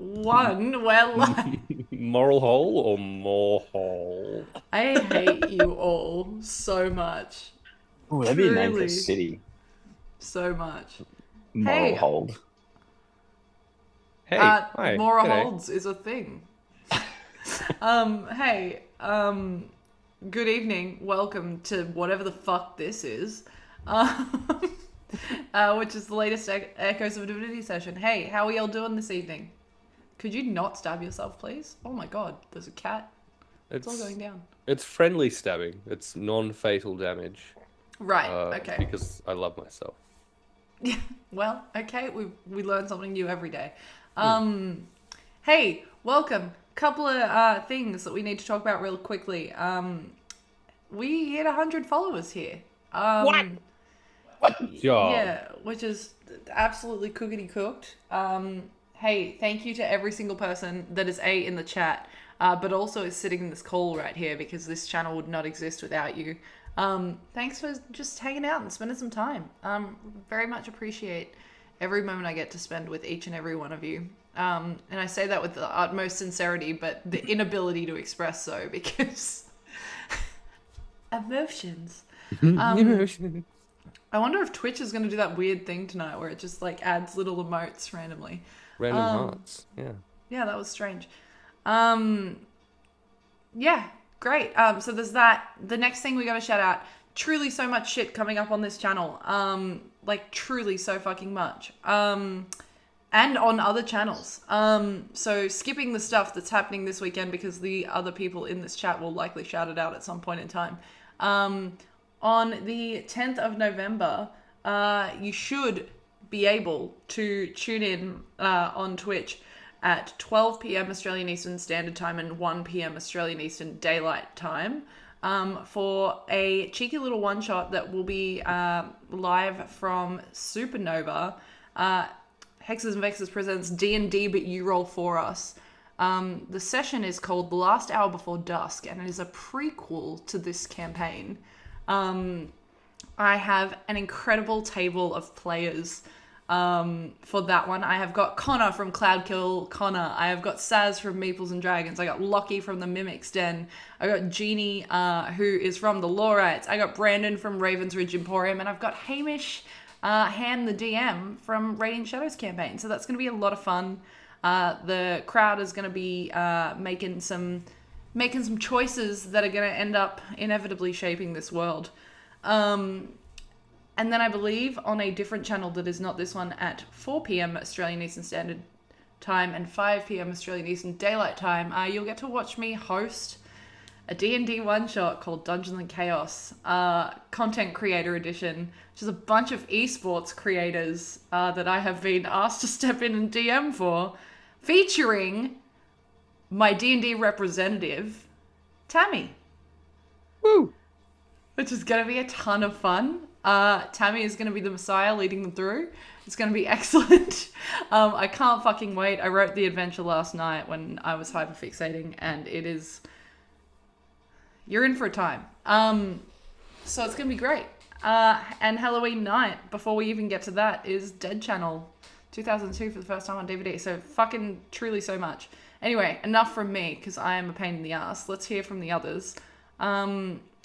one where Moral hole or more hole? I hate you all so much. Oh, that'd be a name for a Truly, city. so much. Moral Hey, hold. Hey, hi, Mora g'day. Holds is a thing. Hey, good evening. Welcome to whatever the fuck this is. Um, which is the latest Echoes of Divinity session. Hey, how are y'all doing this evening? Could you not stab yourself, please? Oh my god, there's a cat. It's all going It's down. it's friendly stabbing. It's non-fatal damage. Right, okay. Because I love myself. Yeah, well, okay, we learn something new every day. Hmm. Hey, welcome. Couple of things that we need to talk about real quickly. We hit 100 followers here. What? What? Job. Yeah, which is absolutely cookity cooked. Hey, thank you to every single person that is in the chat, but also is sitting in this call right here because this channel would not exist without you. Thanks for just hanging out and spending some time. Very much appreciate every moment I get to spend with each and every one of you. And I say that with the utmost sincerity, but the inability to express so because emotions. I wonder if Twitch is going to do that weird thing tonight where it just like adds little emotes randomly. Random hearts. Yeah. Yeah, that was strange. Yeah, great. So there's that. The next thing we got to shout out, truly so much shit coming up on this channel. Like truly so fucking much. And on other channels. So skipping the stuff that's happening this weekend because the other people in this chat will likely shout it out at some point in time. On the 10th of November, you should be able to tune in on Twitch at 12 p.m. Australian Eastern Standard Time and 1 p.m. Australian Eastern Daylight Time for a cheeky little one-shot that will be live from Supernova. Hexes and Vexes presents D&D, but you roll for us. The session is called The Last Hour Before Dusk, and it is a prequel to this campaign. I have an incredible table of players for that one. I have got Connor from Cloudkill Connor. I have got Saz from Meeples and Dragons. I got Lockie from the Mimic's Den. I got Jeannie, who is from the Lorites. I got Brandon from Ravens Ridge Emporium. And I've got Hamish, Han the DM from Radiant Shadows campaign. So that's going to be a lot of fun. The crowd is going to be making some choices that are going to end up inevitably shaping this world. And then I believe on a different channel that is not this one at 4 p.m. Australian Eastern Standard Time and 5 p.m. Australian Eastern Daylight Time, you'll get to watch me host a D&D one-shot called Dungeons and Chaos Content Creator Edition, which is a bunch of esports creators that I have been asked to step in and DM for, featuring my D&D representative, Tammy. Woo! Which is going to be a ton of fun. Tammy is going to be the Messiah leading them through. It's going to be excellent. I can't fucking wait. I wrote the adventure last night when I was hyperfixating, and it is... You're in for a time. So it's going to be great. And Halloween night, before we even get to that, is Dead Channel 2002 for the first time on DVD. So fucking truly so much. Anyway, enough from me, because I am a pain in the ass. Let's hear from the others.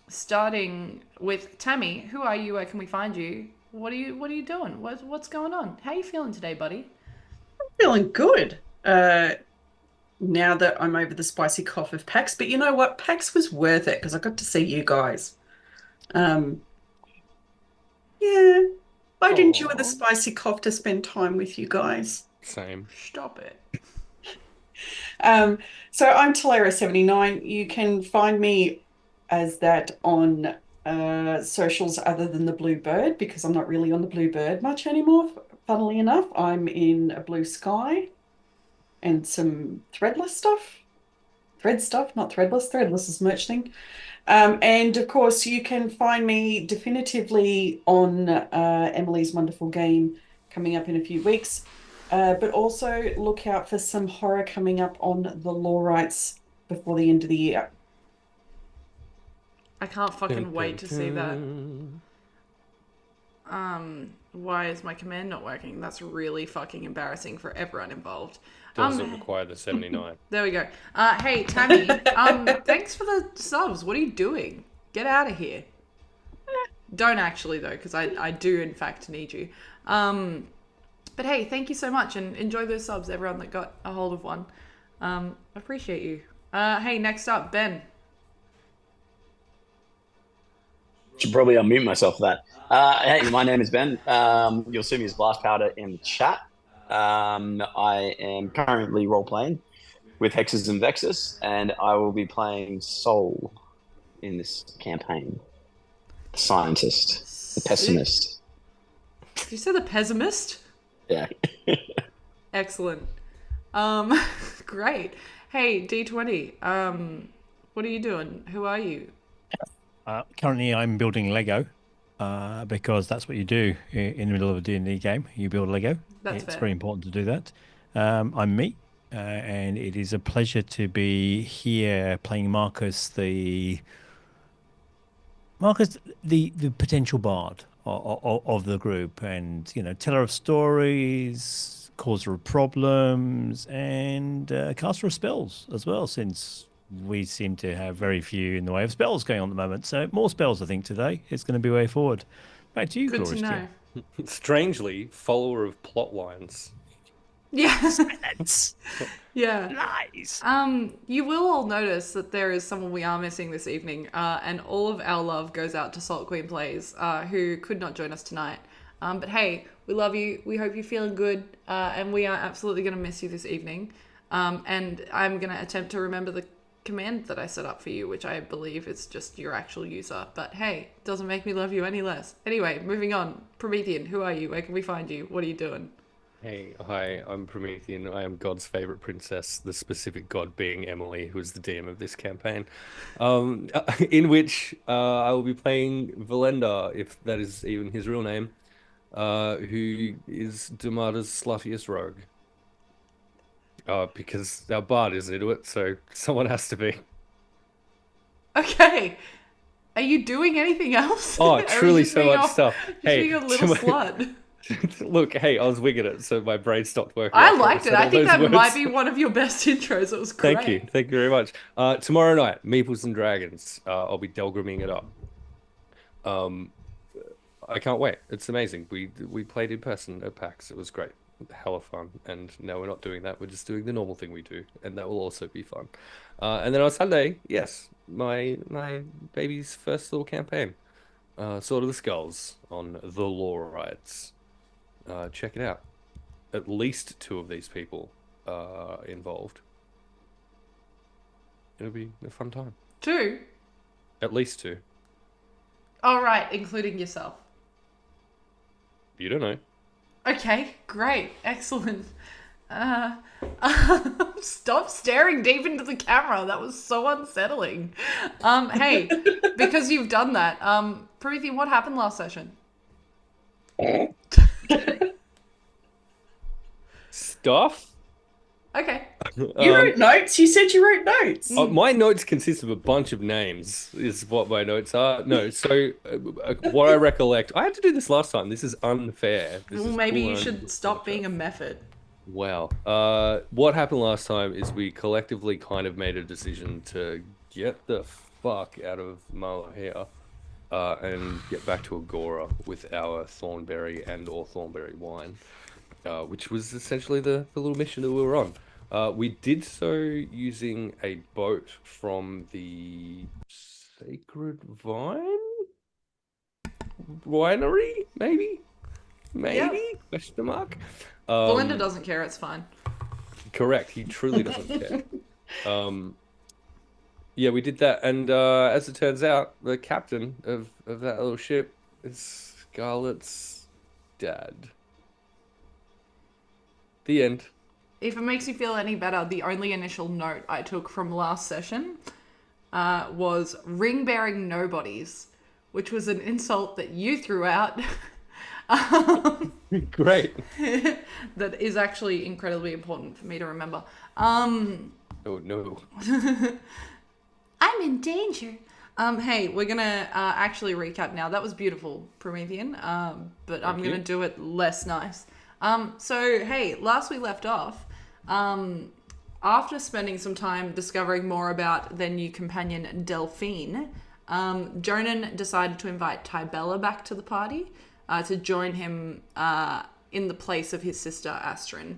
Starting with Tammy. Who are you? Where can we find you? What are you doing? What's going on? How are you feeling today, buddy? Feeling good. Now that I'm over the spicy cough of PAX, but you know what? PAX was worth it because I got to see you guys. Yeah. I did enjoy the Aw. spicy cough to spend time with you guys. Same. Stop it. So I'm Talera79. You can find me as that on socials other than the Bluebird because I'm not really on the Bluebird much anymore. Funnily enough, I'm in a Blue Sky and some threadless stuff. Thread stuff, not threadless. Threadless is merch thing. And of course, you can find me definitively on Emily's Wonderful Game coming up in a few weeks. But also look out for some horror coming up on the Lorites before the end of the year. I can't fucking wait to see that. Why is my command not working? That's really fucking embarrassing for everyone involved. Doesn't require the 79. There we go. Hey, Tammy, thanks for the subs. What are you doing? Get out of here. Don't actually, though, because I do, in fact, need you. But hey, thank you so much, and enjoy those subs, everyone that got a hold of one. Appreciate you. Hey, next up, Ben. Should probably unmute myself for that. Hey, my name is Ben. You'll see me as Blast Powder in the chat. I am currently role-playing with Hexes and Vexes, and I will be playing Sol in this campaign. The scientist, the pessimist. Did you say the pessimist? Yeah. Excellent. Great. Hey, D20. What are you doing? Who are you? Currently, I'm building Lego because that's what you do in the middle of a D&D game. You build Lego. That's It's fair. very important to do that. I'm me, and it is a pleasure to be here playing Marcus, the potential bard of the group, and teller of stories, causer of problems, and caster of spells as well, since we seem to have very few in the way of spells going on at the moment. So more spells, I think, today is going to be way forward. Back to you, Good to Glorious know. Jim. Strangely, follower of plot lines. Yeah. That's Yeah. nice. You will all notice that there is someone we are missing this evening, and all of our love goes out to Salt Queen Plays, who could not join us tonight. But hey, we love you. We hope you're feeling good, and we are absolutely going to miss you this evening. And I'm going to attempt to remember the command that I set up for you, which I believe is just your actual user. But hey, doesn't make me love you any less. Anyway, moving on. Promethean, who are you? Where can we find you? What are you doing? Hey, hi, I'm Promethean. I am God's favorite princess, the specific god being Emily, who is the DM of this campaign, in which I will be playing Verlender, if that is even his real name, who is Damada's sluttiest rogue. Because our bard is into it, so someone has to be. Okay. Are you doing anything else? Oh, Or are you truly just so being much stuff. Just Hey, being a little slut. Look, hey, I was winging it, so my brain stopped working. I after liked it. said I all think those that might words. be one of your best intros. It was great. Thank you very much. Tomorrow night, Meeples and Dragons. I'll be Delgrimming it up. I can't wait. It's amazing. We played in person at PAX. It was great, hella fun. And now we're not doing that. We're just doing the normal thing we do, and that will also be fun. And then on Sunday, yes, my baby's first little campaign, Sword of the Skulls on the Lore Rights. Check it out. At least 2 of these people involved. It'll be a fun time. 2? At least 2. All right, including yourself. You don't know. Okay, great, excellent. Stop staring deep into the camera. That was so unsettling. Hey, because you've done that, Promethean, what happened last session? Stuff? Okay. You wrote notes. You said you wrote notes. My notes consist of a bunch of names, is what my notes are. No, so what I recollect, I had to do this last time. This is unfair. Well, maybe you should stop being a method. Wow. What happened last time is we collectively kind of made a decision to get the fuck out of Malahir and get back to Agora with our Thornberry and or Thornberry wine, which was essentially the little mission that we were on. We did so using a boat from the Sacred Vine Winery, maybe? Question mark. Belinda doesn't care. It's fine. Correct. He truly doesn't care. Yeah, we did that, and as it turns out, the captain of that little ship is Scarlet's dad. The end. If it makes you feel any better, the only initial note I took from last session was ring-bearing nobodies, which was an insult that you threw out. Great. That is actually incredibly important for me to remember. Oh no. I'm in danger. Hey, we're gonna actually recap now. That was beautiful, Promethean. But I'm gonna do it less nice. So hey, last we left off, after spending some time discovering more about their new companion Delphine, Jonan decided to invite Tybella back to the party to join him in the place of his sister Astrid.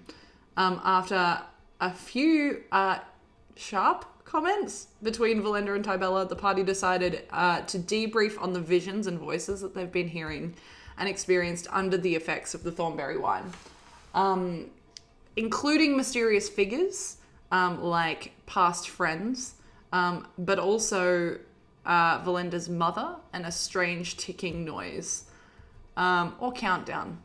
After a few sharp comments between Verlender and Tybella, the party decided to debrief on the visions and voices that they've been hearing and experienced under the effects of the Thornberry wine, including mysterious figures like past friends, but also Verlender's mother and a strange ticking noise or countdown.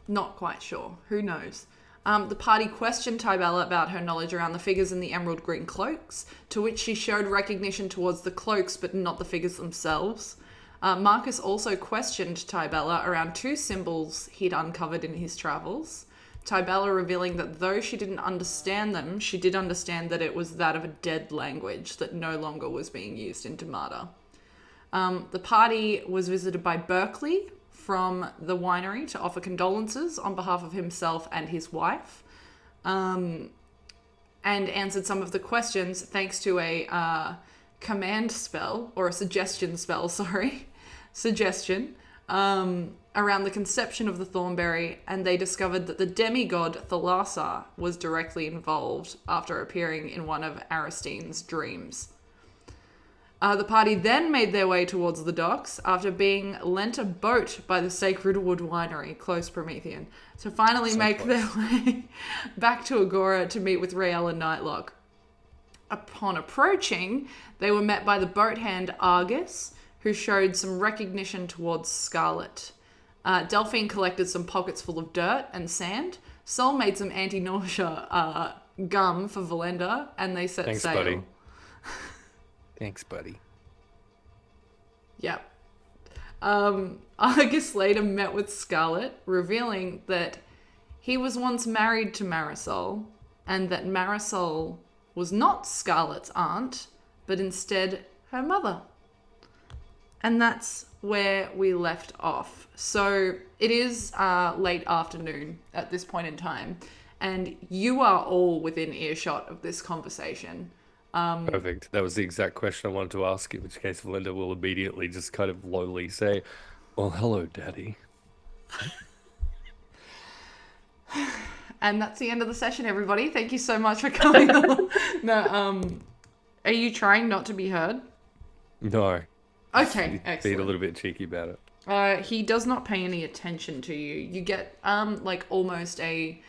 Not quite sure. Who knows? The party questioned Tybella about her knowledge around the figures in the emerald green cloaks, to which she showed recognition towards the cloaks but not the figures themselves. Marcus also questioned Tybella around two symbols he'd uncovered in his travels. Tybella revealing that though she didn't understand them, she did understand that it was that of a dead language that no longer was being used in Damata. The party was visited by Berkeley from the winery to offer condolences on behalf of himself and his wife, and answered some of the questions thanks to a command spell, or a suggestion spell, suggestion, around the conception of the Thornberry, and they discovered that the demigod Thalassa was directly involved after appearing in one of Aristine's dreams. The party then made their way towards the docks after being lent a boat by the Sacred Wood Winery, close Promethean, to finally their way back to Agora to meet with Rael and Nightlock. Upon approaching, they were met by the boat hand Argus, who showed some recognition towards Scarlet. Delphine collected some pockets full of dirt and sand. Sol made some anti-nausea gum for Verlender, and they set sail. Buddy. Thanks, buddy. Yep. Argus later met with Scarlet, revealing that he was once married to Marisol, and that Marisol was not Scarlet's aunt, but instead her mother. And that's where we left off. So it is late afternoon at this point in time, and you are all within earshot of this conversation. Perfect. That was the exact question I wanted to ask, in which case Verlender will immediately just kind of lowly say, well, hello, Daddy. And that's the end of the session, everybody. Thank you so much for coming along. No, are you trying not to be heard? No. Okay, Being excellent. a little bit cheeky about it. He does not pay any attention to you. You get like almost a,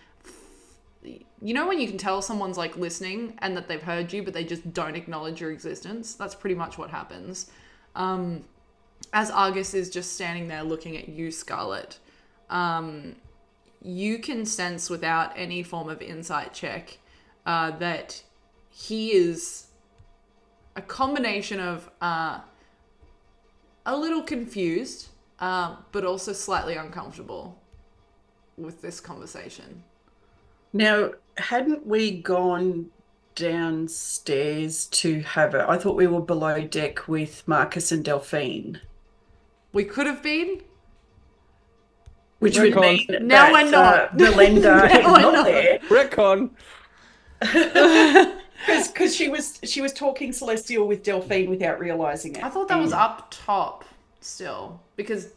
you know, when you can tell someone's like listening and that they've heard you, but they just don't acknowledge your existence. That's pretty much what happens. As Argus is just standing there looking at you, Scarlet, you can sense without any form of insight check that he is a combination of a little confused, but also slightly uncomfortable with this conversation. Now, hadn't we gone downstairs to have it? I thought we were below deck with Marcus and Delphine. We could have been. Which would mean now that we're not. Verlender is not there. Retcon. Because she was talking celestial with Delphine without realizing it. I thought that was up top still, because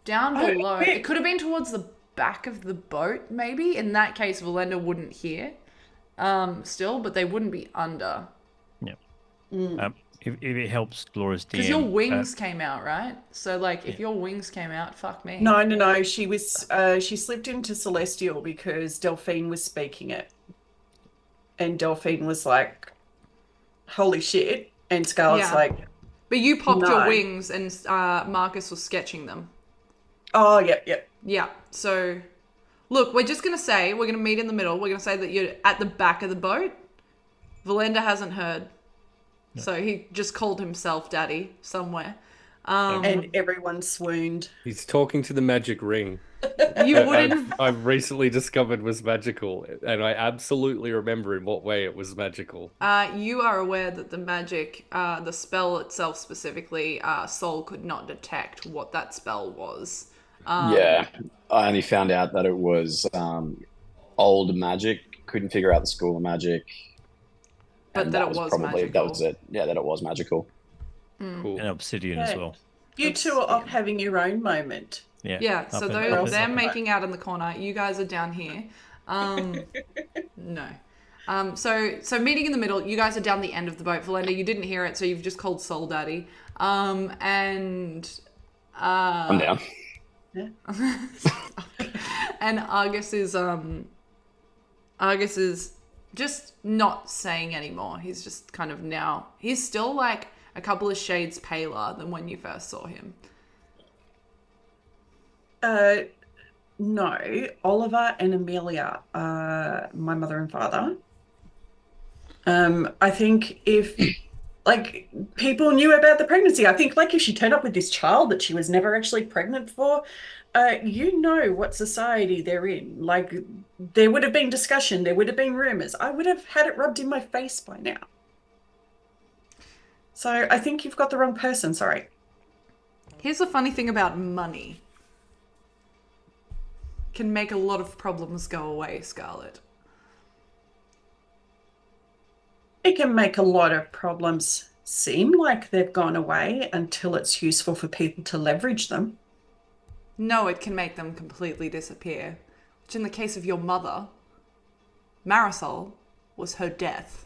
down below, it could have been towards the back of the boat, maybe. In that case, Verlender wouldn't hear still, but they wouldn't be under. Yeah. If it helps Gloria's DM. Because your wings came out, right? So, like, if your wings came out, fuck me. No. She was she slipped into celestial because Delphine was speaking it. And Delphine was like, holy shit. And Scarlet's like... But you popped your wings and Marcus was sketching them. Oh, yep. Yeah, so... Look, we're just going to say, we're going to meet in the middle. We're going to say that you're at the back of the boat. Verlender hasn't heard. No. So he just called himself Daddy somewhere. And everyone swooned. He's talking to the magic ring. You that wouldn't. I've recently discovered was magical, and I absolutely remember in what way it was magical. You are aware that the magic, the spell itself specifically, Sol could not detect what that spell was. Yeah, I only found out that it was old magic. Couldn't figure out the school of magic, But and that that it was was probably magical. that was it. Yeah, that it was magical. Cool. And Obsidian as well. You two are off having your own moment. Yeah. Yeah, so Up and- they're, up and- they're up and- making out in the corner. You guys are down here. No. So meeting in the middle, you guys are down the end of the boat. Verlender, you didn't hear it, so you've just called Sol Daddy. And I'm down. and Argus is just not saying anymore. He's just kind of now, he's still like a couple of shades paler than when you first saw him. No, Oliver and Amelia are my mother and father. I think if like people knew about the pregnancy, I think like if she turned up with this child that she was never actually pregnant for, you know what society they're in. Like there would have been discussion, there would have been rumors. I would have had it rubbed in my face by now. So I think you've got the wrong person, sorry. Here's the funny thing about money. Can make a lot of problems go away, Scarlet. It can make a lot of problems seem like they've gone away until it's useful for people to leverage them. No, it can make them completely disappear. Which in the case of your mother, Marisol, was her death.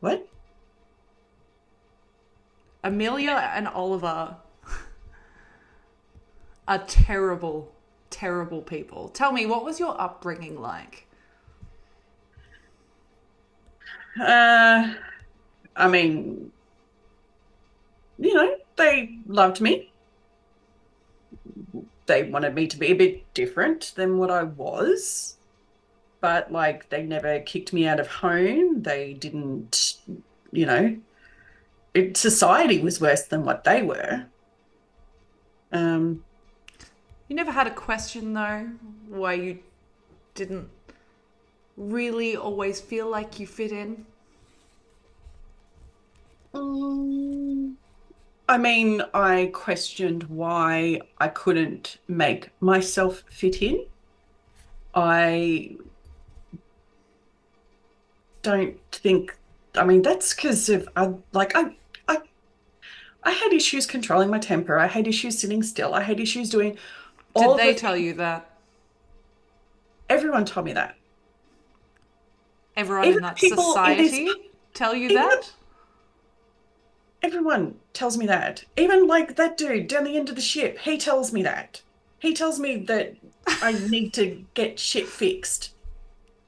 What? Amelia and Oliver are terrible, terrible people. Tell me, what was your upbringing like? I mean, you know, they loved me. They wanted me to be a bit different than what I was. But, like, they never kicked me out of home. They didn't, you know, society was worse than what they were. You never had a question, though, why you didn't really always feel like you fit in? I mean, I questioned why I couldn't make myself fit in. I don't think, I mean, that's because of, I had issues controlling my temper. I had issues sitting still. I had issues doing all Did they the tell you that? Everyone told me that. Everyone Even in that people in society this- tell you even- that? Everyone tells me that. Even like that dude down the end of the ship, he tells me that. He tells me that I need to get shit fixed.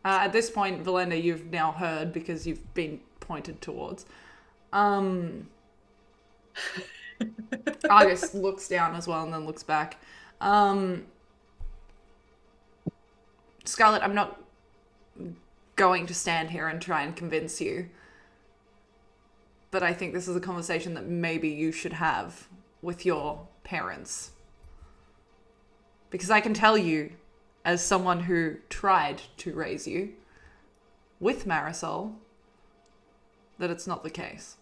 At this point, Verlender, you've now heard because you've been pointed towards. Argus looks down as well and then looks back. Scarlet, I'm not going to stand here and try and convince you, but I think this is a conversation that maybe you should have with your parents. Because I can tell you, as someone who tried to raise you with Marisol, that it's not the case.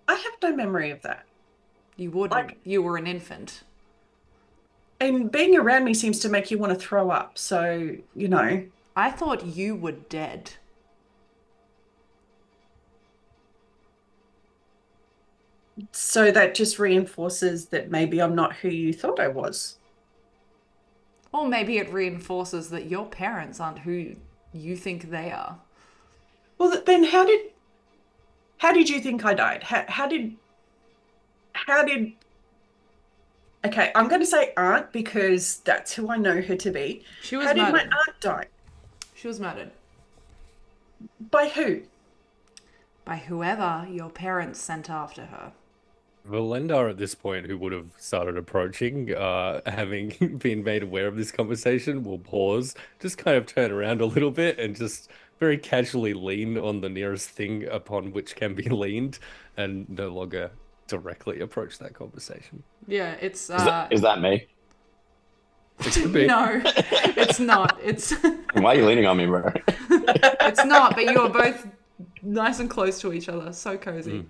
I have no memory of that. You wouldn't. You were an infant. And being around me seems to make you want to throw up. So, you know. I thought you were dead. So that just reinforces that maybe I'm not who you thought I was. Or maybe it reinforces that your parents aren't who you think they are. Well, then how did you think I died? How did Okay, I'm going to say aunt because that's who I know her to be. She was How did my murdered. aunt die? She was murdered. By who? By whoever your parents sent after her. Verlender at this point, who would have started approaching, having been made aware of this conversation, will pause, just kind of turn around a little bit and just very casually lean on the nearest thing upon which can be leaned, and no longer directly approach that conversation. Yeah, it's Is that me? It could be. no, it's not. It's Why are you leaning on me, bro? it's not. But you are both nice and close to each other, so cozy.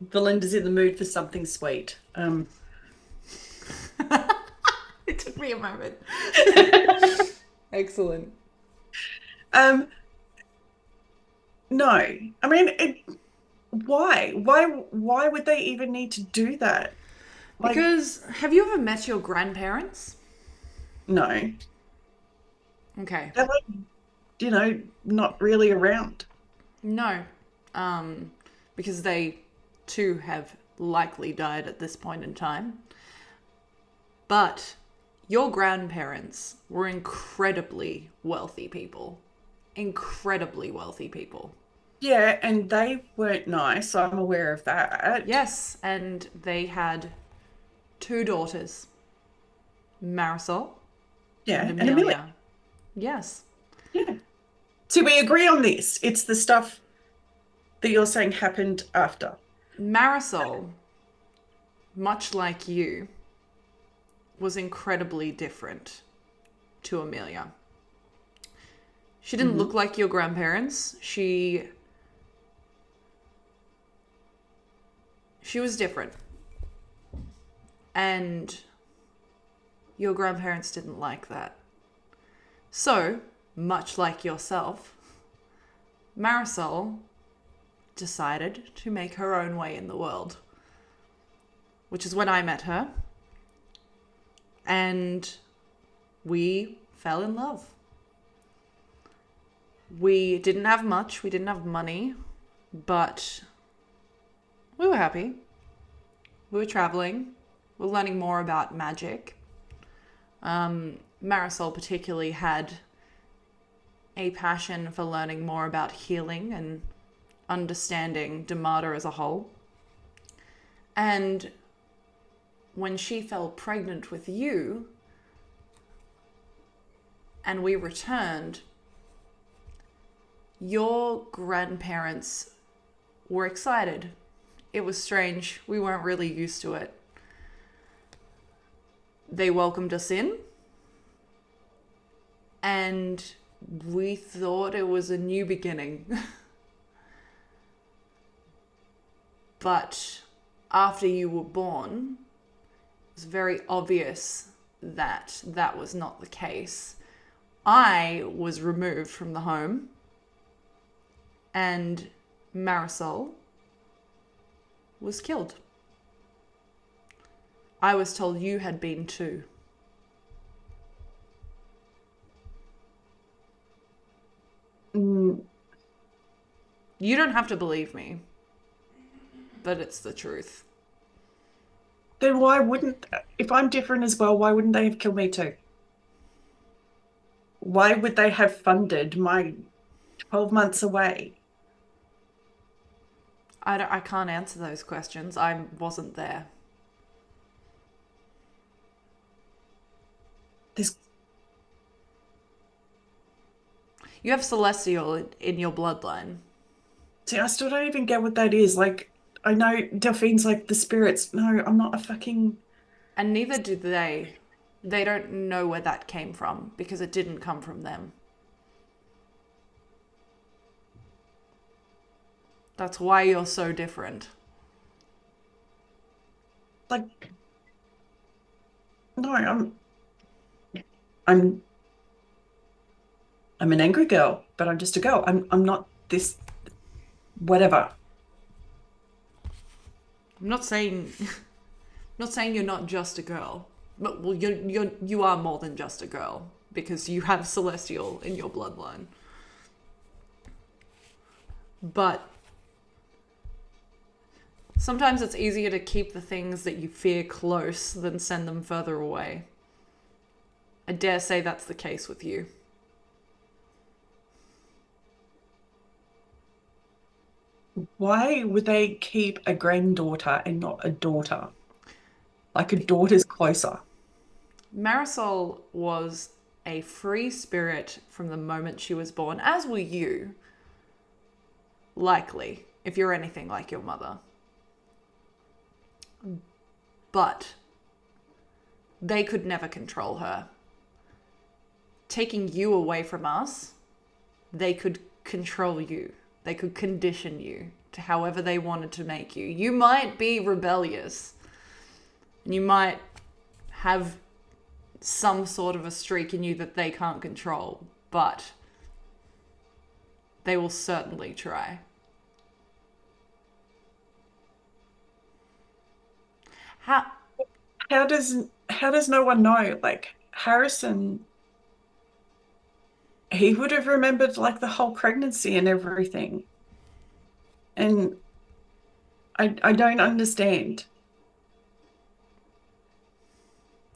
Verlender's in the mood for something sweet. It took me a moment. Excellent. No, I mean, why? Why would they even need to do that? Like, Because have you ever met your grandparents? no, Okay. they're like, not really around. No. Because they too have likely died at this point in time. But your grandparents were incredibly wealthy people. Incredibly wealthy people. Yeah, and they weren't nice. I'm aware of that. Yes, and they had 2 daughters. Marisol Yeah, and and Amelia. Amelia. Yes. Yeah. So we agree on this. It's the stuff that you're saying happened after. Marisol, much like you, was incredibly different to Amelia. She didn't look like your grandparents. She was different. And your grandparents didn't like that. So, much like yourself, Marisol decided to make her own way in the world. Which is when I met her. And we fell in love. We didn't have much, we didn't have money, but we were happy. We were traveling, we were learning more about magic. Marisol particularly had a passion for learning more about healing and understanding Damata as a whole. And when she fell pregnant with you, and we returned, your grandparents were excited. It was strange. We weren't really used to it. They welcomed us in, and we thought it was a new beginning. But after you were born, it was very obvious that that was not the case. I was removed from the home, and Marisol was killed. I was told you had been too. Mm, You don't have to believe me, but it's the truth. then why wouldn't, if I'm different as well, why wouldn't they have killed me too? Why would they have funded my 12 months away? I can't answer those questions. I wasn't there. This, You have Celestial in your bloodline. see, I still don't even get what that is. Like, I know Delphine's like the spirits. No, I'm not a fucking. And neither do they. They don't know where that came from because it didn't come from them. That's why you're so different. Like, no, I'm an angry girl, but I'm just a girl. I'm not this whatever. I'm not saying you're not just a girl, but well, you are more than just a girl because you have Celestial in your bloodline. But sometimes it's easier to keep the things that you fear close than send them further away. I dare say that's the case with you. Why would they keep a granddaughter and not a daughter? Like a daughter's closer. Marisol was a free spirit from the moment she was born, as were you, likely, if you're anything like your mother. But they could never control her. Taking you away from us, they could control you. They could condition you to however they wanted to make you. You might be rebellious. You might have some sort of a streak in you that they can't control, but they will certainly try. How does no one know? Like Harrison, he would have remembered like the whole pregnancy and everything. And I don't understand.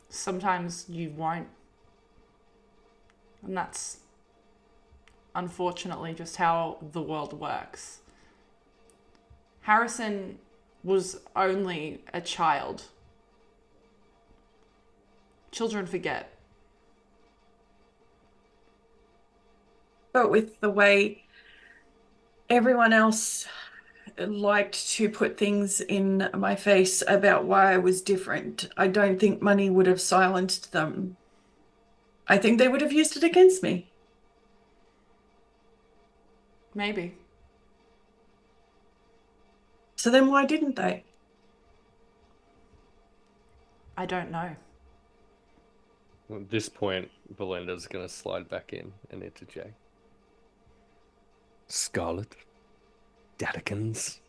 Sometimes you won't. And that's unfortunately just how the world works. Harrison was only a child. Children forget. But with the way everyone else liked to put things in my face about why I was different, I don't think money would have silenced them. I think they would have used it against me. Maybe. So then why didn't they? I don't know. At this point, Verlender's going to slide back in and interject. Scarlet, Dadikins,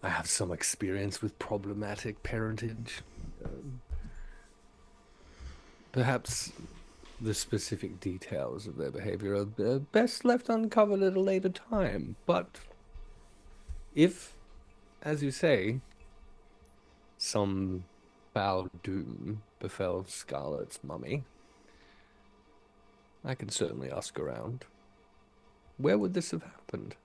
I have some experience with problematic parentage. Perhaps the specific details of their behavior are best left uncovered at a later time. But if, as you say, some foul doom befell Scarlet's mummy, I can certainly ask around. Where would this have happened?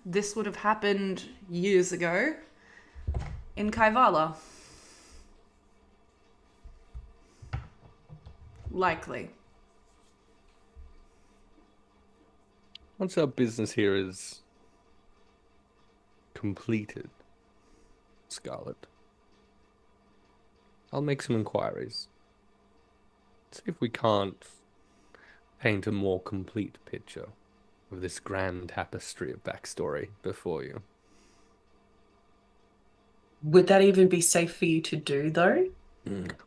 This would have happened years ago in Kaivalya. Likely. Once our business here is completed, Scarlet, I'll make some inquiries. See if we can't paint a more complete picture of this grand tapestry of backstory before you. Would that even be safe for you to do, though?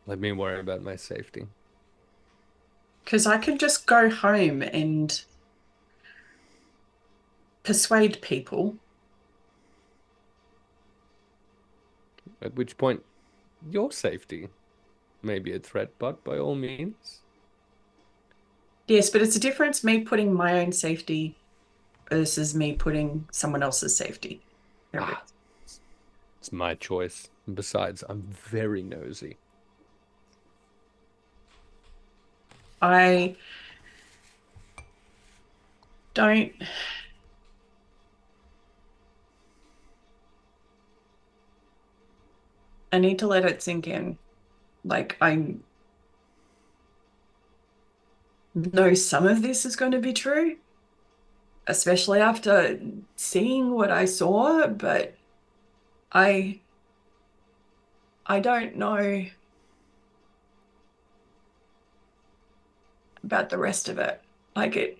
Let me worry about my safety. Because I could just go home and persuade people. At which point, your safety may be a threat, but by all means. Yes, but it's a difference me putting my own safety versus me putting someone else's safety. It's my choice. And besides, I'm very nosy. I don't. I need to let it sink in. Like, I know some of this is going to be true, especially after seeing what I saw, but I don't know about the rest of it. Like it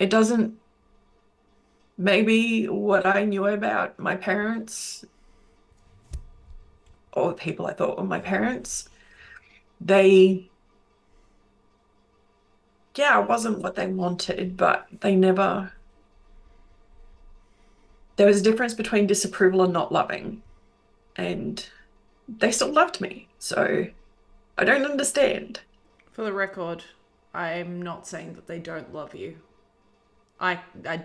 doesn't, maybe what I knew about my parents or the people I thought were my parents, it wasn't what they wanted, but they never, there was a difference between disapproval and not loving, and they still loved me, so I don't understand. For the record, I'm not saying that they don't love you. I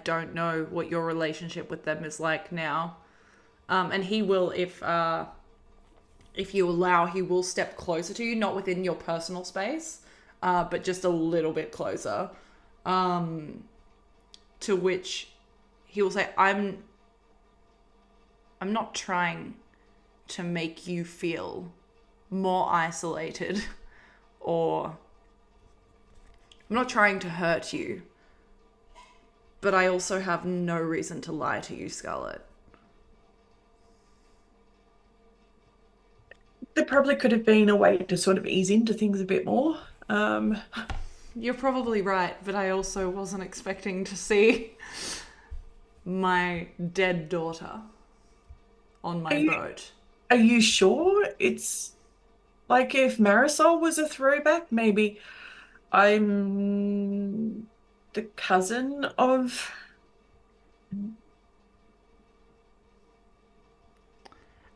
don't know what your relationship with them is like now. And he will, if you allow, he will step closer to you, not within your personal space, but just a little bit closer. To which he will say, I'm not trying to make you feel more isolated, or I'm not trying to hurt you, but I also have no reason to lie to you, Scarlet. There probably could have been a way to sort of ease into things a bit more. You're probably right, but I also wasn't expecting to see my dead daughter on my boat. Are you sure? It's like if Marisol was a throwback, maybe I'm the cousin of.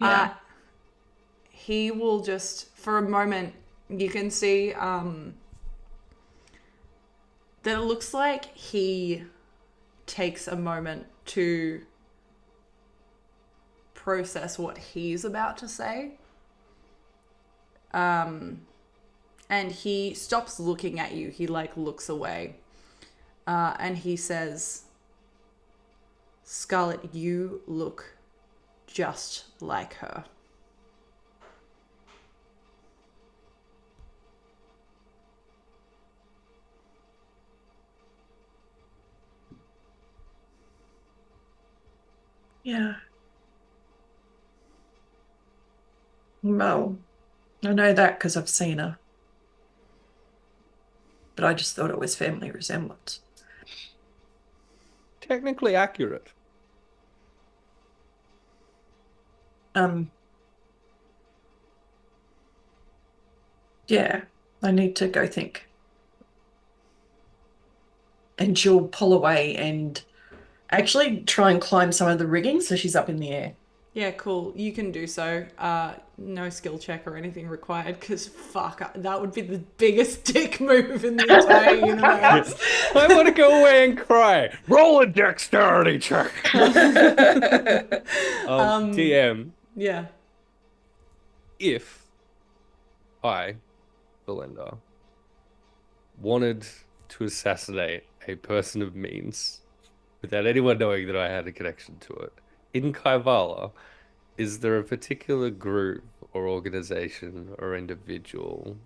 Yeah. He will just, for a moment, you can see that it looks like he takes a moment to process what he's about to say. And he stops looking at you. He looks away. And he says, Scarlet, you look just like her. Yeah. Well, I know that because I've seen her. But I just thought it was family resemblance. Technically accurate. Yeah, I need to go think. And she'll pull away and actually try and climb some of the rigging so she's up in the air. Yeah, cool. You can do so. No skill check or anything required, because fuck, that would be the biggest dick move in the entire universe. I want to go away and cry. Roll a dexterity check. DM, Yeah. if I, Verlender, wanted to assassinate a person of means without anyone knowing that I had a connection to it, in Kaivalya, is there a particular group or organization or individual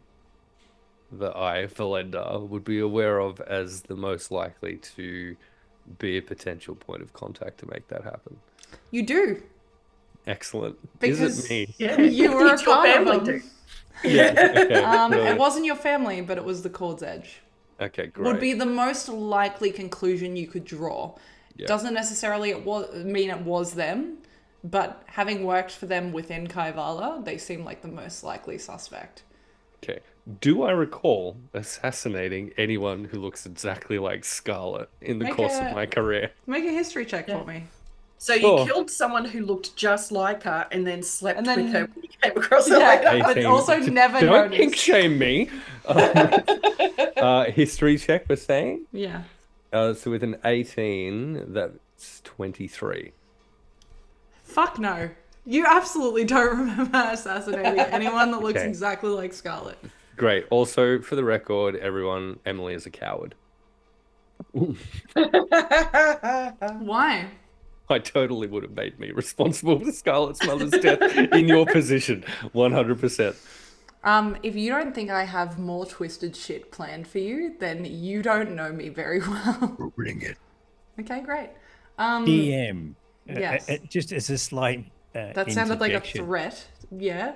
that I, Verlender, would be aware of as the most likely to be a potential point of contact to make that happen? You do. Excellent. Because is it me? Yeah, you were a it's your part of family them. too. Yeah. Okay, It brilliant. wasn't your family, but it was the Cord's Edge. Okay, great. Would be the most likely conclusion you could draw. Yeah. Doesn't necessarily mean it was them, but having worked for them within Kaivalya, they seem like the most likely suspect. Okay. Do I recall assassinating anyone who looks exactly like Scarlet in the course of my career? Make a history check for me. So Sure. you killed someone who looked just like her and then slept And then- with her when you came across her Yeah, later. but 18. also never Don't noticed. kink shame me. History check, we're saying? Yeah. So with an 18, that's 23. Fuck no. You absolutely don't remember assassinating anyone that looks Okay. exactly like Scarlet. Great. Also, for the record, everyone, Emily is a coward. Why? I totally would have made me responsible for Scarlet's mother's death in your position. 100%. If you don't think I have more twisted shit planned for you, then you don't know me very well. Bring it. Okay, great. DM. Yes. Just as a slight That sounded like a interjection. threat. Yeah.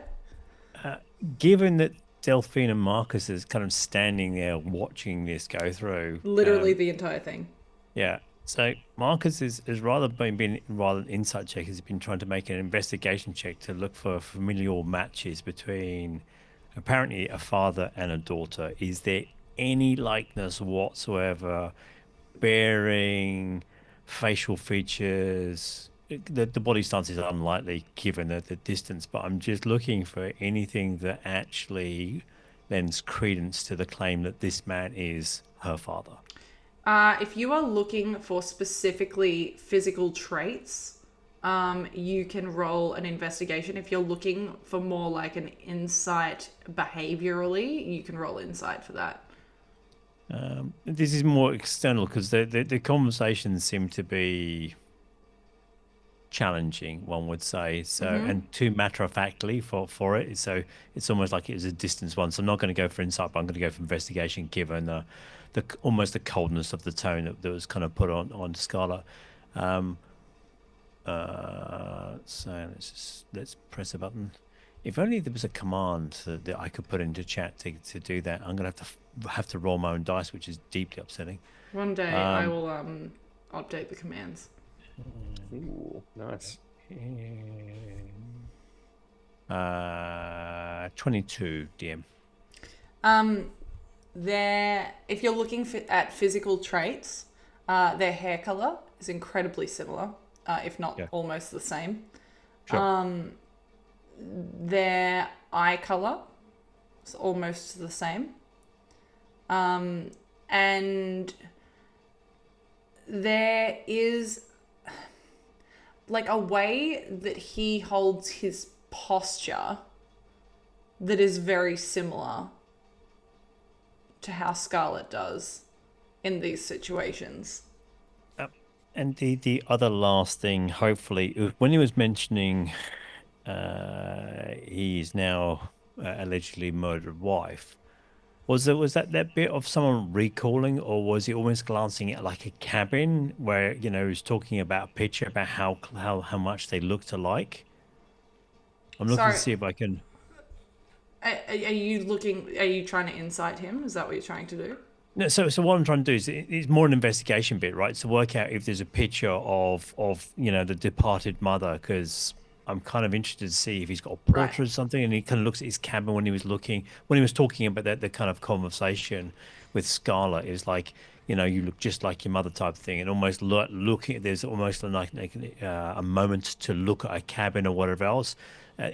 Given that Delphine and Marcus is kind of standing there watching this go through. Literally the entire thing. Yeah. So Marcus is rather been rather than insight check, has been trying to make an investigation check to look for familial matches between apparently a father and a daughter. Is there any likeness whatsoever, bearing, facial features? The body stance is unlikely given the distance, but I'm just looking for anything that actually lends credence to the claim that this man is her father. If you are looking for specifically physical traits, you can roll an investigation. If you're looking for more like an insight behaviorally, you can roll insight for that. This is more external because the conversations seem to be challenging, one would say. So, Mm-hmm. and too matter of factly for it. So it's almost like it was a distance one. So I'm not going to go for insight, but I'm going to go for investigation, given the almost the coldness of the tone that was kind of put on Scarlet. Um, so let's press a button. If only there was a command that I could put into chat to do that. I'm gonna have to roll my own dice, which is deeply upsetting. One day I will update the commands. Ooh, nice. 22 DM. If you're looking at physical traits, their hair color is incredibly similar, if not almost the same. Sure. Their eye color is almost the same. And there is like a way that he holds his posture that is very similar to how Scarlet does in these situations. And the other last thing, hopefully, when he was mentioning he's now allegedly murdered wife, was that bit of someone recalling, or was he almost glancing at like a cabin where he was talking about a picture about how much they looked alike? I'm looking Sorry. to see if I can. Are you trying to insight him? Is that what you're trying to do? No, so what I'm trying to do is it's more an investigation bit, right? To work out if there's a picture of the departed mother, because I'm kind of interested to see if he's got a portrait or something, and he kind of looks at his cabin when he was talking about that the kind of conversation with Scarlet is like, you look just like your mother type thing, and almost looking there's almost like a moment to look at a cabin or whatever else.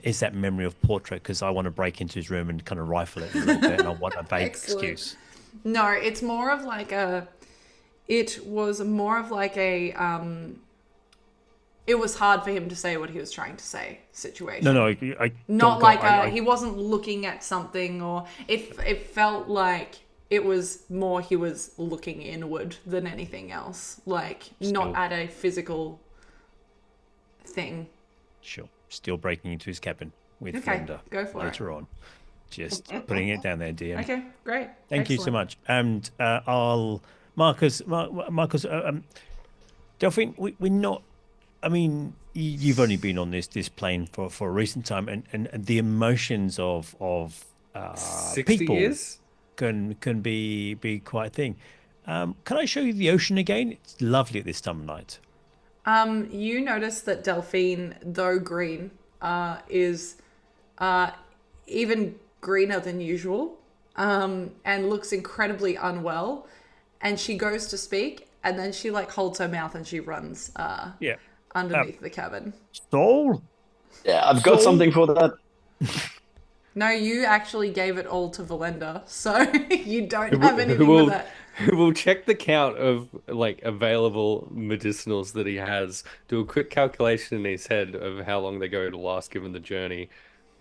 Is that memory of portrait? Because I want to break into his room and kind of rifle it a little bit, and I want a vague excuse. No, it's more of like it was hard for him to say what he was trying to say situation. No, He wasn't looking at something, or it felt like it was more he was looking inward than anything else, like not at a physical thing. Sure. Still breaking into his cabin with Verlender go for later on. Just putting it down there, DM. Okay, great. Thank you so much. And Marcus, Delphine, we're not. I mean, you've only been on this plane for a recent time, and the emotions of 60 people years can be quite a thing. Can I show you the ocean again? It's lovely at this time of night. You notice that Delphine, though green, is even greener than usual, and looks incredibly unwell. And she goes to speak, and then she holds her mouth and she runs underneath the cabin. Sol? Yeah, I've got something for that. No, you actually gave it all to Verlender, so you don't have anything for that. Who will check the count of available medicinals that he has, do a quick calculation in his head of how long they're going to last given the journey,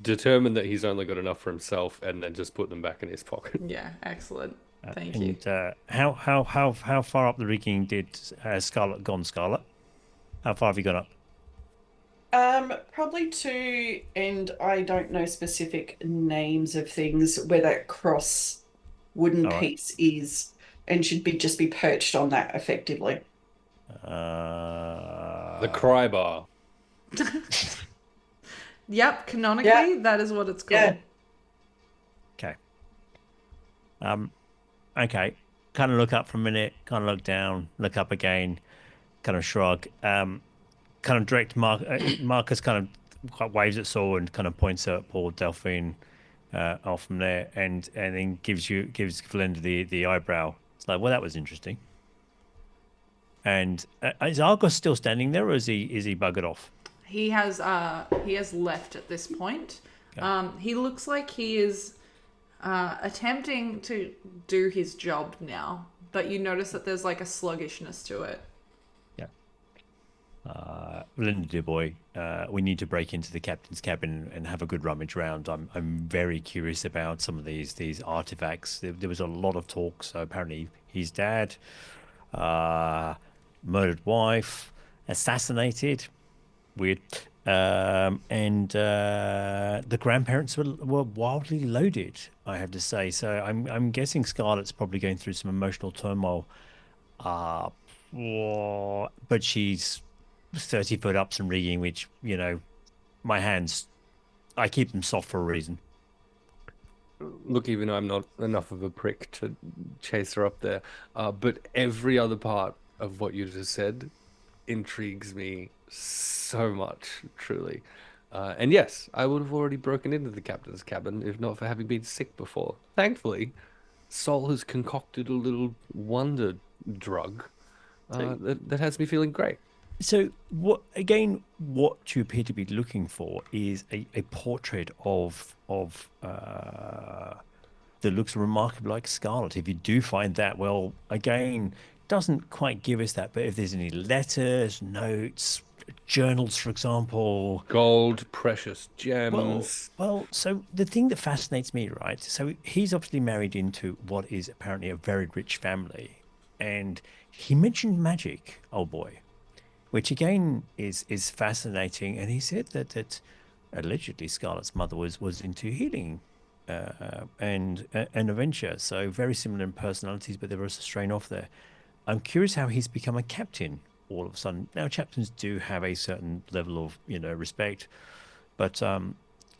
determine that he's only got enough for himself, and then just put them back in his pocket. Yeah, excellent. Thank you. How far up the rigging has Scarlet gone, Scarlet? How far have you gone up? Probably 2, and I don't know specific names of things where that cross wooden piece is, and should just be perched on that effectively. The cry bar. Yep, canonically, that is what it's called. Okay. Okay. Kind of look up for a minute, kind of look down, look up again, kind of shrug. Kind of direct Marcus kind of waves at Sol and kind of points at poor Delphine off from there, and then gives Verlender the eyebrow. It's like, well, that was interesting. And is Argos still standing there, or is he buggered off? He has left at this point. Okay. He looks like he is attempting to do his job now, but you notice that there's a sluggishness to it. Verlender, dear boy, we need to break into the captain's cabin and have a good rummage round. I'm very curious about some of these artifacts. There was a lot of talk. So apparently his dad, murdered wife, assassinated. weird. And the grandparents were wildly loaded, I have to say. So I'm guessing Scarlet's probably going through some emotional turmoil. Uh, but she's 30 foot ups and rigging, which, my hands, I keep them soft for a reason. Look, even I'm not enough of a prick to chase her up there. But every other part of what you just said intrigues me so much, truly. And yes, I would have already broken into the captain's cabin if not for having been sick before. Thankfully, Sol has concocted a little wonder drug that has me feeling great. So what you appear to be looking for is a portrait of that looks remarkably like Scarlet. If you do find that, well, again, doesn't quite give us that, but if there's any letters, notes, journals, for example. Gold, precious Well, gems. well, so the thing that fascinates me, right? So he's obviously married into what is apparently a very rich family, and he mentioned magic, old boy, which again is fascinating. And he said that allegedly Scarlet's mother was into healing and adventure. So very similar in personalities, but there was a strain off there. I'm curious how he's become a captain all of a sudden. Now, captains do have a certain level of respect, but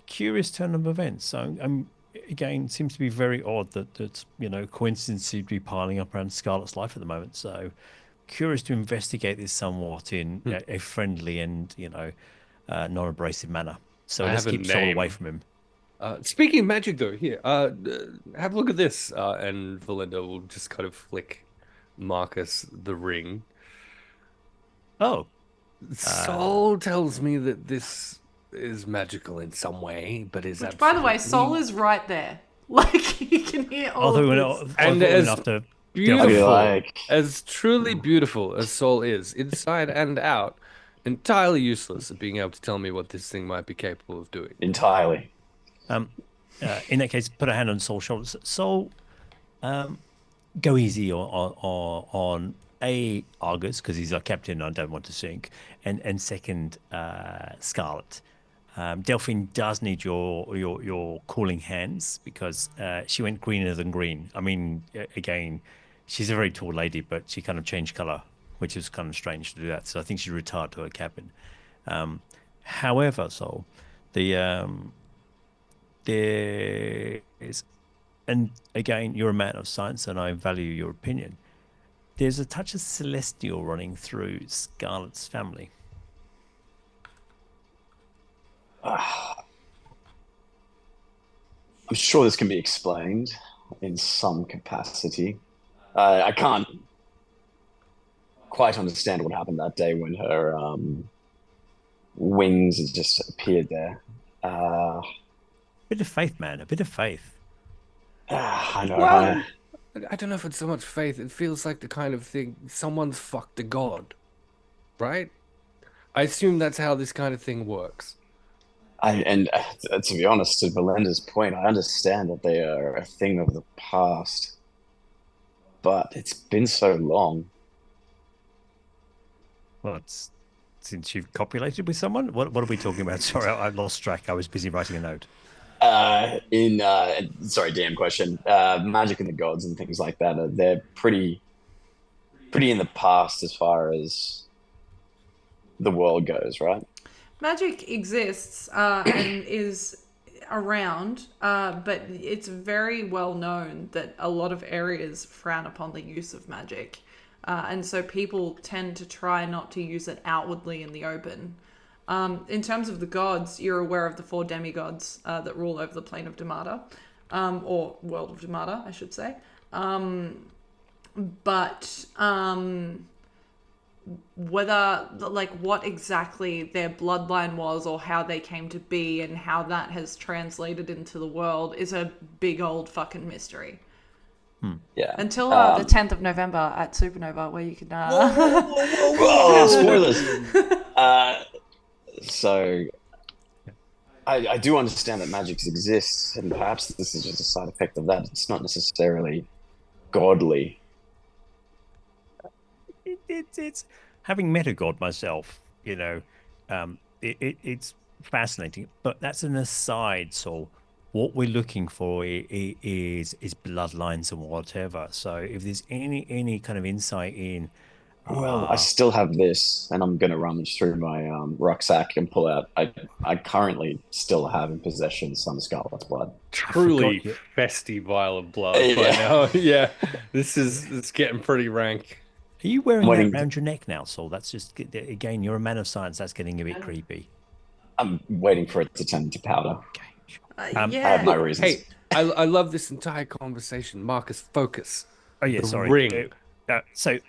curious turn of events. So again, seems to be very odd that coincidence seems to be piling up around Scarlet's life at the moment. So curious to investigate this somewhat in a friendly and non-abrasive manner. So let's keep Sol away from him. Speaking of magic, though, here, have a look at this. And Verlender will just kind of flick Marcus the ring. Oh, Sol tells me that this is magical in some way, but is Which, by the way, Sol is right there. Like, you can hear all of this. And as beautiful, as truly beautiful as Sol is, inside and out, entirely useless at being able to tell me what this thing might be capable of doing. Entirely. In that case, put a hand on Sol's shoulders. Sol, go easy on Argus, because he's our captain and I don't want to sink, and second, Scarlet. Delphine does need your cooling hands because she went greener than green. I mean, again, she's a very tall lady, but she kind of changed color, which is kind of strange to do that. So I think she retired to her cabin. However, Sol, there is, and again, you're a man of science, and I value your opinion. There's a touch of celestial running through Scarlet's family. I'm sure this can be explained in some capacity. I can't quite understand what happened that day when her wings just appeared there. Bit of faith, man. A bit of faith. I know. Well, I don't know if it's so much faith. It feels like the kind of thing someone's fucked a god, right? I assume that's how this kind of thing works. To be honest, to Verlender's point, I understand that they are a thing of the past, but it's been so long. Well, it's since you've copulated with someone. What are we talking about? Sorry, I lost track. I was busy writing a note. Sorry, damn question. Magic and the gods and things like that, they're pretty in the past as far as the world goes, right? Magic exists and is around, but it's very well known that a lot of areas frown upon the use of magic. And so people tend to try not to use it outwardly in the open. In terms of the gods, you're aware of the 4 demigods that rule over the plane of Demata, or world of Demata, I should say. But whether, like, what exactly their bloodline was or how they came to be and how that has translated into the world is a big old fucking mystery. Yeah. Until the 10th of November at Supernova, where you can... Whoa, spoilers! So, I do understand that magic exists, and perhaps this is just a side effect of that. It's not necessarily godly. It's having met a god myself, it's fascinating, but that's an aside. So what we're looking for is bloodlines and whatever. So if there's any kind of insight in, Well, I still have this, and I'm gonna rummage through my rucksack and pull out. I currently still have in possession some Scarlet's blood. Truly forgot you- festy vial of blood by Yeah. now. Yeah, it's getting pretty rank. are you wearing that Waiting- around your neck now, Saul? That's just again, you're a man of science. That's getting a bit creepy. I'm waiting for it to turn into powder. Okay, sure. I Yeah. have my reasons. Hey, I love this entire conversation. Marcus, focus. Oh yeah, The sorry. ring. So,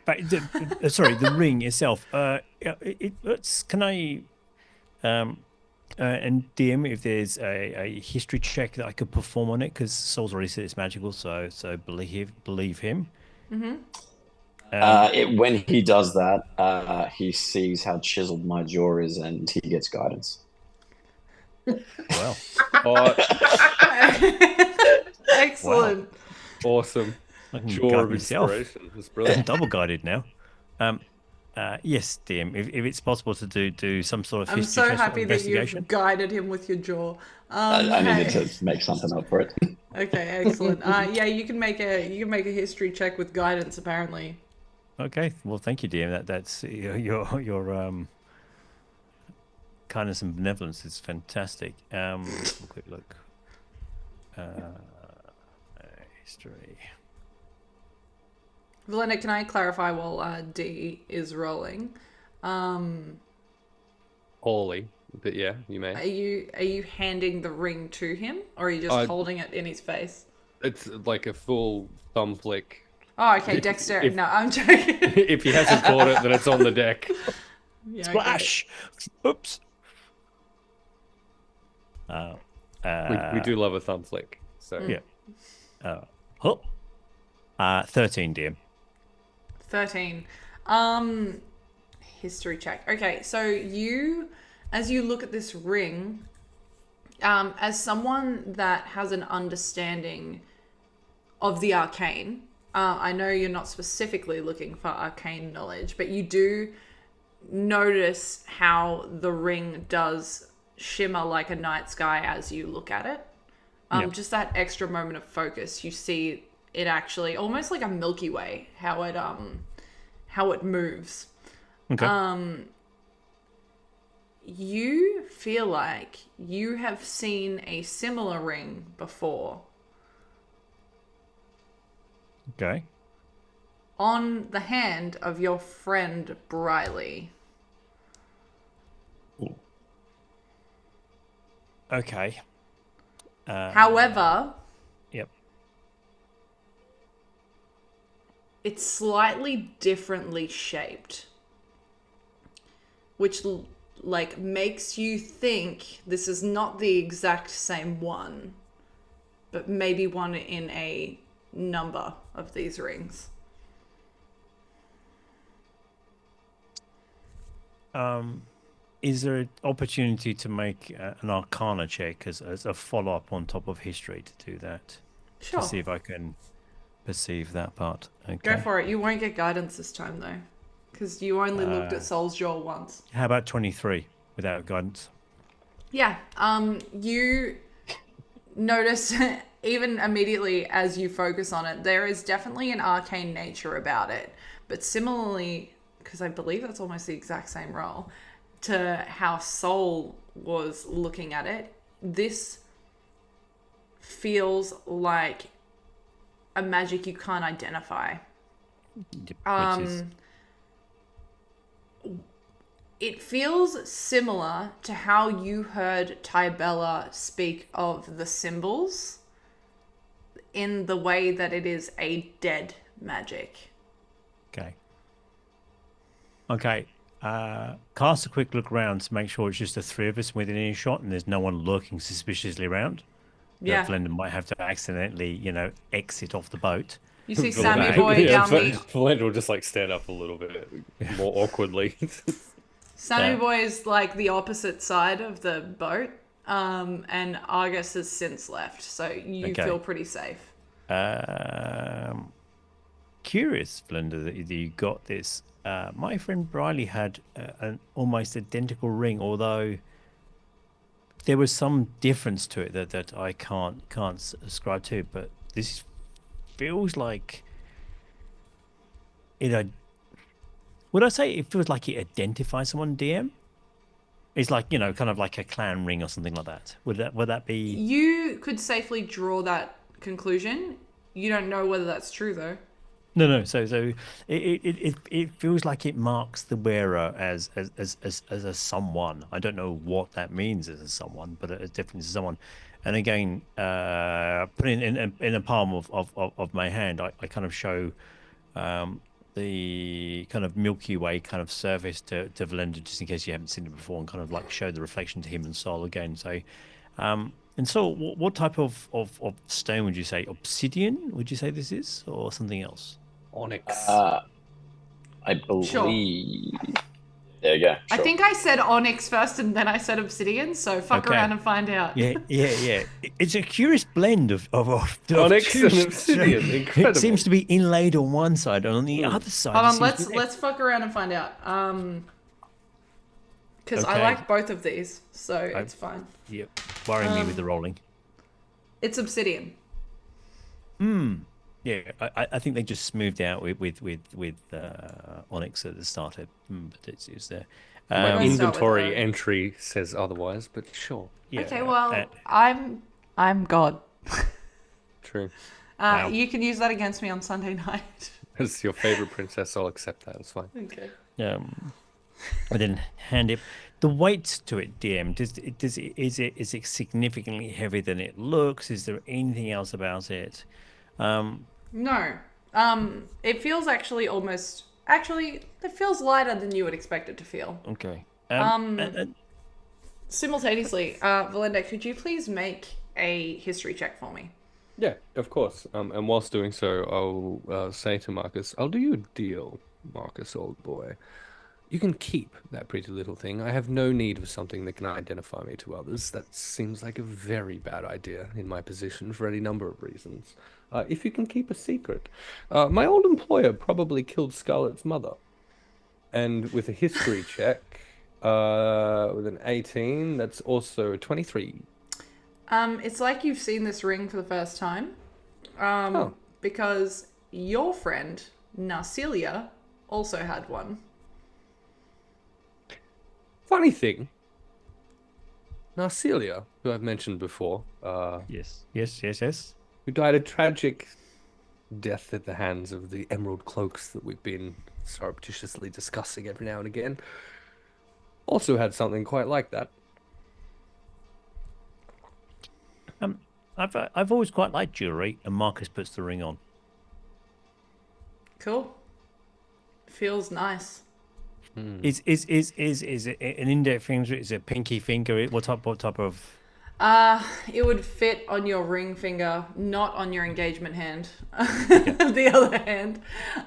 sorry, the ring itself. Can I, and DM if there's a history check that I could perform on it, because Saul's already said it's magical, so believe him. When he does that, he sees how chiseled my jaw is, and he gets guidance. Well, Oh, Excellent. awesome. I can Jaw guide of myself. inspiration. That's I'm brilliant. double guided now. Yes, DM, if it's possible to do some sort of I'm history so check or happy that investigation. you've guided him with your jaw. I needed Hey. to make something up for it. Okay, excellent. Yeah, you can make a history check with guidance. Apparently. Okay, well, thank you, DM. That's your kindness and benevolence is fantastic. Have a quick look. History. Verlender, can I clarify while D is rolling? Ollie, but yeah, you Are may. you handing the ring to him, or are you just holding it in his face? It's like a full thumb flick. Oh, okay, dexterity. if- No, I'm joking. If he hasn't caught it, then it's on the deck. Yeah, okay. Splash! Oops. We do love a thumb flick. So Yeah. Oh. 13, DM. 13. History check. Okay, so as you look at this ring, as someone that has an understanding of the arcane, I know you're not specifically looking for arcane knowledge, but you do notice how the ring does shimmer like a night sky as you look at it. Yeah. Just that extra moment of focus, you see it actually almost like a Milky Way, how it moves. Okay. You feel like you have seen a similar ring before Okay. on the hand of your friend Brylee. Okay. However, Yep. it's slightly differently shaped, which like makes you think this is not the exact same one, but maybe one in a number of these rings. Is there an opportunity to make an Arcana check as a follow-up on top of history to do that? Sure. To see if I can perceive that part. Okay. Go for it. You won't get guidance this time though, because you only looked at Sol's jaw once. How about 23 without guidance? Yeah. You notice even immediately as you focus on it, there is definitely an arcane nature about it. But similarly, because I believe that's almost the exact same role, to how Sol was looking at it, this feels like a magic you can't identify. Which is It feels similar to how you heard Tybella speak of the symbols in the way that it is a dead magic. okay. Okay. Cast a quick look around to make sure it's just the three of us within earshot and there's no one lurking suspiciously around. Yeah. Verlender might have to accidentally, exit off the boat. You see Sammy Verlander- Boy down Ver- the... Verlander will just like stand up a little bit more awkwardly. Sammy Yeah. Boy is like the opposite side of the boat. And Argus has since left, so you Okay. feel pretty safe. curious, Verlender, that you got this. My friend Brylee had an almost identical ring, although there was some difference to it that I can't ascribe to. But this feels like it. Would I say it feels like it identifies someone? DM. It's like, kind of like a clan ring or something like that. Would that be? You could safely draw that conclusion. You don't know whether that's true though. No. So it feels like it marks the wearer as a someone. I don't know what that means as a someone, but it's definitely someone. And again, putting in a palm of my hand, I kind of show the kind of Milky Way kind of surface to Verlender, just in case you haven't seen it before, and kind of like show the reflection to him and Sol again. So, and so what type of stone would you say? Obsidian? Would you say this is, or something else? Onyx. I believe. Sure. There you go. I Sure. think I said onyx first and then I said obsidian, so fuck Okay. around and find out. Yeah. It's a curious blend of Onyx two and obsidian. It Incredible. seems to be inlaid on one side, and on the other side. Hold it on, seems to be- let's fuck around and find out. Because I Okay. like both of these, so it's fine. Yep. Worrying me with the rolling. It's obsidian. Yeah, I think they just smoothed out with Onyx at the start. But it's there. My Let's start with inventory the- entry says otherwise, but sure. Yeah, Okay, well, I'm God. True. Wow. You can use that against me on Sunday night. As your favorite princess, I'll accept that. It's fine. Okay. I didn't hand it. The weight to it, DM, is it significantly heavier than it looks? Is there anything else about it? No. It feels actually it feels lighter than you would expect it to feel. Okay. Simultaneously, Verlender, could you please make a history check for me? Yeah, of course. And whilst doing so, I'll say to Marcus, I'll do you a deal, Marcus, old boy. You can keep that pretty little thing. I have no need of something that can identify me to others. That seems like a very bad idea in my position for any number of reasons. If you can keep a secret. My old employer probably killed Scarlet's mother. And with a history check, with an 18, that's also a 23. It's like you've seen this ring for the first time. Because your friend, Narcelia, also had one. Funny thing, Narcelia, who I've mentioned before, Yes. who died a tragic death at the hands of the emerald cloaks that we've been surreptitiously discussing every now and again, also had something quite like that. I've always quite liked jewelry, and Marcus puts the ring on. Cool. Feels nice. Is it an index finger? Is it a pinky finger? What type of? It would fit on your ring finger, not on your engagement hand. The other hand.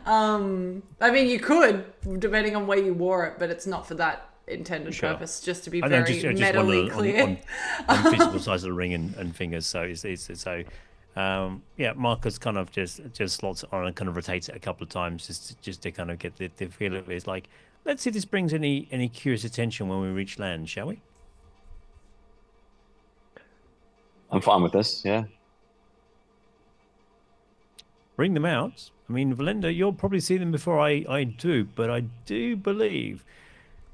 I mean, you could, depending on where you wore it, but it's not for that intended Sure. purpose, just to be I know, very just metally wondered clear. on physical size of the ring and fingers. So yeah, Marcus kind of just slots it on and kind of rotates it a couple of times just to kind of get the feel of it. It's like, let's see if this brings any curious attention when we reach land, shall we? I'm fine with this. Yeah. Bring them out. I mean, Verlender, you'll probably see them before I do, but I do believe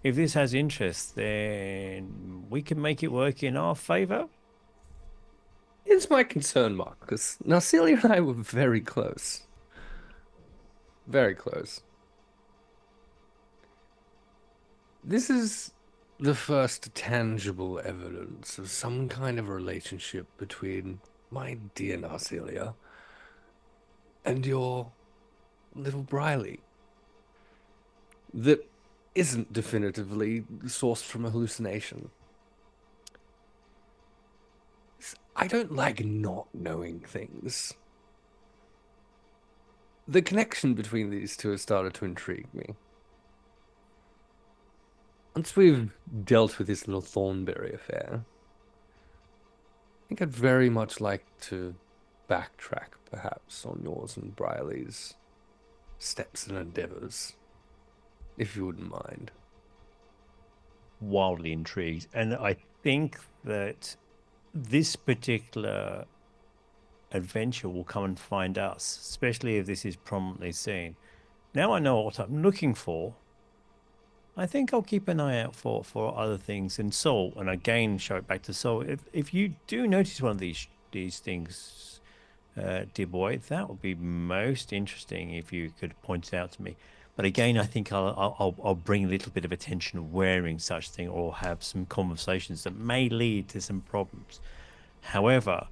if this has interest, then we can make it work in our favor. Here's my concern, Marcus. Narcelia and I were very close. Very close. This is the first tangible evidence of some kind of relationship between my dear Narcelia and your little Brylee that isn't definitively sourced from a hallucination. I don't like not knowing things. The connection between these two has started to intrigue me. Once we've dealt with this little Thornberry affair, I think I'd very much like to backtrack, perhaps, on yours and Brylee's steps and endeavors, if you wouldn't mind. Wildly intrigued, and I think that this particular adventure will come and find us, especially if this is prominently seen. Now I know what I'm looking for. I think I'll keep an eye out for other things. And Sol, and again, show it back to Sol. If you do notice one of these things, dear boy, that would be most interesting if you could point it out to me. But again, I think I'll bring a little bit of attention wearing such thing, or have some conversations that may lead to some problems. However,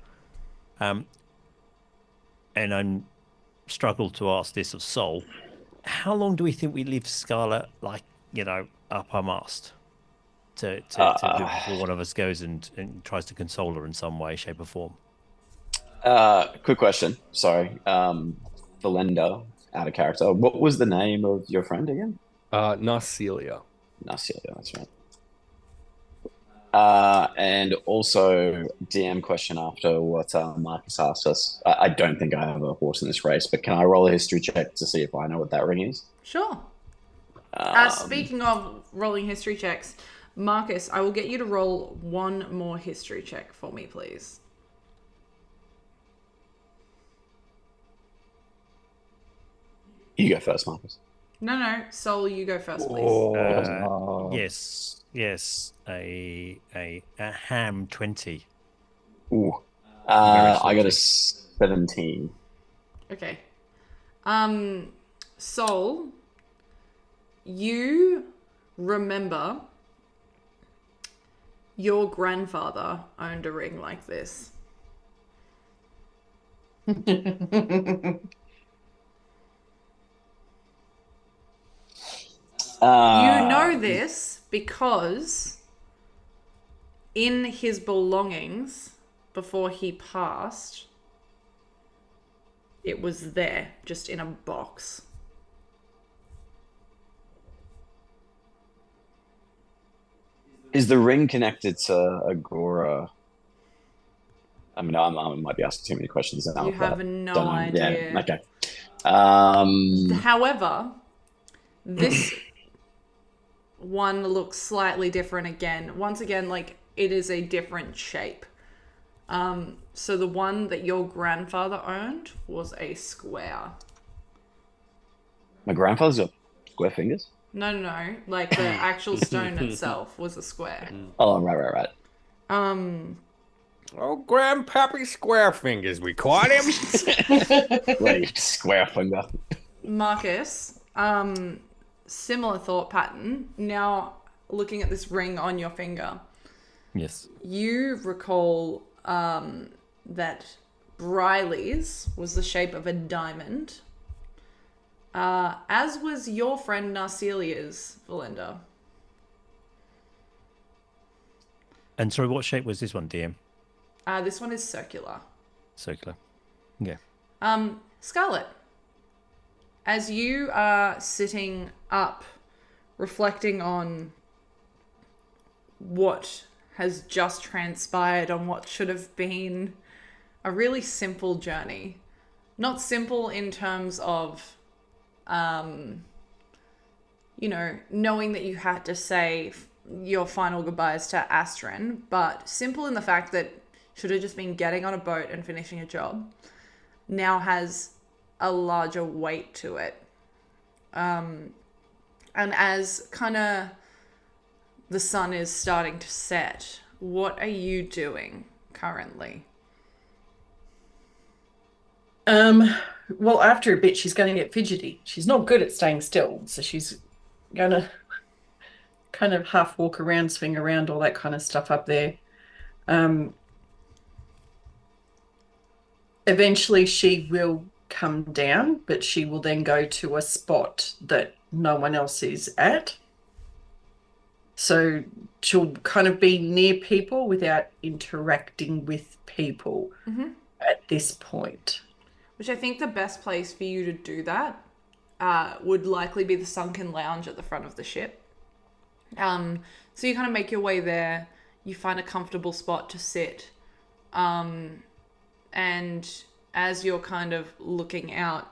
and I'm struggled to ask this of Sol, how long do we think we leave Scarlet, like, up our mast to before one of us goes and tries to console her in some way, shape, or form? Quick question. Sorry. Verlender, out of character. What was the name of your friend again? Narcelia. Narcelia, that's right. And also, DM question after what Marcus asked us. I don't think I have a horse in this race, but can I roll a history check to see if I know what that ring is? Sure. Speaking of rolling history checks, Marcus, I will get you to roll one more history check for me, please. You go first, Marcus. No, Sol, you go first, please. Yes. A ham 20. Ooh. I got a 17. Okay. Sol, you remember your grandfather owned a ring like this. You know this because in his belongings before he passed, it was there, just in a box. Is the ring connected to Agora? I mean, I might be asking too many questions now. You have no idea. Yeah, okay. However, this one looks slightly different again. Once again, like, it is a different shape. So the one that your grandfather owned was a square. My grandfather's got square fingers? No. Like, the actual stone itself was a square. Oh, right. Oh, Grandpappy Square Fingers, we caught him. Great square finger. Marcus, similar thought pattern. Now, looking at this ring on your finger. Yes. You recall that Brylee's was the shape of a diamond, as was your friend Narcelia's, Verlender. And sorry, what shape was this one, DM? This one is circular. Circular. Yeah. Scarlet, as you are sitting up, reflecting on what has just transpired on what should have been a really simple journey. Not simple in terms of, knowing that you had to say your final goodbyes to Astrid, but simple in the fact that should have just been getting on a boat and finishing a job, now has a larger weight to it. And as kind of the sun is starting to set, what are you doing currently? Well, after a bit, she's going to get fidgety. She's not good at staying still, so she's going to kind of half walk around, swing around, all that kind of stuff up there. Eventually, she will come down, but she will then go to a spot that no one else is at. So she'll kind of be near people without interacting with people at this point. Which I think the best place for you to do that would likely be the sunken lounge at the front of the ship. So you kind of make your way there, you find a comfortable spot to sit, and as you're kind of looking out,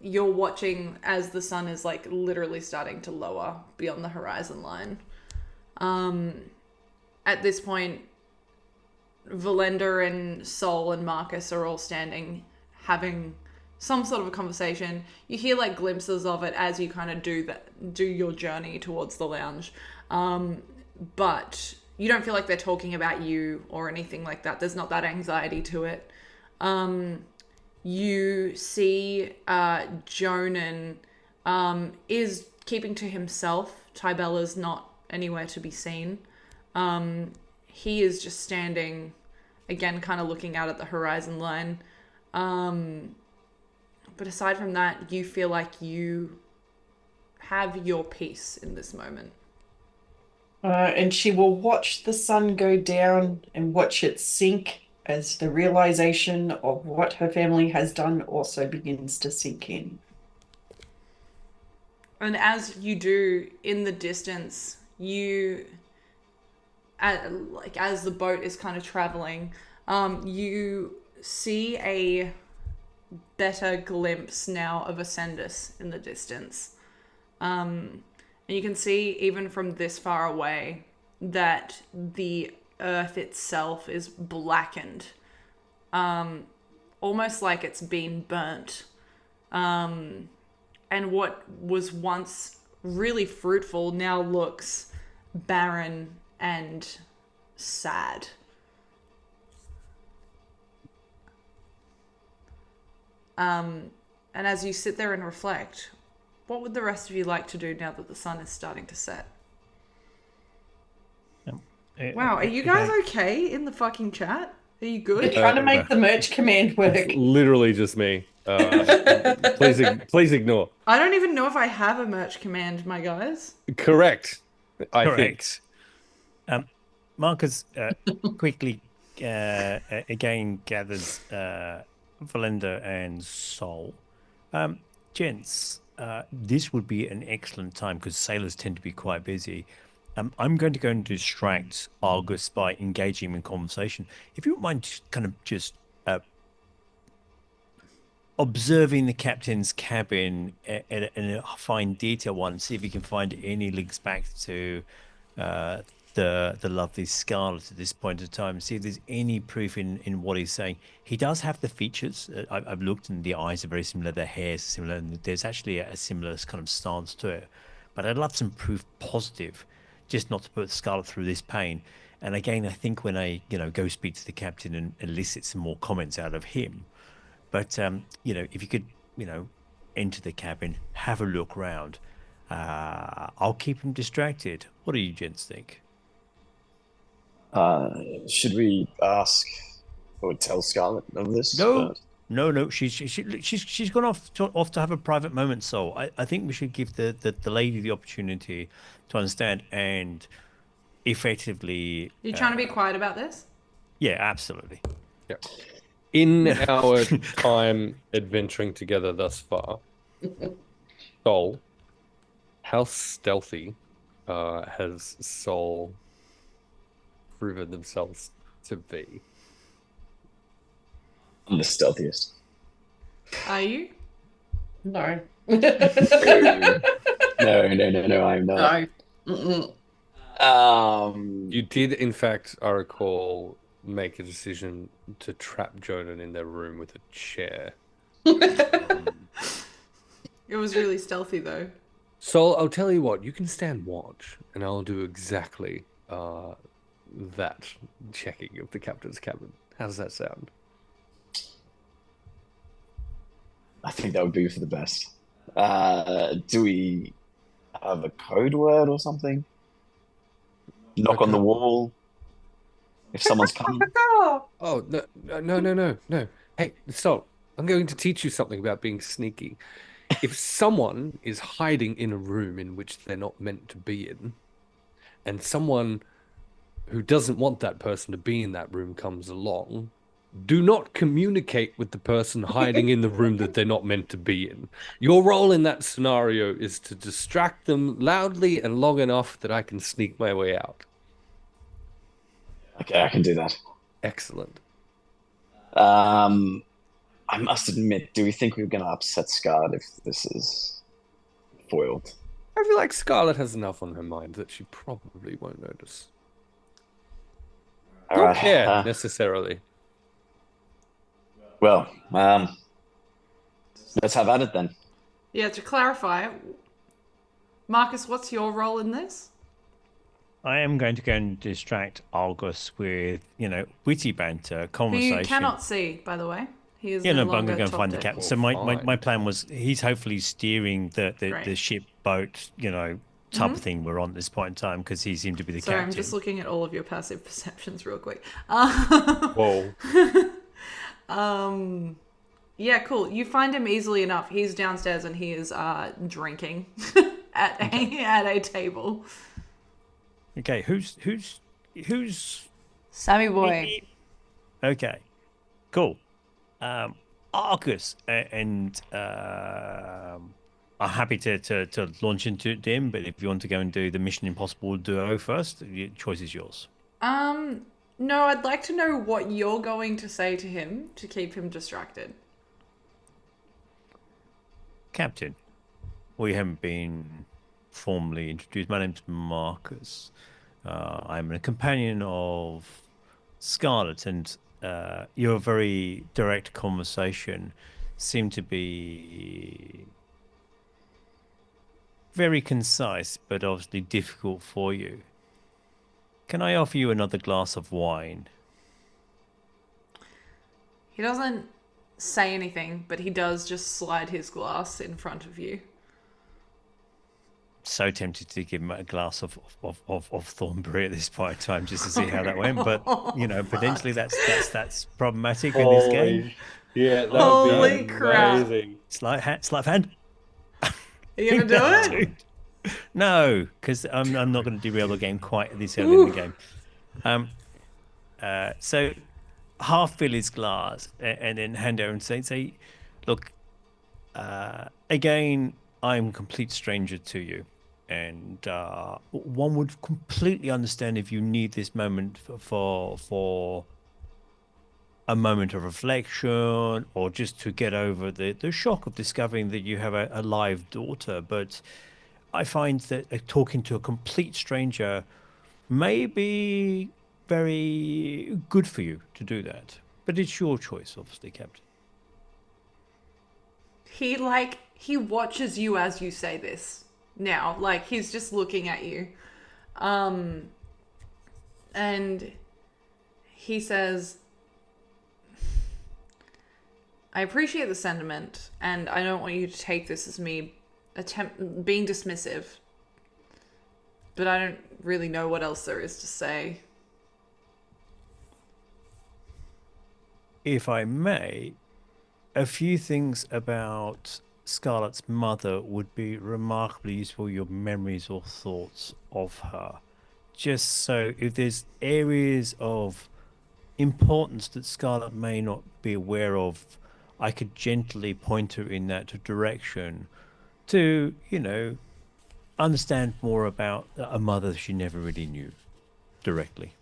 you're watching as the sun is like literally starting to lower beyond the horizon line. At this point, Verlender and Sol and Marcus are all standing, having some sort of a conversation. You hear like glimpses of it as you kind of do your journey towards the lounge. But you don't feel like they're talking about you or anything like that. There's not that anxiety to it. You see Jonan is keeping to himself. Tybella's not anywhere to be seen. He is just standing, again, kind of looking out at the horizon line. But aside from that, you feel like you have your peace in this moment. And she will watch the sun go down and watch it sink as the realization of what her family has done also begins to sink in. And as you do, in the distance, as the boat is kind of traveling, you see a better glimpse now of Ascendus in the distance. And you can see, even from this far away, that the earth itself is blackened. Almost like it's been burnt. And what was once really fruitful now looks barren and sad. And as you sit there and reflect, what would the rest of you like to do now that the sun is starting to set? Wow, are you guys okay in the fucking chat? Are you good? We're trying to make the merch command work. It's literally just me. Please ignore. I don't even know if I have a merch command, my guys. Correct. I Correct. Marcus quickly again gathers Verlender and Sol. Gents, this would be an excellent time because sailors tend to be quite busy. I'm going to go and distract Argus by engaging him in conversation. If you wouldn't mind kind of just observing the captain's cabin in a fine detail one, see if you can find any links back to the lovely Scarlet at this point in time, see if there's any proof in what he's saying. He does have the features. I've looked and the eyes are very similar, the hair is similar, and there's actually a similar kind of stance to it. But I'd love some proof positive, just not to put Scarlet through this pain. And again, I think when I go speak to the captain and elicit some more comments out of him. But if you could enter the cabin, have a look round. I'll keep him distracted. What do you gents think? Should we ask or tell Scarlet of this? No. She's gone off to have a private moment. So I think we should give the lady the opportunity to understand and effectively. You're trying to be quiet about this? Yeah, absolutely. Yeah. In our time adventuring together thus far, Sol, how stealthy has Sol proven themselves to be? I'm the stealthiest. Are you? No. No, I'm not. No. You did, in fact, I recall, make a decision to trap Jonan in their room with a chair. It was really stealthy, though. So I'll tell you what, you can stand watch, and I'll do exactly that checking of the captain's cabin. How does that sound? I think that would be for the best. Do we have a code word or something? Knock on the wall if someone's coming. Oh, no. Hey, Sol, I'm going to teach you something about being sneaky. If someone is hiding in a room in which they're not meant to be in, and someone who doesn't want that person to be in that room comes along, do not communicate with the person hiding in the room that they're not meant to be in. Your role in that scenario is to distract them loudly and long enough that I can sneak my way out. Okay, I can do that. Excellent. I I must admit, do we think we're going to upset Scarlet if this is foiled? I feel like Scarlet has enough on her mind that she probably won't notice. All Not right. care necessarily. Well, let's have at it then. Yeah, to clarify, Marcus, what's your role in this? I am going to go and distract Argus with, witty banter, Who conversation. you cannot see, by the way. He is Yeah, no no, but I'm longer going to go and top find the deck. captain. Oh, So my fine. plan was he's hopefully steering the Great. ship, boat, tub thing we're on at this point in time because he seemed to be the Sorry, captain. I'm just looking at all of your passive perceptions real quick. Whoa. Yeah, cool. You find him easily enough. He's downstairs and he is drinking at a table. Okay, who's Sammy boy. okay, cool. Arcus and are happy to launch into him, but if you want to go and do the Mission Impossible duo first, the choice is yours. No, I'd like to know what you're going to say to him to keep him distracted. Captain, we haven't been formally introduced. My name's Marcus. I'm a companion of Scarlet, and your very direct conversation seemed to be very concise, but obviously difficult for you. Can I offer you another glass of wine? He doesn't say anything, but he does just slide his glass in front of you. So tempted to give him a glass of Thornberry at this point in time just to see how that went, but potentially that's problematic in this game. Yeah, that Holy would be crap. amazing. Sleight of hand. Are you gonna do it? No, because I'm not going to derail the game quite this early in the game. So half fill his glass and then hand over and say, look, again, I'm a complete stranger to you. And one would completely understand if you need this moment for a moment of reflection or just to get over the shock of discovering that you have a live daughter. But I find that talking to a complete stranger may be very good for you to do that. But it's your choice, obviously, Captain. He watches you as you say this now. Like, he's just looking at you. And he says, I appreciate the sentiment, and I don't want you to take this as me being dismissive. But I don't really know what else there is to say. If I may, a few things about Scarlet's mother would be remarkably useful, your memories or thoughts of her. Just so if there's areas of importance that Scarlet may not be aware of, I could gently point her in that direction to, understand more about a mother she never really knew directly.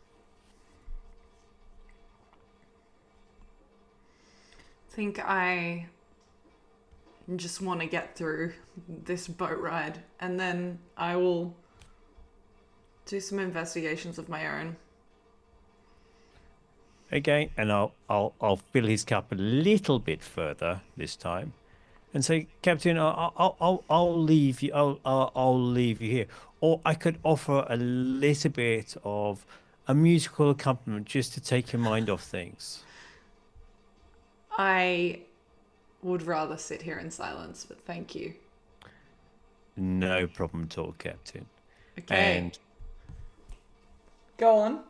I think I just want to get through this boat ride, and then I will do some investigations of my own. Again, and I'll fill his cup a little bit further this time, and say, Captain, I'll leave you. I'll leave you here, or I could offer a little bit of a musical accompaniment just to take your mind off things. I would rather sit here in silence, but thank you. No problem at all, Captain. Okay. And go on.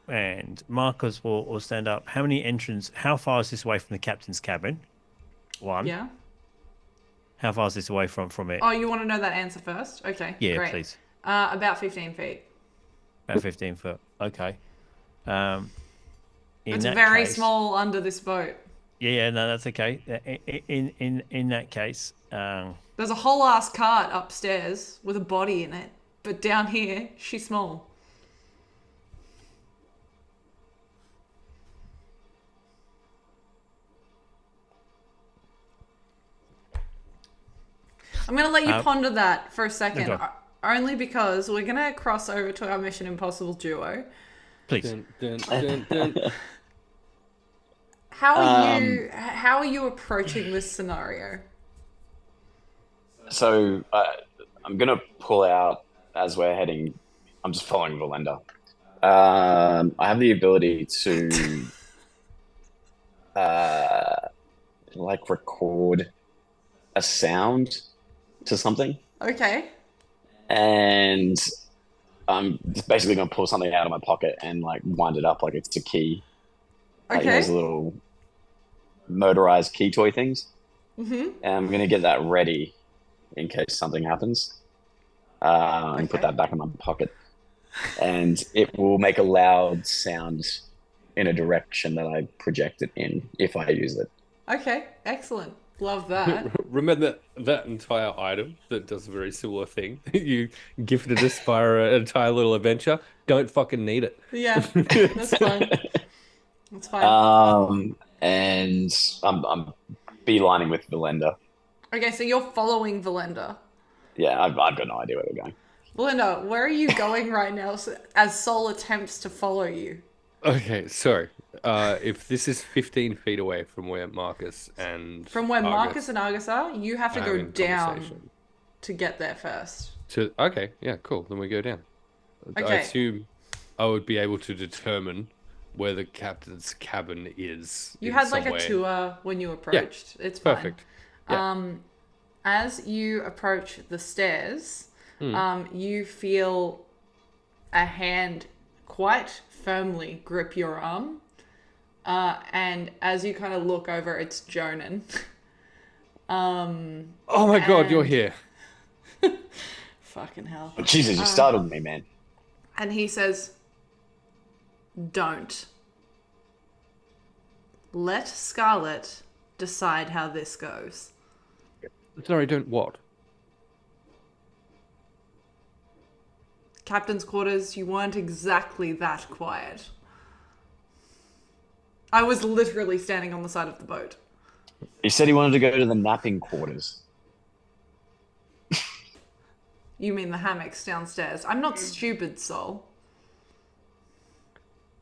And Marcus will stand up. How far is this away from the captain's cabin? One. Yeah. How far is this away from it? Oh, you want to know that answer first? Okay. Yeah, great. please. About 15 feet. About 15 foot. Okay. It's very small under this boat. Yeah, no, that's okay. In that case, there's a whole ass cart upstairs with a body in it, but down here she's small. I'm going to let you ponder that for a second. Okay. Only because we're going to cross over to our Mission Impossible duo. Please. Dun, dun, dun, dun. How are you approaching this scenario? So I'm gonna pull out as we're heading. I'm just following Verlender. I have the ability to like record a sound to something, Okay. and I'm just basically gonna pull something out of my pocket and like wind it up like it's a key. Like Okay. those little motorized key toy things. Mm-hmm. And I'm gonna get that ready in case something happens. And put Okay. that back in my pocket. And it will make a loud sound in a direction that I project it in if I use it. Okay. Excellent. Love that. Remember that entire item that does a very similar thing? You gifted us via an entire little adventure. Don't fucking need it. Yeah. That's fine. That's fine. And I'm beelining with Verlender. Okay, so you're following Verlender. Yeah, I've got no idea where we're going. Verlender, where are you going right now as Sol attempts to follow you? Okay, so if this is 15 feet away from where Marcus and From where Argus Marcus and Argus are, you have to are go having down conversation. to get there first. Okay, yeah, cool. Then we go down. I Okay. assume I would be able to determine where the captain's cabin is. You in had some like a way. tour when you approached. It's fine. Perfect. Yeah. As you approach the stairs, Hmm. you feel a hand quite firmly grip your arm. And as you kind of look over, it's Jonan. Oh my god, you're and- here. Fucking hell. But Jesus, you startled me, man. And he says, don't. Let Scarlet decide how this goes. Sorry, don't what? Captain's quarters, you weren't exactly that quiet. I was literally standing on the side of the boat. He said he wanted to go to the napping quarters. You mean the hammocks downstairs? I'm not stupid, Sol.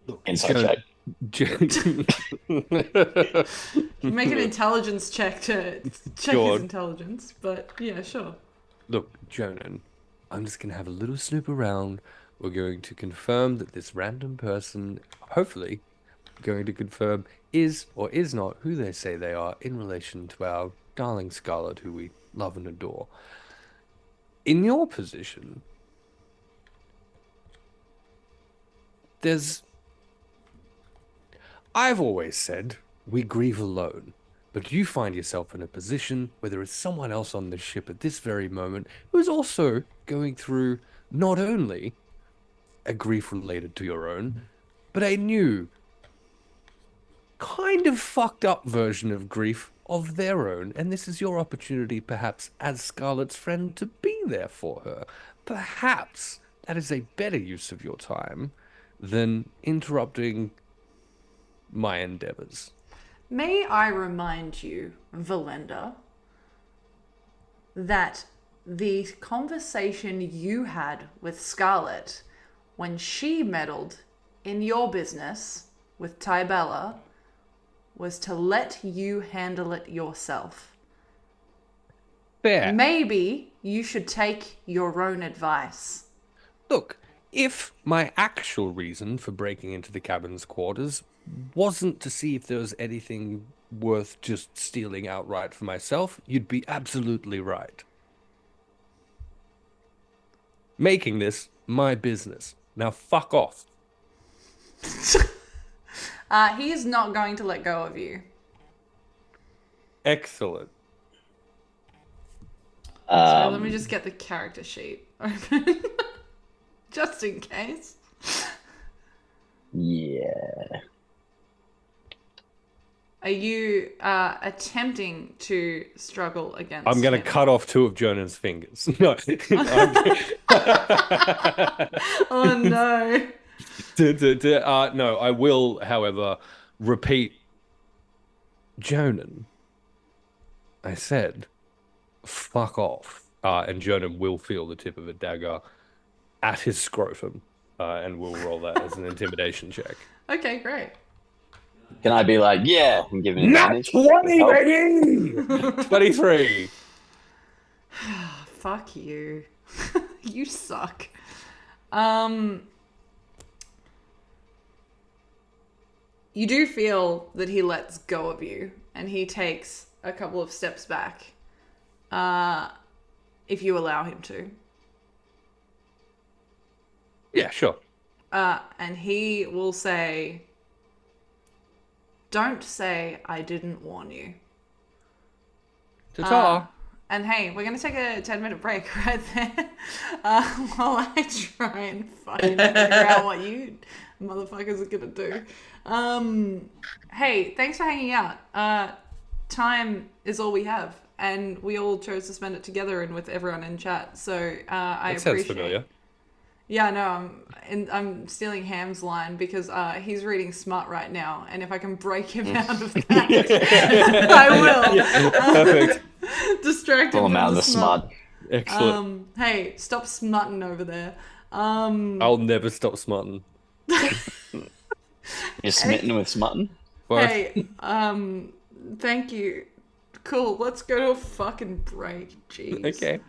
Look, Inside check. Make an intelligence check to check Go his on. intelligence, but yeah, sure. Look, Jonan, I'm just going to have a little snoop around. We're going to confirm that this random person, hopefully, going to confirm is or is not who they say they are in relation to our darling Scarlet, who we love and adore. In your position, I've always said we grieve alone. But you find yourself in a position where there is someone else on the ship at this very moment who is also going through not only a grief related to your own, but a new, kind of fucked up version of grief of their own. And this is your opportunity, perhaps, as Scarlet's friend, to be there for her. Perhaps that is a better use of your time than interrupting my endeavors. May I remind you, Verlender, that the conversation you had with Scarlet when she meddled in your business with Tybella was to let you handle it yourself. Fair. Maybe you should take your own advice. Look, if my actual reason for breaking into the cabin's quarters wasn't to see if there was anything worth just stealing outright for myself, you'd be absolutely right. Making this my business. Now fuck off. He is not going to let go of you. Excellent. So let me just get the character sheet open. Just in case. Yeah. Are you attempting to struggle against I'm going him? to cut off two of Jonan's fingers. No. Oh no. No, I will, however, repeat. Jonan, I said, fuck off. And Jonan will feel the tip of a dagger at his scrotum, and we'll roll that as an intimidation check. Okay, great. Can I be like, yeah, and give an advantage? 20, baby! 23. Fuck you. You suck. You do feel that he lets go of you and he takes a couple of steps back. If you allow him to. Yeah, sure. And he will say, "Don't say I didn't warn you." Ta-ta. And hey, we're going to take a 10-minute break right there while I try and fucking figure out what you motherfuckers are going to do. Hey, thanks for hanging out. Time is all we have, and we all chose to spend it together and with everyone in chat. So I That sounds appreciate. familiar. Yeah, no, I'm stealing Ham's line because he's reading Smut right now, and if I can break him out of that, I will. Yeah, perfect. Distract him Pull him from out of the the smut. Excellent. Hey, stop smutting over there. I'll never stop smutting. You're smitten with smutton? Both. Hey, thank you. Cool, let's go to a fucking break. Jeez. Okay.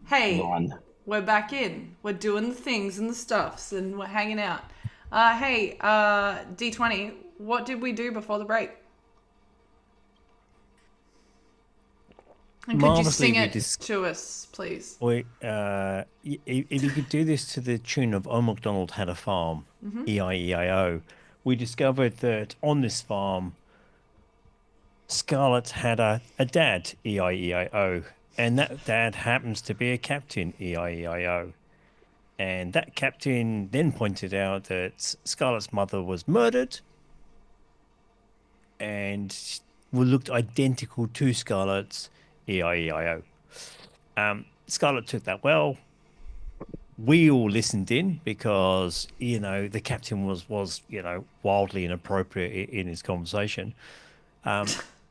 Hey, None. we're back in. We're doing the things and the stuffs, and we're hanging out. Hey, D20, what did we do before the break? And could you Marvelously, sing we it dis- to us, please? If you could do this to the tune of "O MacDonald Had a Farm," E-I-E-I-O, we discovered that on this farm, Scarlet had a dad, E-I-E-I-O, and that dad happens to be a captain, E-I-E-I-O. And that captain then pointed out that Scarlet's mother was murdered and looked identical to Scarlet's, E-I-E-I-O. Scarlet took that well. We all listened in because, the captain was wildly inappropriate in his conversation.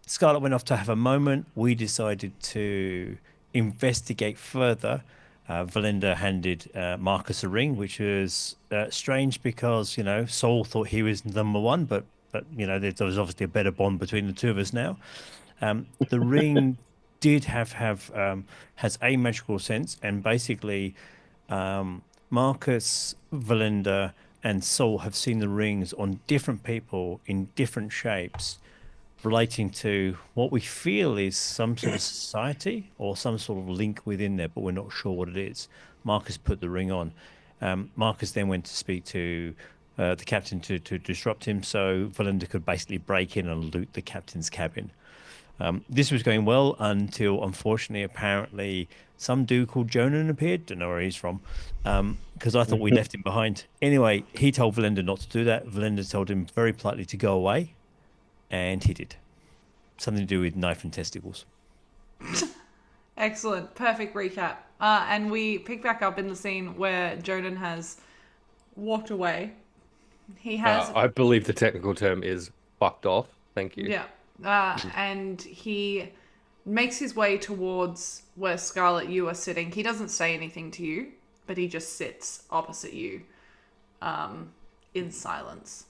Scarlet went off to have a moment. We decided to investigate further. Verlender handed Marcus a ring, which was strange because, Sol thought he was number one, but there was obviously a better bond between the two of us now. The ring did has a magical sense, and basically, Marcus, Verlender, and Sol have seen the rings on different people in different shapes, relating to what we feel is some sort of society or some sort of link within there, but we're not sure what it is. Marcus put the ring on. Marcus then went to speak to the captain to disrupt him, so Verlender could basically break in and loot the captain's cabin. This was going well until, unfortunately, apparently, some dude called Jonan appeared. Don't know where he's from, because I thought we left him behind. Anyway, he told Verlender not to do that. Verlender told him very politely to go away, and he did. Something to do with knife and testicles. Excellent. Perfect recap. And we pick back up in the scene where Jonan has walked away. He has... I believe the technical term is fucked off. Thank you. Yeah. And he makes his way towards where Scarlet, you are sitting. He doesn't say anything to you, but he just sits opposite you in silence.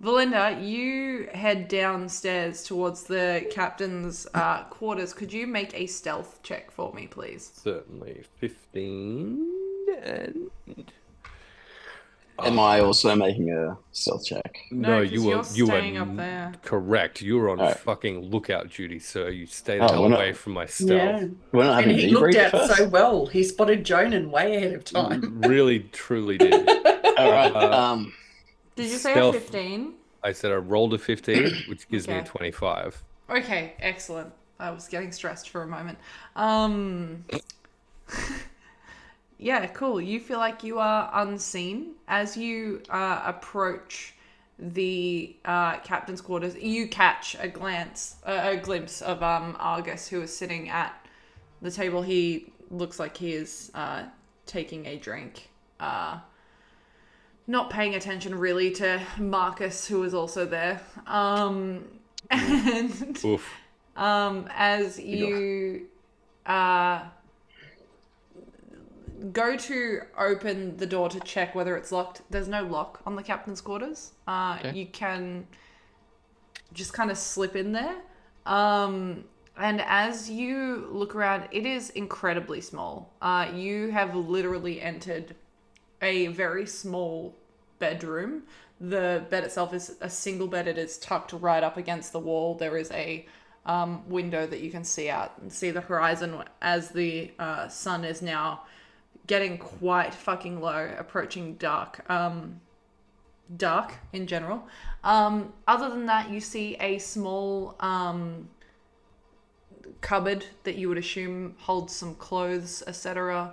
Verlender, you head downstairs towards the captain's quarters. Could you make a stealth check for me, please? Certainly. 15 and... Am I also making a stealth check? No, 'cause you you're were staying up there. correct. You were on Alright. fucking lookout duty, sir. You stay the hell we're not- away from my stealth. Yeah. We're not And having he a looked debrief out first? so well. He spotted Jonan way ahead of time. Really, truly did. All right. Did you say Stealth. a 15? I said I rolled a 15, which gives me a Okay. 25. Okay, excellent. I was getting stressed for a moment. Yeah, cool. You feel like you are unseen as you approach the captain's quarters. You catch a glimpse of Argus, who is sitting at the table. He looks like he is taking a drink, not paying attention really to Marcus, who is also there. And Oof. as you go to open the door to check whether it's locked, there's no lock on the captain's quarters. Okay. You can just kind of slip in there. And as you look around, it is incredibly small. You have literally entered a very small bedroom. The bed itself is a single bed. It is tucked right up against the wall. There is a window that you can see out and see the horizon as the sun is now getting quite fucking low, approaching dark. Dark in general. Other than that, you see a small cupboard that you would assume holds some clothes, etc.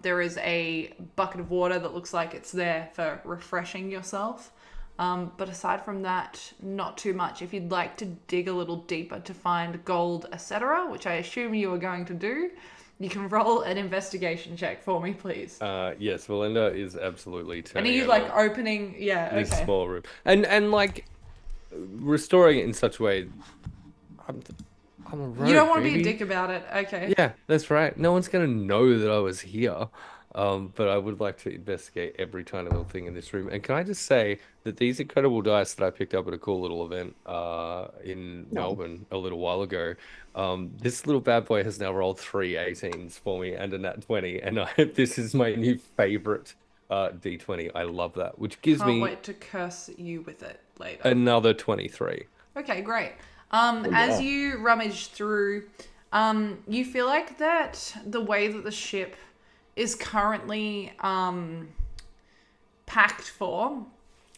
There is a bucket of water that looks like it's there for refreshing yourself. But aside from that, not too much. If you'd like to dig a little deeper to find gold, etc., which I assume you are going to do, you can roll an investigation check for me, please. Yes, Verlender is absolutely And turning are you over like opening? Yeah, this okay. small room. And like restoring it in such a way. I'm a rogue, You don't want to be a baby. dick about it. Okay. Yeah, that's right. No one's gonna know that I was here. But I would like to investigate every tiny little thing in this room. And can I just say that these incredible dice that I picked up at a cool little event in Melbourne a little while ago, this little bad boy has now rolled 3 18s for me and a nat 20, and this is my new favorite D20. I love that, which gives Can't me wait to curse you with it later. another 23. Okay, great. As you rummage through, you feel like that the way that the ship is currently packed for,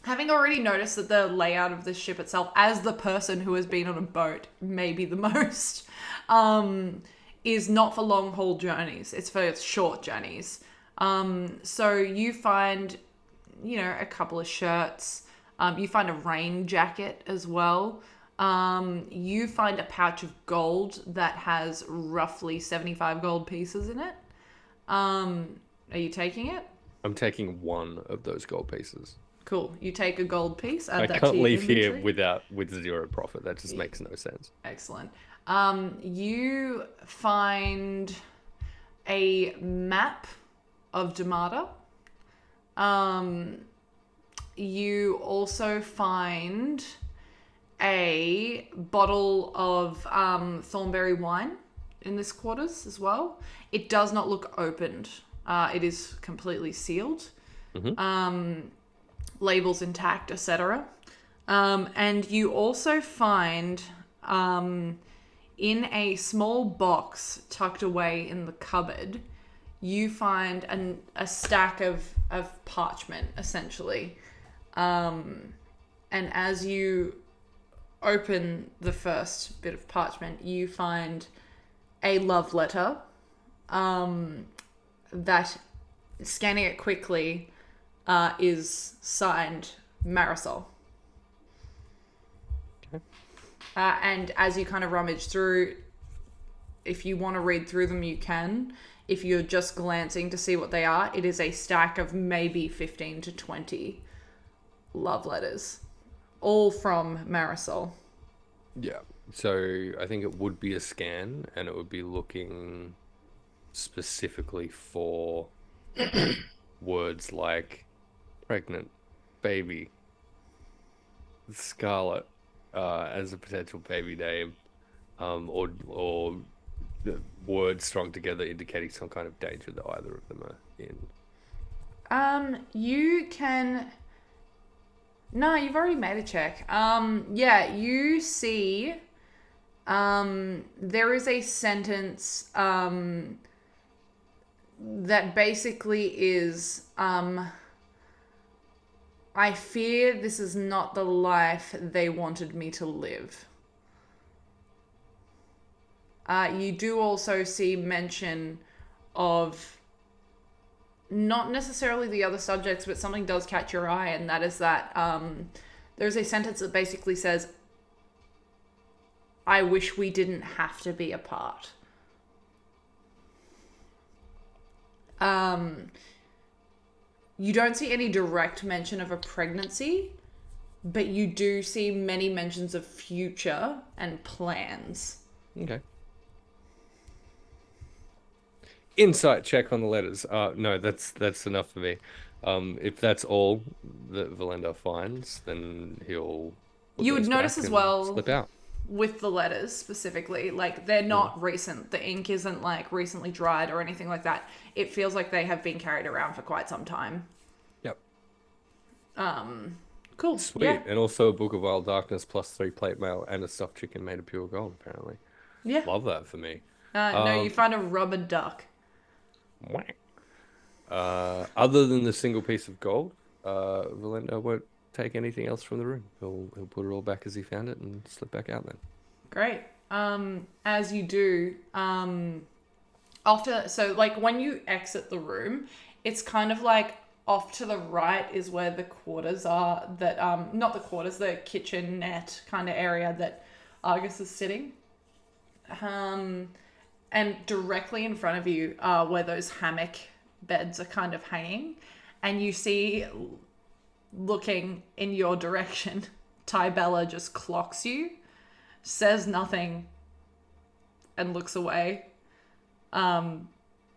having already noticed that the layout of the ship itself, as the person who has been on a boat maybe the most, is not for long haul journeys. It's for short journeys. So you find, a couple of shirts. You find a rain jacket as well. You find a pouch of gold that has roughly 75 gold pieces in it. Are you taking it? I'm taking one of those gold pieces. Cool. You take a gold piece. Add I that can't to your leave inventory. here with 0 profit. That just makes no sense. Excellent. You find a map of Damata. You also find a bottle of thornberry wine in this quarters as well. It does not look opened. It is completely sealed. Labels intact, etc. And you also find in a small box tucked away in the cupboard, you find a stack of parchment, essentially. And as you open the first bit of parchment, you find a love letter that, scanning it quickly, is signed Marisol. Okay. And as you kind of rummage through, if you want to read through them, you can. If you're just glancing to see what they are, it is a stack of maybe 15 to 20 love letters, all from Marisol. Yeah. So I think it would be a scan, and it would be looking specifically for words like pregnant, baby, Scarlet as a potential baby name, or the words strung together indicating some kind of danger that either of them are in. You can... No, you've already made a check. Yeah, you see... there is a sentence that basically is... I fear this is not the life they wanted me to live. You do also see mention of not necessarily the other subjects, but something does catch your eye, and that is that there's a sentence that basically says, I wish we didn't have to be apart. You don't see any direct mention of a pregnancy, but you do see many mentions of future and plans. Okay. Insight check on the letters. No, that's enough for me. If that's all that Verlender finds, then he'll... You would notice as well slip out. with the letters specifically, like they're not recent. The ink isn't like recently dried or anything like that. It feels like they have been carried around for quite some time. Yep. Cool. Sweet. Yeah. And also a Book of Wild Darkness plus 3 plate mail and a stuffed chicken made of pure gold, apparently. Yeah. Love that for me. No, you find a rubber duck. Whack. Other than the single piece of gold, Verlender won't take anything else from the room. He'll put it all back as he found it and slip back out then. Great. As you do, after, so like when you exit the room, it's kind of like off to the right is where the quarters are, that not the quarters, the kitchenette kind of area that Argus is sitting. And directly in front of you are where those hammock beds are kind of hanging, and you see, looking in your direction, Tybella just clocks you, says nothing, and looks away.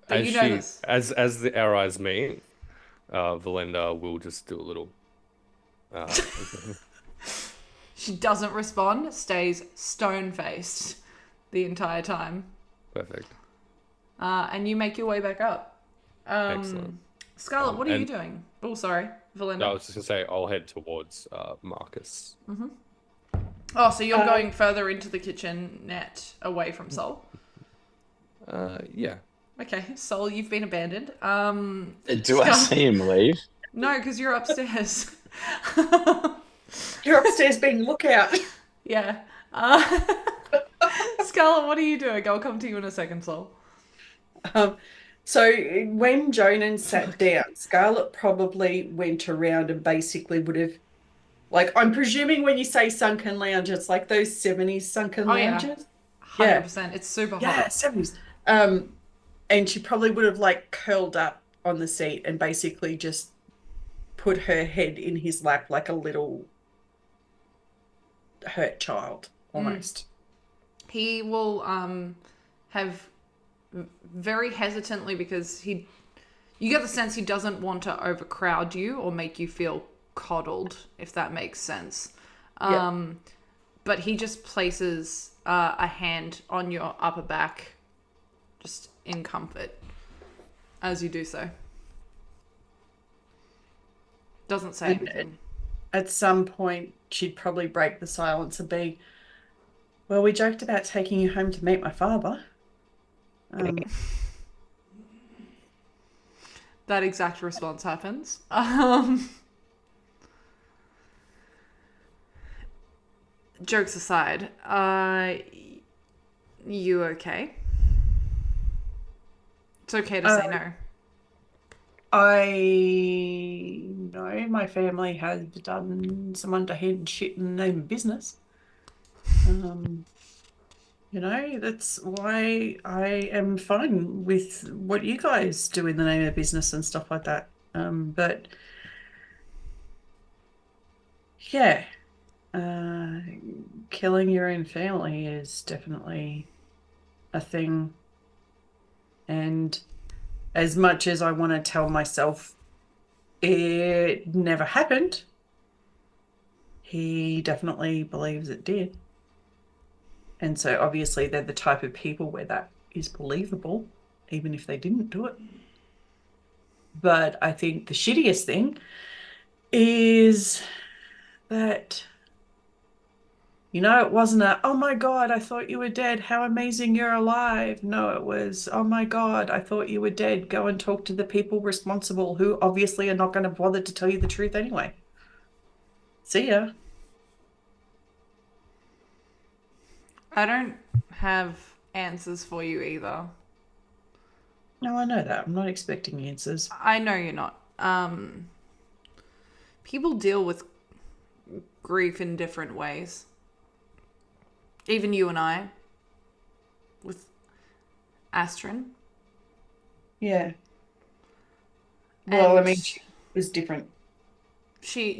But as you know she this. as our eyes meet, Verlender will just do a little. She doesn't respond, stays stone-faced the entire time. Perfect. And you make your way back up. Excellent. Scarlet, what are you and- doing? Oh, sorry. Verlender. No, I was just gonna say I'll head towards Marcus. Oh, so you're going further into the kitchen net away from Sol? Yeah. Okay, Sol, you've been abandoned. Do I see him leave? No, because you're upstairs. You're upstairs being lookout. Yeah. Scarlet, what are you doing? I'll come to you in a second, Sol. So when Jonan sat down, Scarlet probably went around and basically would have, like, I'm presuming when you say sunken lounge, it's like those 70s sunken Oh, yeah. lounges. 100%. It's super hot. Yeah, 70s. And she probably would have like curled up on the seat and basically just put her head in his lap like a little hurt child, almost. He will have very hesitantly, because you get the sense he doesn't want to overcrowd you or make you feel coddled, if that makes sense. But he just places a hand on your upper back, just in comfort, as you do so. Doesn't say anything. At some point, she'd probably break the silence and be, well, we joked about taking you home to meet my father. That exact response happens. Jokes aside, you okay? It's okay to say no. I know my family has done some underhand shit in the name of business. You know, that's why I am fine with what you guys do in the name of business and stuff like that. But yeah, killing your own family is definitely a thing. And as much as I want to tell myself it never happened, he definitely believes it did. And so obviously they're the type of people where that is believable, even if they didn't do it. But I think the shittiest thing is that, you know, it wasn't a, oh my God, I thought you were dead. How amazing you're alive. No, it was, oh my God, I thought you were dead. Go and talk to the people responsible who obviously are not going to bother to tell you the truth anyway. See ya. I don't have answers for you either. No, I know that. I'm not expecting answers. I know you're not. People deal with grief in different ways. Even you and I. With Astrid. Yeah. Well, I And mean, she was different. she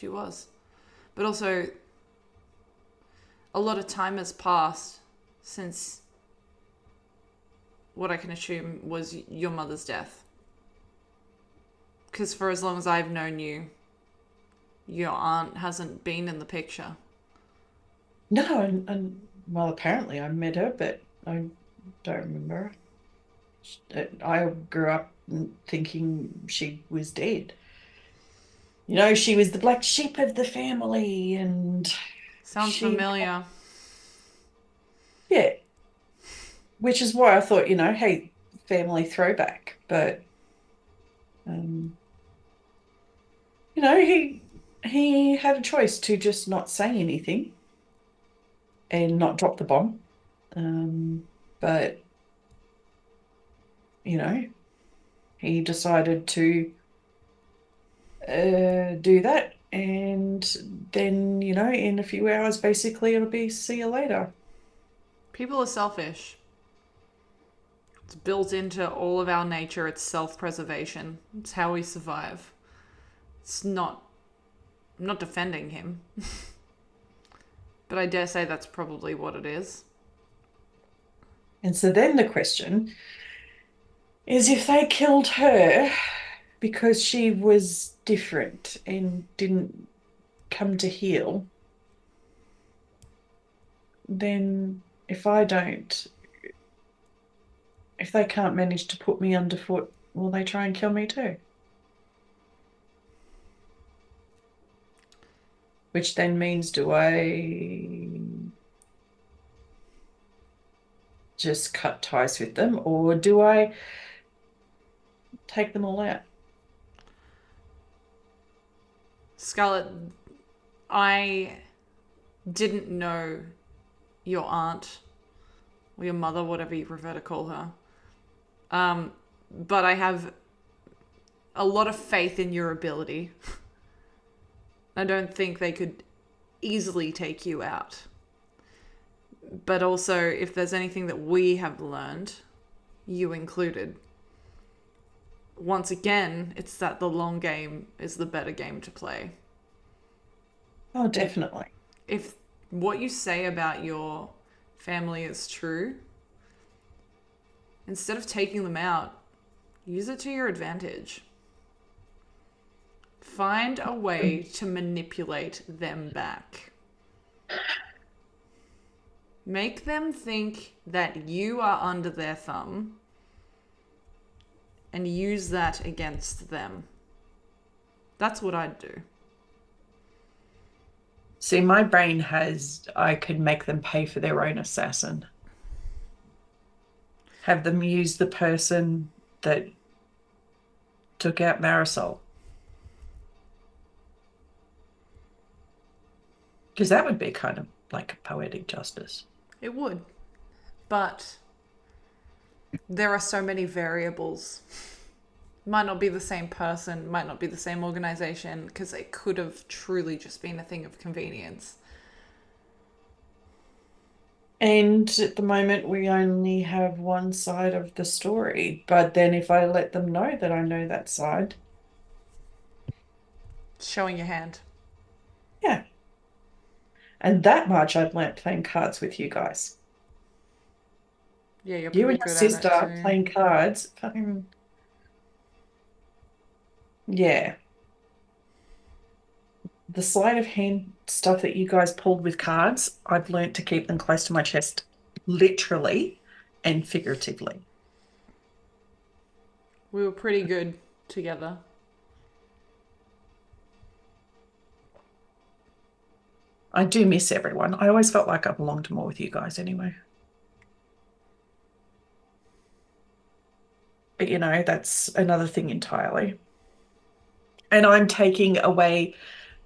was. But also, a lot of time has passed since what I can assume was your mother's death. Because for as long as I've known you, your aunt hasn't been in the picture. No, and well, apparently I met her, but I don't remember her. I grew up thinking she was dead. You know, she was the black sheep of the family, and Sounds familiar. yeah. Which is why I thought, you know, hey, family throwback. But, you know, he had a choice to just not say anything and not drop the bomb. But, you know, he decided to do that. And then, you know, in a few hours, basically, it'll be see you later. People are selfish. It's built into all of our nature. It's self-preservation. It's how we survive. I'm not defending him. But I dare say that's probably what it is. And so then the question is if they killed her because she was different and didn't come to heal, then if they can't manage to put me underfoot, will they try and kill me too? Which then means, do I just cut ties with them, or do I take them all out? Scarlet, I didn't know your aunt or your mother, whatever you prefer to call her. But I have a lot of faith in your ability. I don't think they could easily take you out. But also, if there's anything that we have learned, you included, once again, it's that the long game is the better game to play. Oh, definitely. If what you say about your family is true, instead of taking them out, use it to your advantage. Find a way to manipulate them back. Make them think that you are under their thumb and use that against them. That's what I'd do. See, my brain has, I could make them pay for their own assassin. Have them use the person that took out Marisol. Because that would be kind of like a poetic justice. It would. But there are so many variables. Might not be the same person, might not be the same organization, because it could have truly just been a thing of convenience. And at the moment, we only have one side of the story. But then if I let them know that I know that side, Showing your hand. yeah. And that much I've learnt playing cards with you guys. Yeah, you're You pretty and your good at sister it too. playing cards, fucking, yeah. The sleight of hand stuff that you guys pulled with cards, I've learnt to keep them close to my chest, literally and figuratively. We were pretty good together. I do miss everyone. I always felt like I belonged more with you guys anyway. But you know, that's another thing entirely. And I'm taking away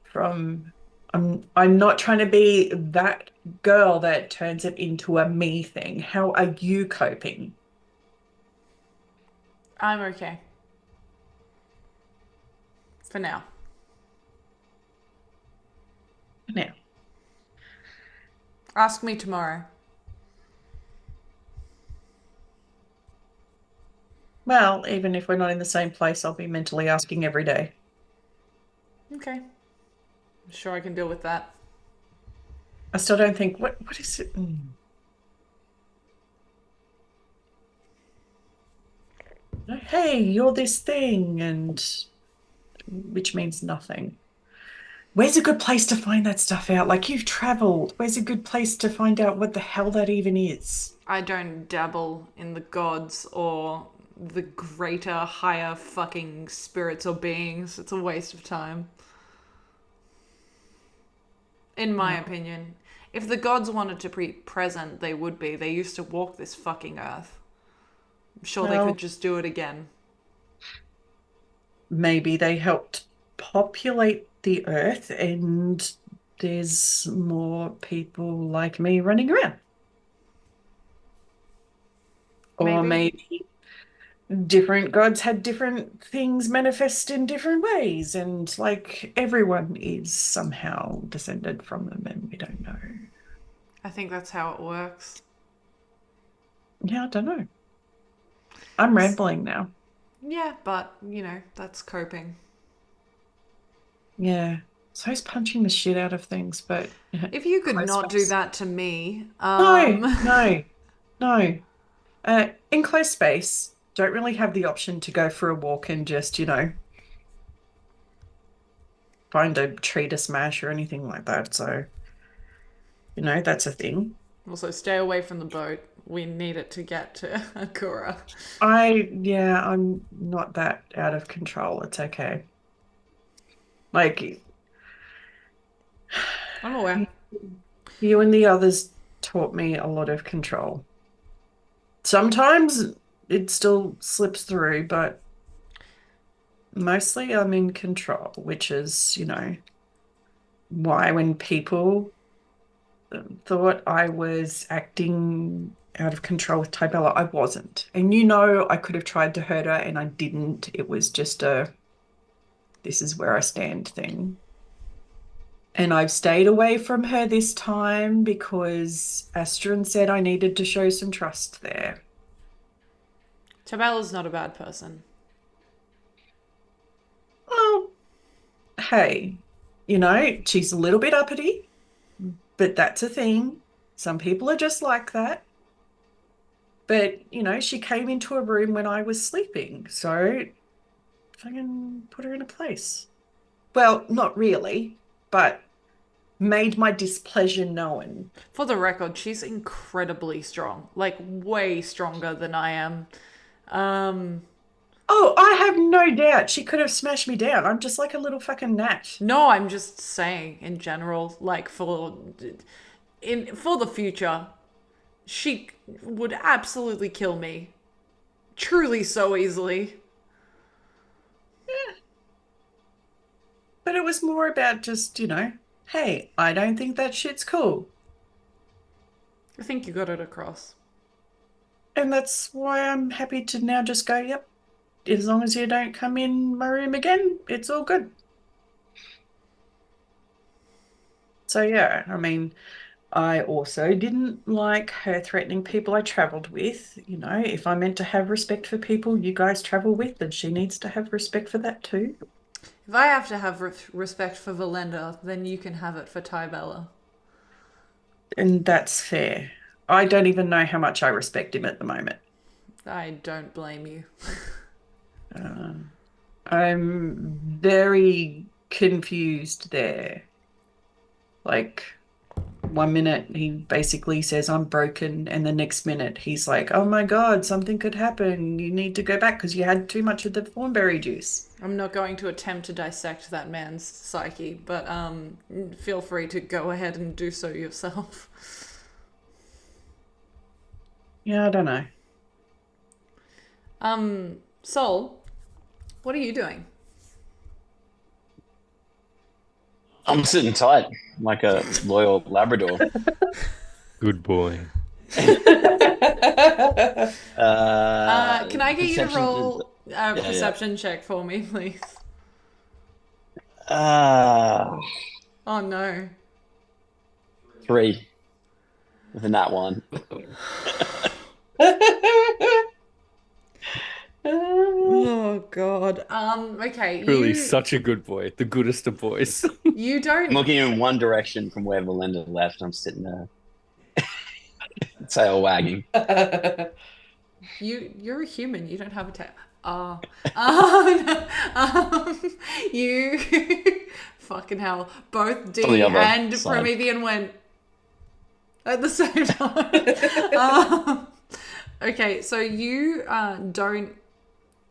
from I'm not trying to be that girl that turns it into a me thing. How are you coping? I'm okay. For now. Now, Ask me tomorrow. well, even if we're not in the same place, I'll be mentally asking every day. Okay. I'm sure I can deal with that. I still don't think what is it? Hey, you're this thing, and which means nothing. Where's a good place to find that stuff out? Like, you've traveled. Where's a good place to find out what the hell that even is? I don't dabble in the gods or the greater, higher fucking spirits or beings. It's a waste of time. In my opinion. If the gods wanted to be present, they would be. They used to walk this fucking earth. I'm sure they Well, could just do it again. maybe they helped populate the earth and there's more people like me running around. Or Maybe. maybe different gods had different things manifest in different ways, and like everyone is somehow descended from them, and we don't know. I think that's how it works. Yeah, I don't know. I'm rambling now. Yeah, but, you know, that's coping. Yeah. So he's punching the shit out of things, but If you could close not do space. that to me, No, no, no. In close space, don't really have the option to go for a walk and just, find a tree to smash or anything like that. So, that's a thing. Also, stay away from the boat. We need it to get to Agora. I'm not that out of control. It's okay. Like, I'm aware. you and the others taught me a lot of control. Sometimes it still slips through, but mostly I'm in control, which is, why when people thought I was acting out of control with Tybella, I wasn't. And I could have tried to hurt her and I didn't. It was just this is where I stand thing. And I've stayed away from her this time because Astrid said I needed to show some trust there. Tybella's not a bad person. Well, hey, she's a little bit uppity, but that's a thing. Some people are just like that. But, she came into a room when I was sleeping, so fucking put her in a place. Well, not really, but made my displeasure known. For the record, she's incredibly strong. Like, way stronger than I am. Oh, I have no doubt she could have smashed me down. I'm just like a little fucking gnat. No, I'm just saying in general, like for the future, she would absolutely kill me. Truly so easily. Yeah. But it was more about just, hey, I don't think that shit's cool. I think you got it across. And that's why I'm happy to now just go, yep, as long as you don't come in my room again, it's all good. So, yeah, I mean, I also didn't like her threatening people I travelled with. If I'm meant to have respect for people you guys travel with, then she needs to have respect for that too. If I have to have respect for Verlender, then you can have it for Tybella. And that's fair. I don't even know how much I respect him at the moment. I don't blame you. I'm very confused there. Like, one minute he basically says I'm broken, and the next minute he's like, oh my god, something could happen. You need to go back because you had too much of the thornberry juice. I'm not going to attempt to dissect that man's psyche, but feel free to go ahead and do so yourself. Yeah, I don't know. Sol, what are you doing? I'm sitting tight like a loyal Labrador. Good boy. Can I get you to roll a perception check for me, please? Oh no. 3 with a nat 1. Oh god. Okay. Really, such a good boy. The goodest of boys. You don't. I'm looking in one direction from where Verlender left. I'm sitting there, tail wagging. You're a human. You don't have a tail. You fucking hell. Both D and Promethean went at the same time. Okay, so you don't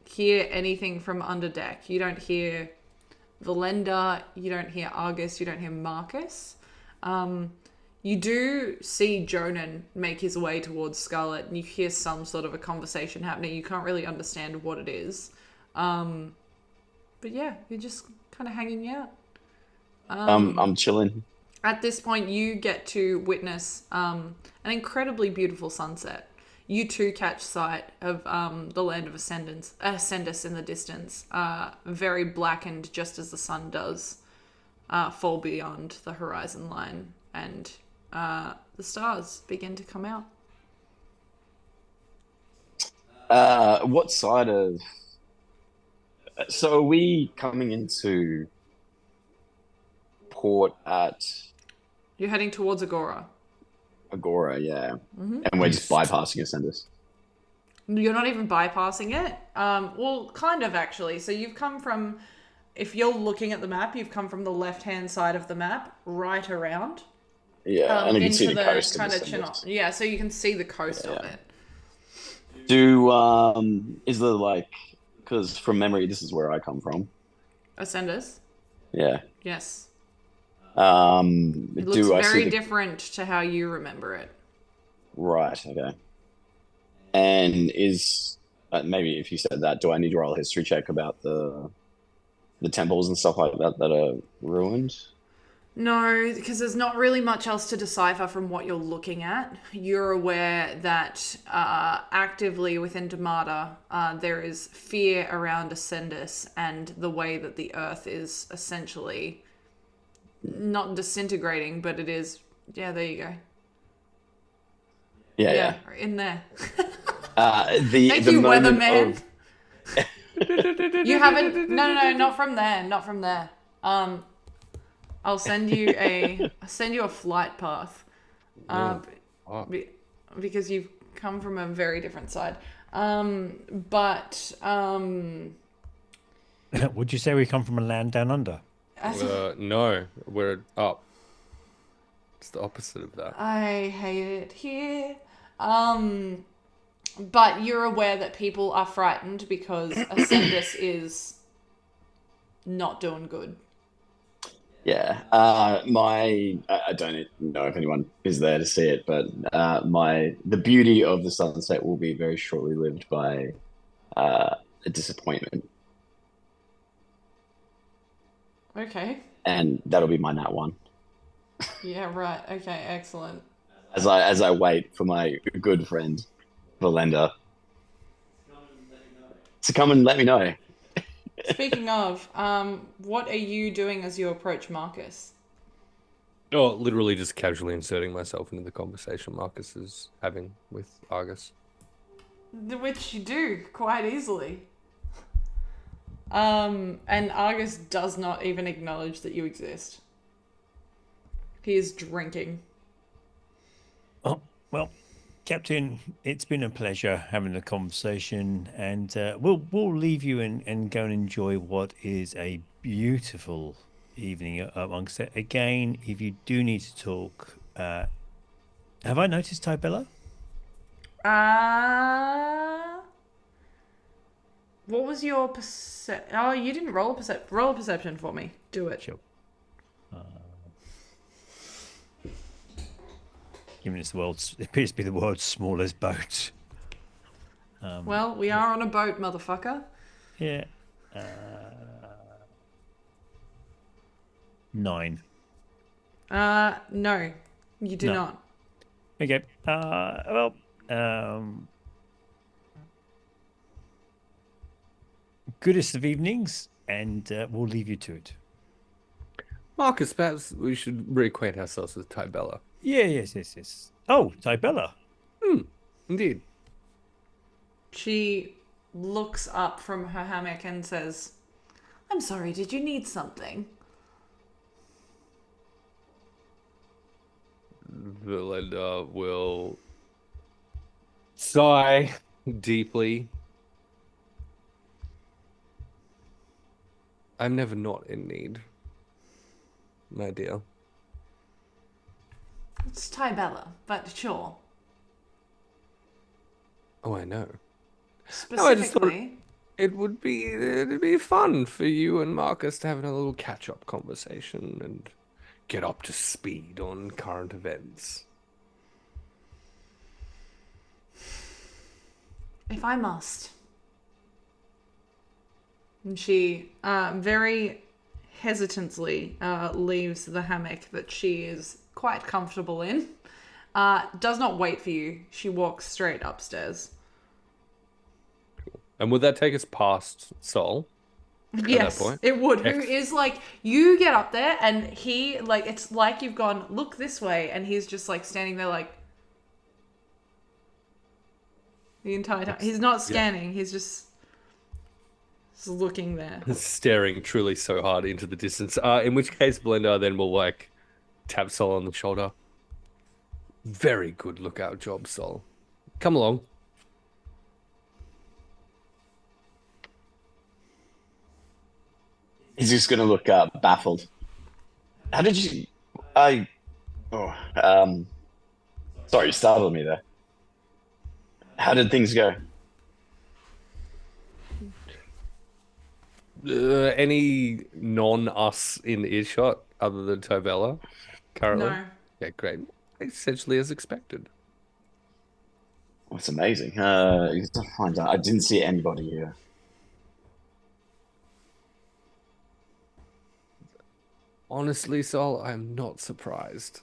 hear anything from under deck. You don't hear Verlender, you don't hear Argus, you don't hear Marcus. You do see Jonan make his way towards Scarlet, and you hear some sort of a conversation happening. You can't really understand what it is. But yeah, you're just kind of hanging out. I'm chilling. At this point, you get to witness an incredibly beautiful sunset. You too catch sight of the land of Ascendus in the distance, very blackened just as the sun does fall beyond the horizon line, and the stars begin to come out. What side of... So are we coming into port at... You're heading towards Agora. Agora, yeah. Mm-hmm. And we're just bypassing Ascendus. You're not even bypassing it. Well, kind of actually. So you've come from, if you're looking at the map, you've come from the left-hand side of the map right around. Yeah, and you can see into the coast kind of of the Chinook. Yeah, so you can see the coast of it. Is there like, because from memory, this is where I come from. Ascenders? Yeah. Yes. It looks Do I see very the different to how you remember it. right? Okay. And is maybe if you said that, do I need to roll a history check about the temples and stuff like that that are ruined? No, because there's not really much else to decipher from what you're looking at. You're aware that actively within Damata, there is fear around Ascendus and the way that the earth is essentially not disintegrating, but it is. Yeah, there you go. Yeah. In there. The you, moment weatherman. of You haven't. No, not from there. Not from there. I'll send you a flight path, because you've come from a very different side. Would you say we come from a land down under? No, we're up. It's the opposite of that. I hate it here. But you're aware that people are frightened because Ascendus is not doing good. Yeah, I don't know if anyone is there to see it, but the beauty of the sunset will be very shortly lived by a disappointment, Okay. and that'll be my nat one. Yeah, right. Okay, excellent. As I wait for my good friend Verlender to come and let me know. Speaking of, what are you doing as you approach Marcus? Oh, literally just casually inserting myself into the conversation Marcus is having with Argus. Which you do quite easily. And Argus does not even acknowledge that you exist. He is drinking. Oh, well, Captain, it's been a pleasure having the conversation, and we'll leave you and go and enjoy what is a beautiful evening amongst it. Again, if you do need to talk, have I noticed Tybella? What was your Oh, you didn't roll a perception for me. Do it. Sure. Given it's it appears to be the world's smallest boat. Well, we are on a boat, motherfucker. Yeah. 9. No, you do not. Okay. Goodest of evenings, and we'll leave you to it. Marcus, perhaps we should reacquaint ourselves with Tybella. Yeah, yes. Oh, Tybella. Indeed. She looks up from her hammock and says, "I'm sorry, did you need something?" Verlender will sigh deeply. I'm never not in need, my dear. It's Tybella, but sure. Oh, I know. Specifically, It'd be fun for you and Marcus to have a little catch-up conversation and get up to speed on current events. if I must. And she very hesitantly leaves the hammock that she is quite comfortable in. Does not wait for you. She walks straight upstairs. And would that take us past Sol? Yes, point? it would. Who is like, you get up there and he, like, it's like you've gone, look this way, and he's just like standing there like the entire time. He's not scanning, he's just looking there. Staring truly so hard into the distance. In which case, Blender then will like tap Sol on the shoulder. Very good lookout job, Sol. Come along. He's just going to look baffled. How did you? I. Oh, sorry, you startled me there. How did things go? Any non-us in earshot other than Tybella currently? No. Yeah, great. Essentially as expected. That's amazing. I didn't see anybody here. Honestly, Sol, I'm not surprised.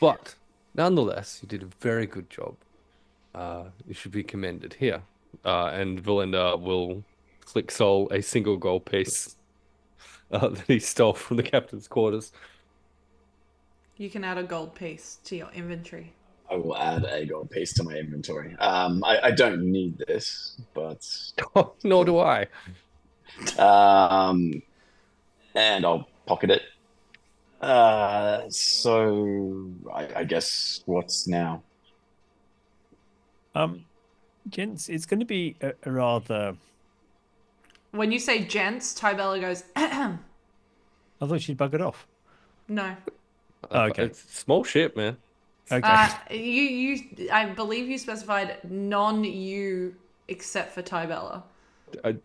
But nonetheless, you did a very good job. You should be commended here. And Verlender will flick Sol a single gold piece that he stole from the captain's quarters. You can add a gold piece to your inventory. I will add a gold piece to my inventory. I don't need this, but Nor do I. and I'll pocket it. So I guess what's now? Gents, it's going to be a rather. When you say gents, Tybella goes, I thought she'd buggered off. no. Okay. It's small ship, man. Okay. I believe you specified non-you except for Tybella.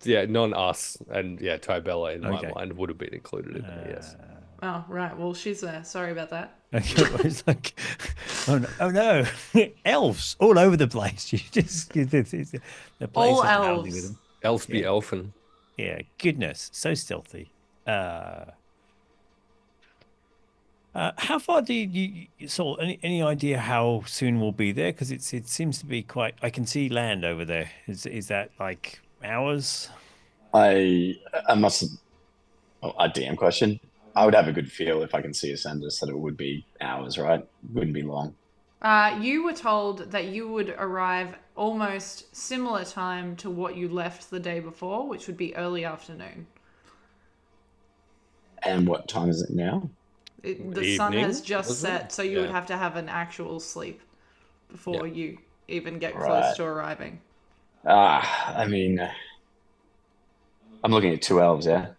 Yeah, non-us. And yeah, Tybella in my Okay. mind would have been included in there, yes. Oh, right. Well, she's there. Sorry about that. Okay, it's like, oh no, elves all over the place. You just the place All is lousy with elves. them. Elf be Yeah. elfin. Yeah, goodness, so stealthy. How far do you Saul? Any idea how soon we'll be there? Because it seems to be quite. I can see land over there. Is that like hours? I must. Oh, a DM question. I would have a good feel if I can see a sender that it would be hours, right? Wouldn't be long. You were told that you would arrive almost similar time to what you left the day before, which would be early afternoon. And what time is it now? The sun Evening, has just was it? set, so you would Yeah. have to have an actual sleep before Yeah. you even get Right. close to arriving. I mean, I'm looking at two elves, yeah.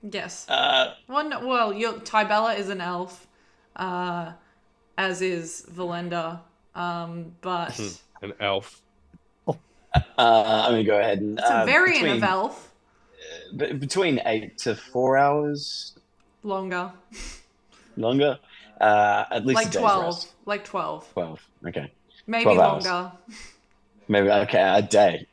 Yes. Uh, Tybella is an elf, as is Verlender, but An elf. I'm gonna go ahead and it's a variant between, of elf. between 8 to 4 hours Longer. longer. At least Like a day's 12. rest. Like 12. 12. Okay. Maybe 12 hours. longer. Maybe a day.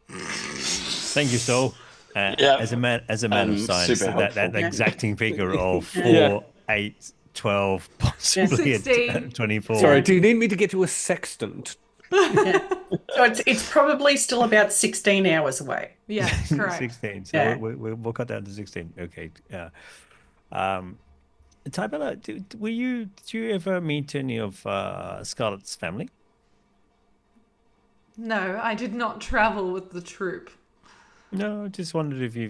Thank you, Saul. Yeah. As a man of science, Super that helpful. exacting figure of 4, Yeah. 8, 12, possibly 16. 24. Sorry, do you need me to get you a sextant? So it's probably still about 16 hours away. Yeah, correct. 16. So Yeah. we'll cut down to 16. Okay. Tybella, did you ever meet any of Scarlet's family? No, I did not travel with the troop. No, just wondered if you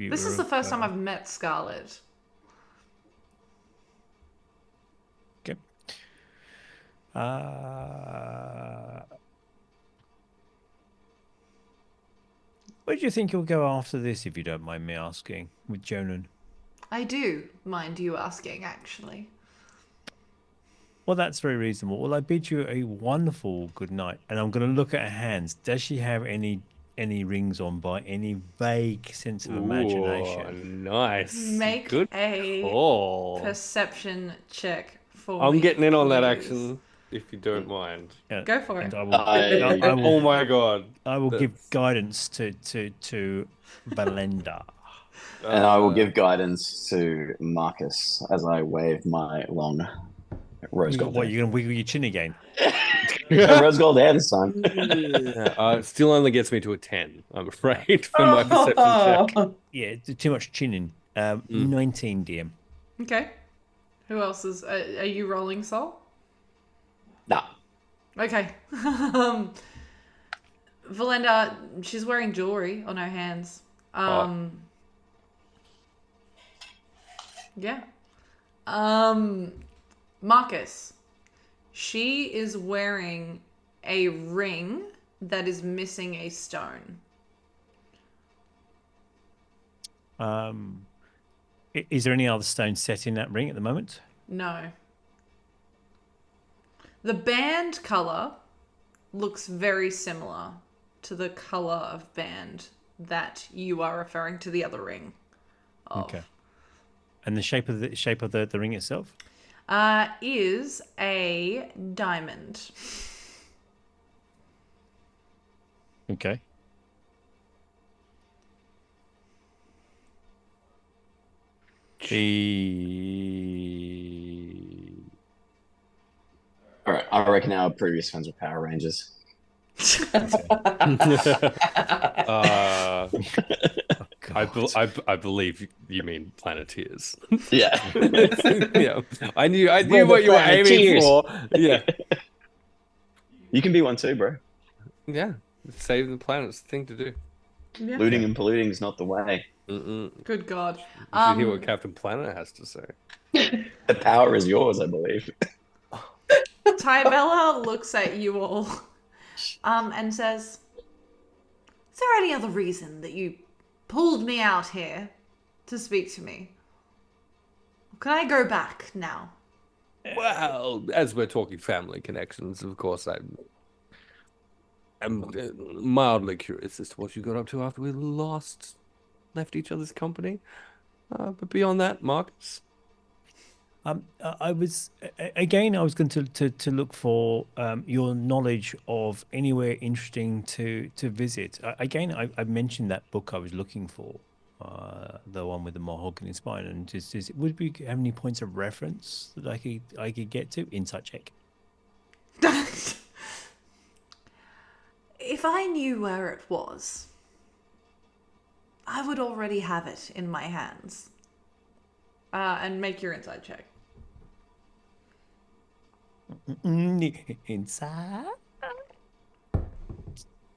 This is were, the first time I've met Scarlet. Okay. Where do you think you'll go after this, if you don't mind me asking, with Jonan? I do mind you asking, actually. Well, that's very reasonable. Well, I bid you a wonderful good night, and I'm going to look at her hands. Does she have any rings on by any vague sense of imagination? Ooh, nice. Make Good a call. perception check for I'm me, getting in on that please. action, if you don't mind. Go for it. And I will, Oh my god. I will give That's- guidance to Verlender. And I will give guidance to Marcus as I wave my long rose gold. What, you're going to wiggle your chin again? Rose gold hair this time. It still only gets me to a 10, I'm afraid, for my perception check. Yeah, too much chinning. 19 DM. Okay. Who else is... are you rolling, Sol? Nah. Okay. Verlender, she's wearing jewellery on her hands. Yeah. Marcus, she is wearing a ring that is missing a stone. Is there any other stone set in that ring at the moment? No. The band color looks very similar to the color of band that you are referring to the other ring of. Okay. And the shape of the ring itself? Is a diamond. Okay. All right, I reckon our previous fans were Power Rangers. Uh, God. I believe you mean Planeteers. Yeah. Yeah, I knew We're what the you were aiming Planeteers. for. Yeah, You can be one too, bro. yeah. Saving the planet's the thing to do. Yeah. Looting and polluting is not the way. You Good God. should hear what Captain Planet has to say. The power is yours, I believe. Tybella looks at you all and says, is there any other reason that you pulled me out here to speak to me? Can I go back now? Well, as we're talking family connections, of course, I'm mildly curious as to what you got up to after we left each other's company. But beyond that, Marcus. I was again. I was going to look for your knowledge of anywhere interesting to visit. I mentioned that book I was looking for, the one with the mahogany spine, and would we have any points of reference that I could get to? Insight check. If I knew where it was, I would already have it in my hands. And make your inside check. Inside.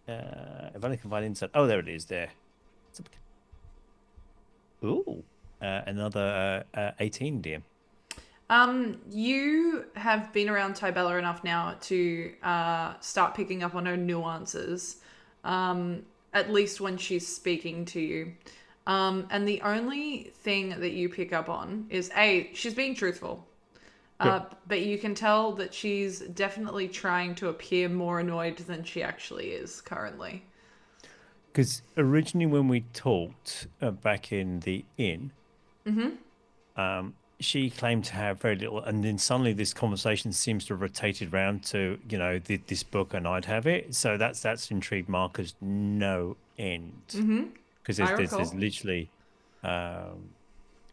If I can find inside. Oh, there it is. There. Ooh, another 18, dear. You have been around Tybella enough now to start picking up on her nuances, at least when she's speaking to you. And the only thing that you pick up on is she's being truthful. But you can tell that she's definitely trying to appear more annoyed than she actually is currently. Because originally when we talked back in the inn, she claimed to have very little, and then suddenly this conversation seems to have rotated around to, this book and I'd have it. So that's intrigued Marcus no end. Because there's literally...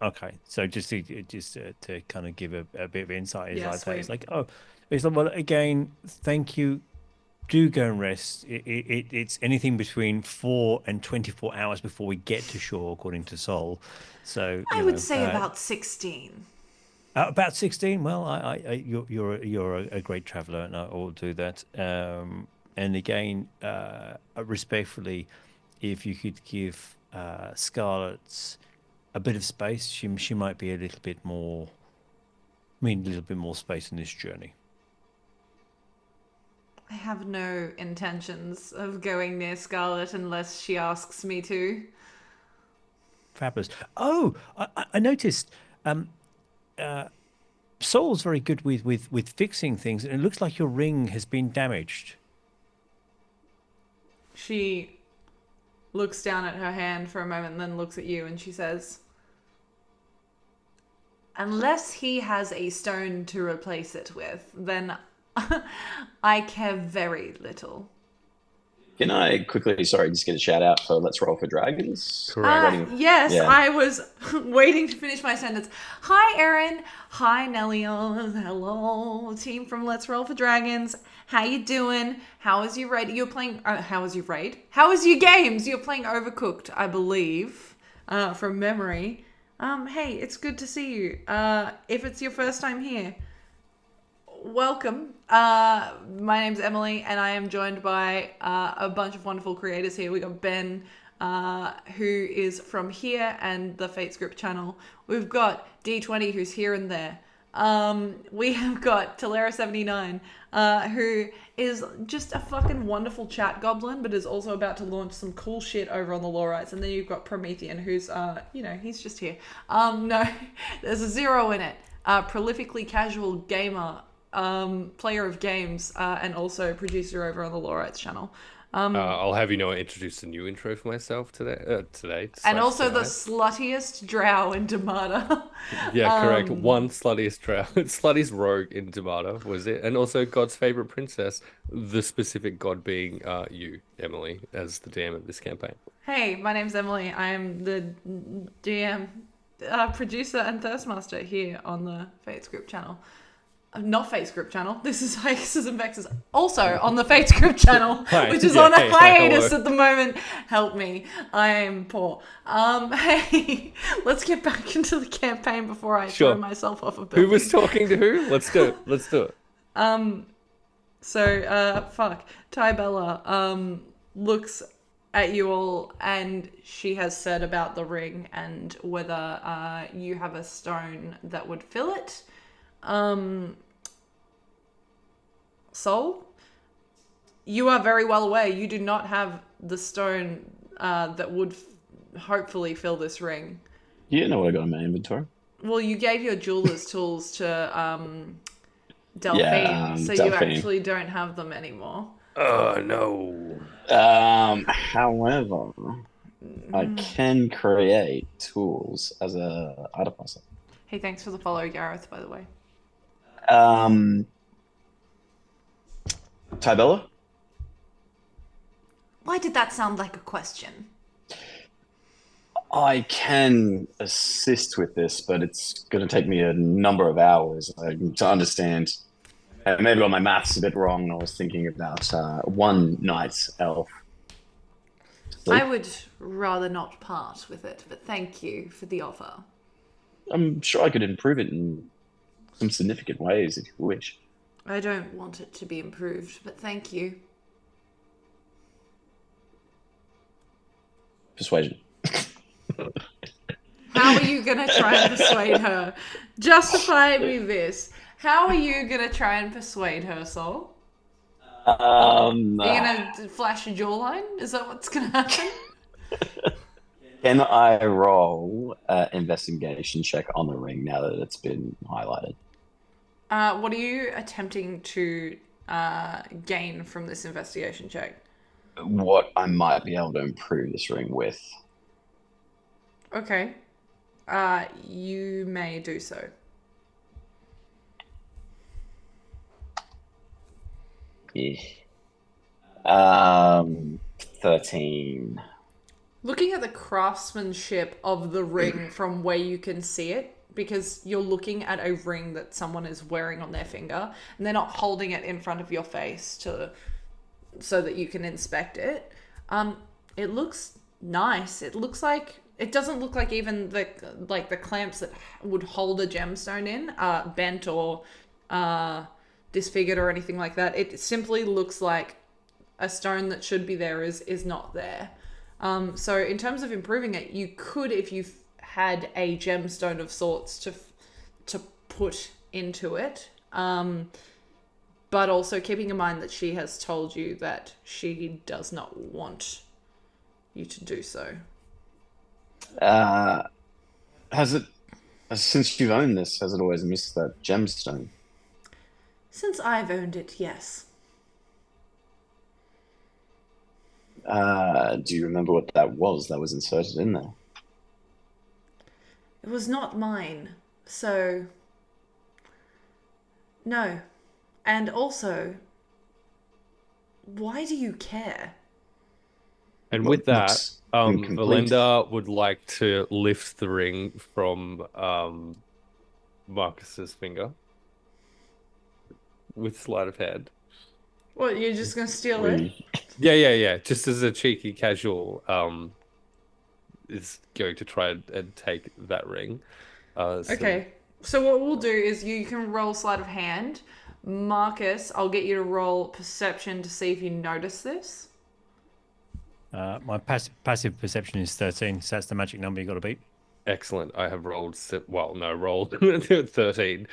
okay, so just to kind of give a bit of insight, it's like, well, again, thank you. Do go and rest. It's anything between 4 and 24 hours before we get to shore, according to Sol. So I would say about 16. About 16. Well, you're a great traveler, and I will do that. And again, respectfully, if you could give Scarlets a bit of space, she might be a little bit more space in this journey. I have no intentions of going near Scarlet unless she asks me to. Fabulous. Oh, I noticed Sol's very good with fixing things, and it looks like your ring has been damaged. She looks down at her hand for a moment and then looks at you and she says, unless he has a stone to replace it with, then I care very little. Can I quickly, just get a shout out for Let's Roll for Dragons? Correct. Yes, Yeah. I was waiting to finish my sentence. Hi, Erin. Hi, Nellie. Hello, team from Let's Roll for Dragons. How you doing? How was your raid? You're playing... how was your raid? How was your games? You're playing Overcooked, I believe, from memory. Hey, it's good to see you. If it's your first time here, welcome. My name's Emily, and I am joined by a bunch of wonderful creators here. We got Ben, who is from here and the Fates Group channel. We've got D20, who's here and there. we have got Tybella79, who is just a fucking wonderful chat goblin, but is also about to launch some cool shit over on the Lawrites. And then you've got Promethean, who's, he's just here. No, there's a 0 in it. Prolifically casual gamer, player of games, and also producer over on the Lawrites channel. I'll have you know I introduced a new intro for myself today. And also the tonight. sluttiest drow in Damata. Yeah, correct. One sluttiest drow, sluttiest rogue in Damata was it, and also God's favorite princess. The specific god being you, Emily, as the DM of this campaign. Hey, my name's Emily. I am the DM, producer, and Thirstmaster here on the Fates Group channel. Not Fates Group channel. This is Hexes and Vexes. Also on the Fates Group channel, which is on a hiatus at the moment. Help me. I am poor. Hey, let's get back into the campaign before I throw myself off a building. Who was talking to who? Let's do it. Let's do it. Tybella, looks at you all, and she has said about the ring and whether you have a stone that would fill it. Sol, you are very well aware you do not have the stone that would hopefully fill this ring. You don't know what I got in my inventory. Well, you gave your jeweler's tools to Delphine, so Delphine. you actually don't have them anymore. Oh no. However, I can create tools as a artificer. Hey, thanks for the follow, Gareth, by the way. Tybella? Why did that sound like a question? I can assist with this, but it's going to take me a number of hours to understand. Maybe got my maths a bit wrong. I was thinking about one night's elf. I would rather not part with it, but thank you for the offer. I'm sure I could improve it in some significant ways if you wish. I don't want it to be improved, but thank you. Persuasion. How are you going to try and persuade her? Justify me this. How are you going to try and persuade her, Sol? Are you going to flash a jawline? Is that what's going to happen? Can I roll investigation check on the ring now that it's been highlighted? What are you attempting to gain from this investigation check? What I might be able to improve this ring with. Okay. You may do so. Yeah. 13. Looking at the craftsmanship of the ring from where you can see it, because you're looking at a ring that someone is wearing on their finger, and they're not holding it in front of your face so that you can inspect it. It looks nice. It doesn't look like even the clamps that would hold a gemstone in bent or disfigured or anything like that. It simply looks like a stone that should be there is not there. So in terms of improving it, you could, if you had a gemstone of sorts to put into it, but also keeping in mind that she has told you that she does not want you to do so. Since you've owned this, has it always missed that gemstone? Since I've owned it, yes. Do you remember what that was inserted in there? It was not mine, so no. And also, why do you care? And Well, with that, looks incomplete. Verlender would like to lift the ring from Marcus's finger with sleight of hand. What, you're just gonna steal it? Yeah. Just as a cheeky casual, is going to try and take that ring. Okay. So what we'll do is you can roll sleight of hand. Marcus, I'll get you to roll perception to see if you notice this. My passive perception is 13, so that's the magic number you got to beat. Excellent. I have rolled, rolled 13,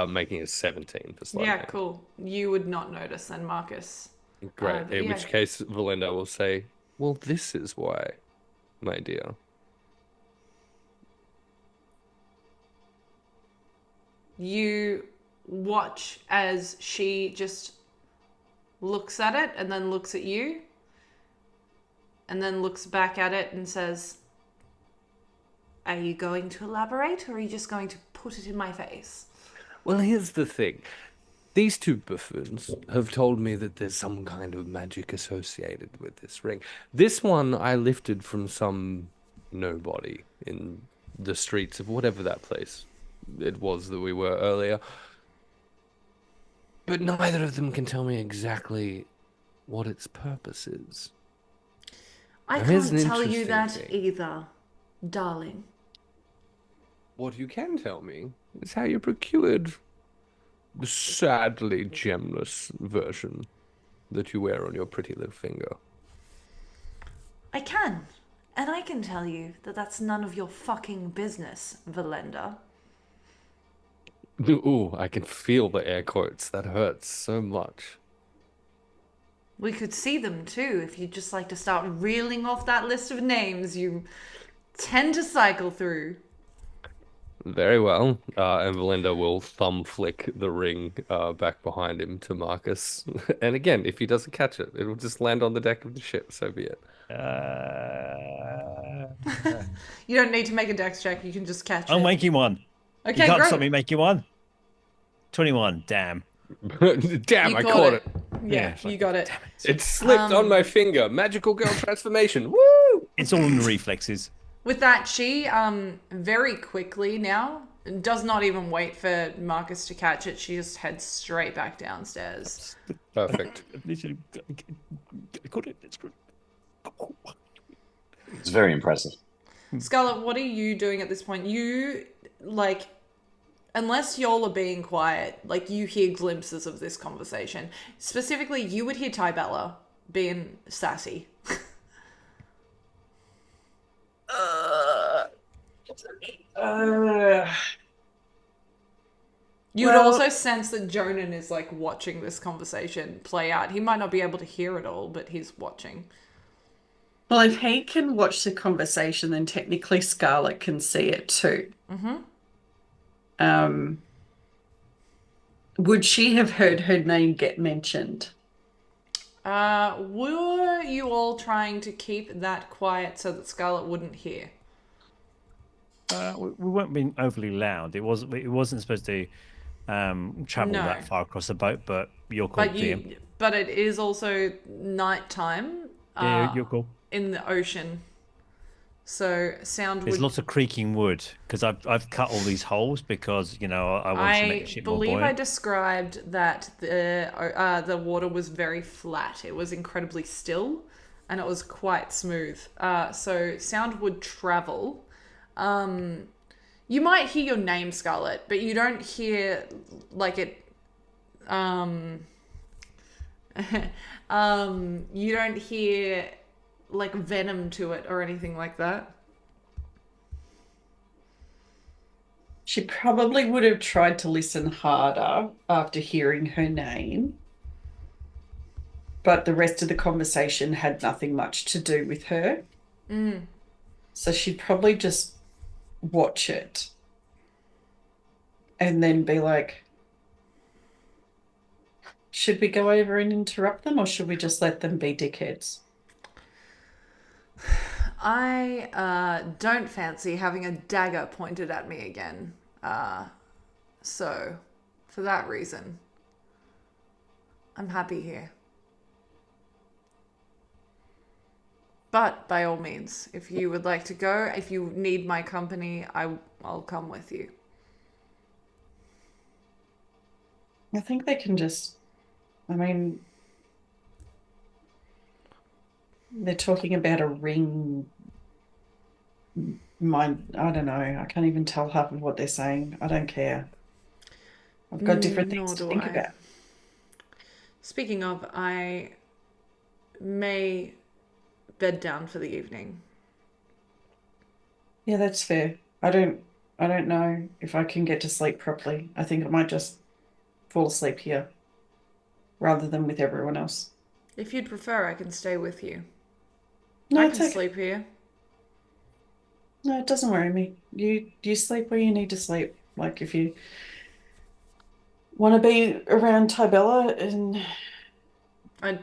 making it 17 for sleight of Yeah, hand. cool. You would not notice then, Marcus. Great. In Yeah. which case, Verlender will say, well, this is why, my dear. You watch as she just looks at it and then looks at you and then looks back at it and says, are you going to elaborate or are you just going to put it in my face? Well, here's the thing. These two buffoons have told me that there's some kind of magic associated with this ring. This one I lifted from some nobody in the streets of whatever that place it was that we were earlier. But neither of them can tell me exactly what its purpose is. I Now, here's can't an tell you interesting that thing. either, darling. What you can tell me is how you procured the sadly gemless version that you wear on your pretty little finger. I can. And I can tell you that that's none of your fucking business, Verlender. Ooh, I can feel the air quotes. That hurts so much. We could see them too if you'd just like to start reeling off that list of names you tend to cycle through. Very well. And Belinda will thumb flick the ring back behind him to Marcus. And again, if he doesn't catch it, it will just land on the deck of the ship. So be it. You don't need to make a dex check, you can just catch I'm it. making one. Okay, You can't great. stop me making one. 21. Damn. Damn, You I caught it. Yeah, Yeah, you got it. It slipped on my finger. Magical girl transformation. Woo! It's all in the reflexes. With that, she very quickly now does not even wait for Marcus to catch it. She just heads straight back downstairs. Perfect. Literally, got it. It's good. It's very impressive. Scarlet, what are you doing at this point? You, like, unless y'all are being quiet, like, you hear glimpses of this conversation. Specifically, you would hear Tybella being sassy. You would Well- also sense that Jonan is, like, watching this conversation play out. He might not be able to hear it all, but he's watching. Well, if he can watch the conversation, then technically Scarlet can see it too. Would she have heard her name get mentioned? Were you all trying to keep that quiet so that Scarlet wouldn't hear? We weren't being overly loud. It wasn't supposed to travel No. that far across the boat, but you're cool, DM. But it is also nighttime. Yeah, you're cool. In the ocean, so sound There's would. lots of creaking wood because I've cut all these holes because I want to make the I ship more believe I buoyant. described that the water was very flat. It was incredibly still, and it was quite smooth. So sound would travel. You might hear your name, Scarlet, but you don't hear like it. You don't hear like venom to it or anything like that. She probably would have tried to listen harder after hearing her name, but the rest of the conversation had nothing much to do with her. So she'd probably just watch it and then be like, should we go over and interrupt them or should we just let them be dickheads? I don't fancy having a dagger pointed at me again. So, for that reason, I'm happy here. But, by all means, if you would like to go, if you need my company, I'll come with you. I think they can just, I mean, they're talking about a ring. I don't know. I can't even tell half of what they're saying. I don't care. I've got different things Nor to do think I. about. Speaking of, I may bed down for the evening. Yeah, that's fair. I don't know if I can get to sleep properly. I think I might just fall asleep here rather than with everyone else. If you'd prefer, I can stay with you. No, I it's can okay. sleep here. No, it doesn't worry me. You sleep where you need to sleep. Like if you want to be around Tybella and I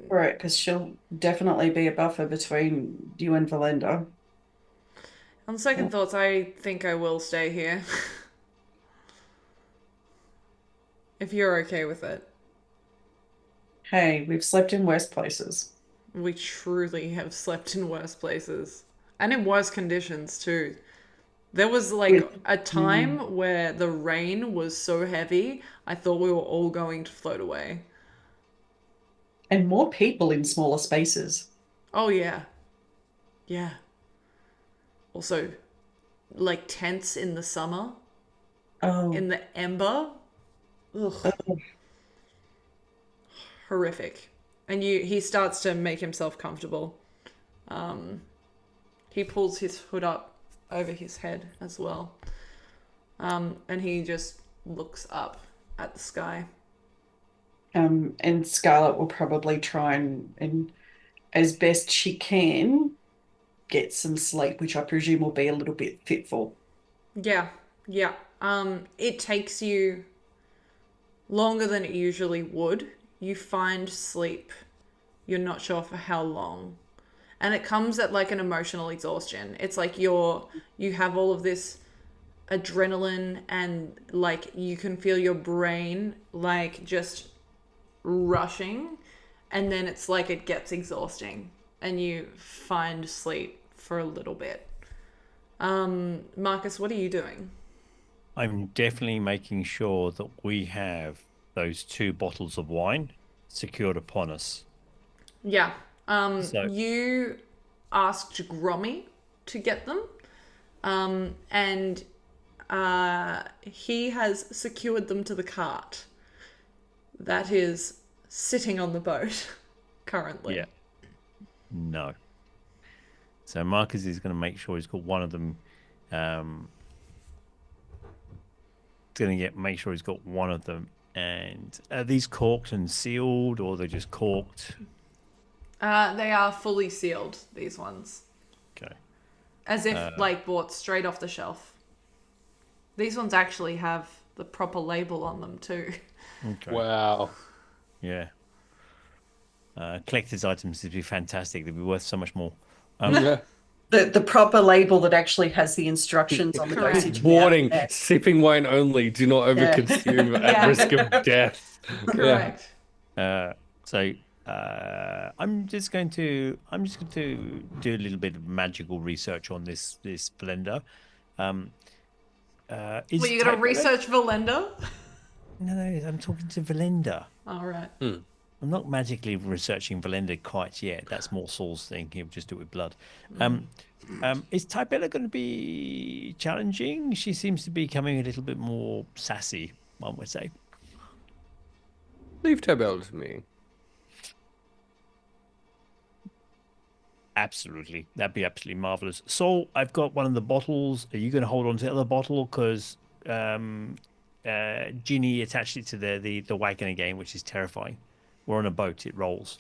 right, because she'll definitely be a buffer between you and Verlender. On second thoughts, I think I will stay here. If you're okay with it. Hey, we've slept in worse places. We truly have slept in worse places. And in worse conditions too. There was like With a time where the rain was so heavy, I thought we were all going to float away. and more people in smaller spaces. Oh yeah. Yeah. Also, like tents in the summer, Oh, in the ember. Ugh. Horrific. And he starts to make himself comfortable. He pulls his hood up over his head as well. And he just looks up at the sky. and Scarlet will probably try and as best she can get some sleep, which I presume will be a little bit fitful. Yeah, yeah. It takes you longer than it usually would. You find sleep. You're not sure for how long. And it comes at like an emotional exhaustion. It's like you have all of this adrenaline and like you can feel your brain like just rushing, and then it's like it gets exhausting and you find sleep for a little bit. Marcus, what are you doing? I'm definitely making sure that we have those 2 bottles of wine secured upon us. Yeah. So, You asked Grommy to get them. And he has secured them to the cart that is sitting on the boat currently. yeah, no. So Marcus is going to make sure he's got one of them. Make sure he's got one of them. And are these corked and sealed, or they're just corked? They are fully sealed, these ones. Okay. As if like bought straight off the shelf. These ones actually have the proper label on them too. Okay. Wow. Yeah. Collector's items would be fantastic. They'd be worth so much more. Yeah. The proper label that actually has the instructions on the Correct. dosage. Warning: Yeah. sipping wine only. Do not overconsume at Yeah. risk of death. Correct. I'm just going to do a little bit of magical research on this blender. Is Well, you gotta Tybella- research Verlender? No, I'm talking to Verlender. All right. I'm not magically researching Verlender quite yet. That's more Saul's thing. He'll just do it with blood. Is Tybella going to be challenging? She seems to be becoming a little bit more sassy, one would say. Leave Tybella to me. Absolutely. That'd be absolutely marvelous. Saul, I've got one of the bottles. Are you going to hold on to the other bottle? Because Ginny attached it to the wagon again, which is terrifying. We're on a boat. It rolls.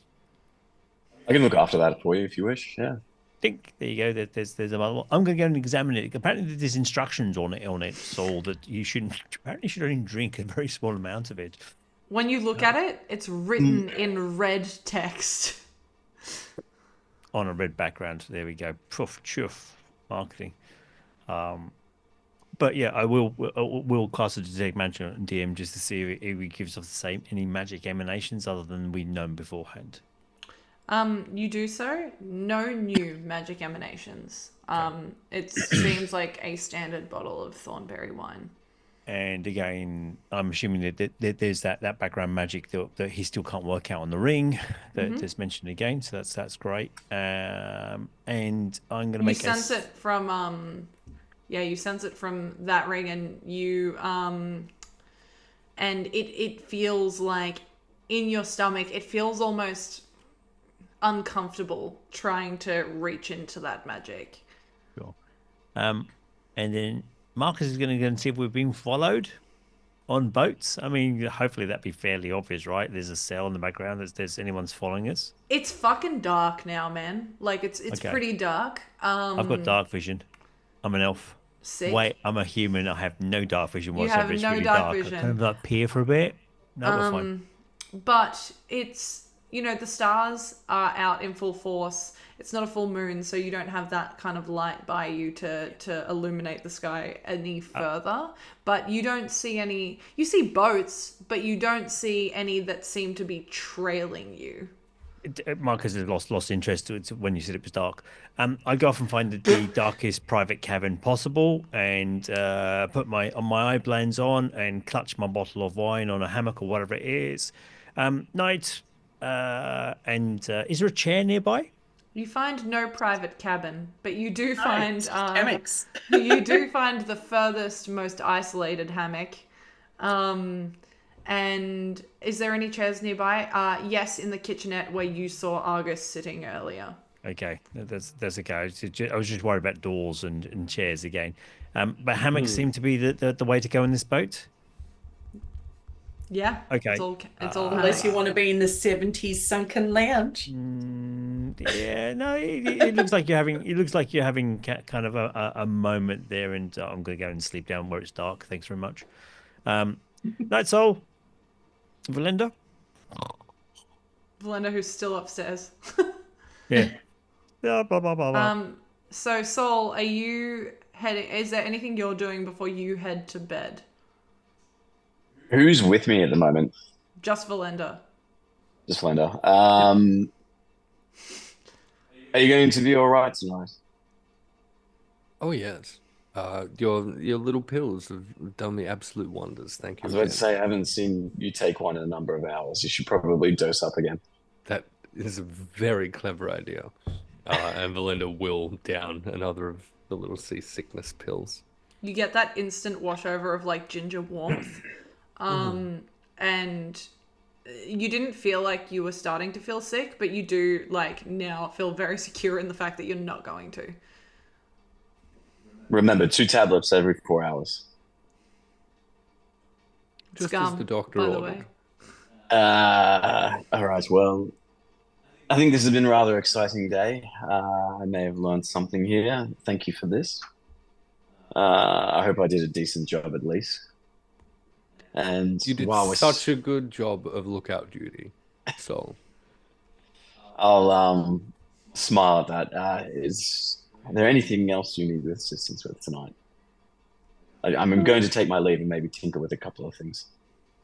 I can look after that for you if you wish. Yeah. Think there you go. There's a bottle. I'm going to go and examine it. Apparently, there's instructions on it, Saul, that you shouldn't. Apparently, you should only drink a very small amount of it. When you look at it, it's written in red text. On a red background. There we go. Poof, chuff, marketing. But yeah, I will cast a detect magic on DM just to see if he gives off the same any magic emanations other than we know beforehand. You do so. No new magic emanations. It seems like a standard bottle of Thornberry wine. And again, I'm assuming that there's that background magic that he still can't work out on the ring that's mentioned again. So that's great. And I'm going to make you sense it from you sense it from that ring, and you and it feels like in your stomach. It feels almost uncomfortable trying to reach into that magic. Sure. and then Marcus is going to go and see if we've been followed on boats. I mean, hopefully that'd be fairly obvious, right? There's a cell in the background that there's anyone's following us. It's fucking dark now, man. Like it's Okay. pretty dark. I've got dark vision. I'm an elf. Sick. Wait, I'm a human. I have no dark vision You whatsoever. have It's no really dark dark. vision. I kind of like peer for a bit. No, we're fine. But it's, the stars are out in full force. It's not a full moon, so you don't have that kind of light by you to illuminate the sky any further. But you don't see any. You see boats, but you don't see any that seem to be trailing you. Marcus has lost interest when you said it was dark. I go off and find the darkest private cavern possible, and put my eye blends on and clutch my bottle of wine on a hammock or whatever it is. Night, and is there a chair nearby? You find no private cabin, but you do find hammocks. you do find the furthest, most isolated hammock. And is there any chairs nearby? Yes, in the kitchenette where you saw Argus sitting earlier. Okay, that's okay. I was just worried about doors and chairs again. But hammocks seem to be the way to go in this boat. Yeah. Okay. It's all Unless hammock. you want to be in the 70s sunken lounge. Yeah, no, it looks like you're having. It looks like you're having kind of a moment there, and I'm going to go and sleep down where it's dark. Thanks very much. Night, Sol. Verlender. Verlender, who's still upstairs. Yeah. Yeah. Blah blah blah blah. So Sol, are you heading? Is there anything you're doing before you head to bed? Who's with me at the moment? Just Verlender. Just Linda. Are you going to be all right tonight? Oh yes. Your little pills have done me absolute wonders. Thank I you was about to again. say, I haven't seen you take one in a number of hours. You should probably dose up again. That is a very clever idea. And Belinda will down another of the little seasickness pills. You get that instant washover of like ginger warmth. And you didn't feel like you were starting to feel sick, but you do like now feel very secure in the fact that you're not going to. Remember, 2 tablets every 4 hours. Just Scum, as the doctor by the ordered. way. All right, well, I think this has been a rather exciting day. I may have learned something here. Thank you for this. I hope I did a decent job at least. And You did while we're such a good job of lookout duty, Sol. I'll smile at that. Is there anything else you need assistance with tonight? I'm going to take my leave and maybe tinker with a couple of things.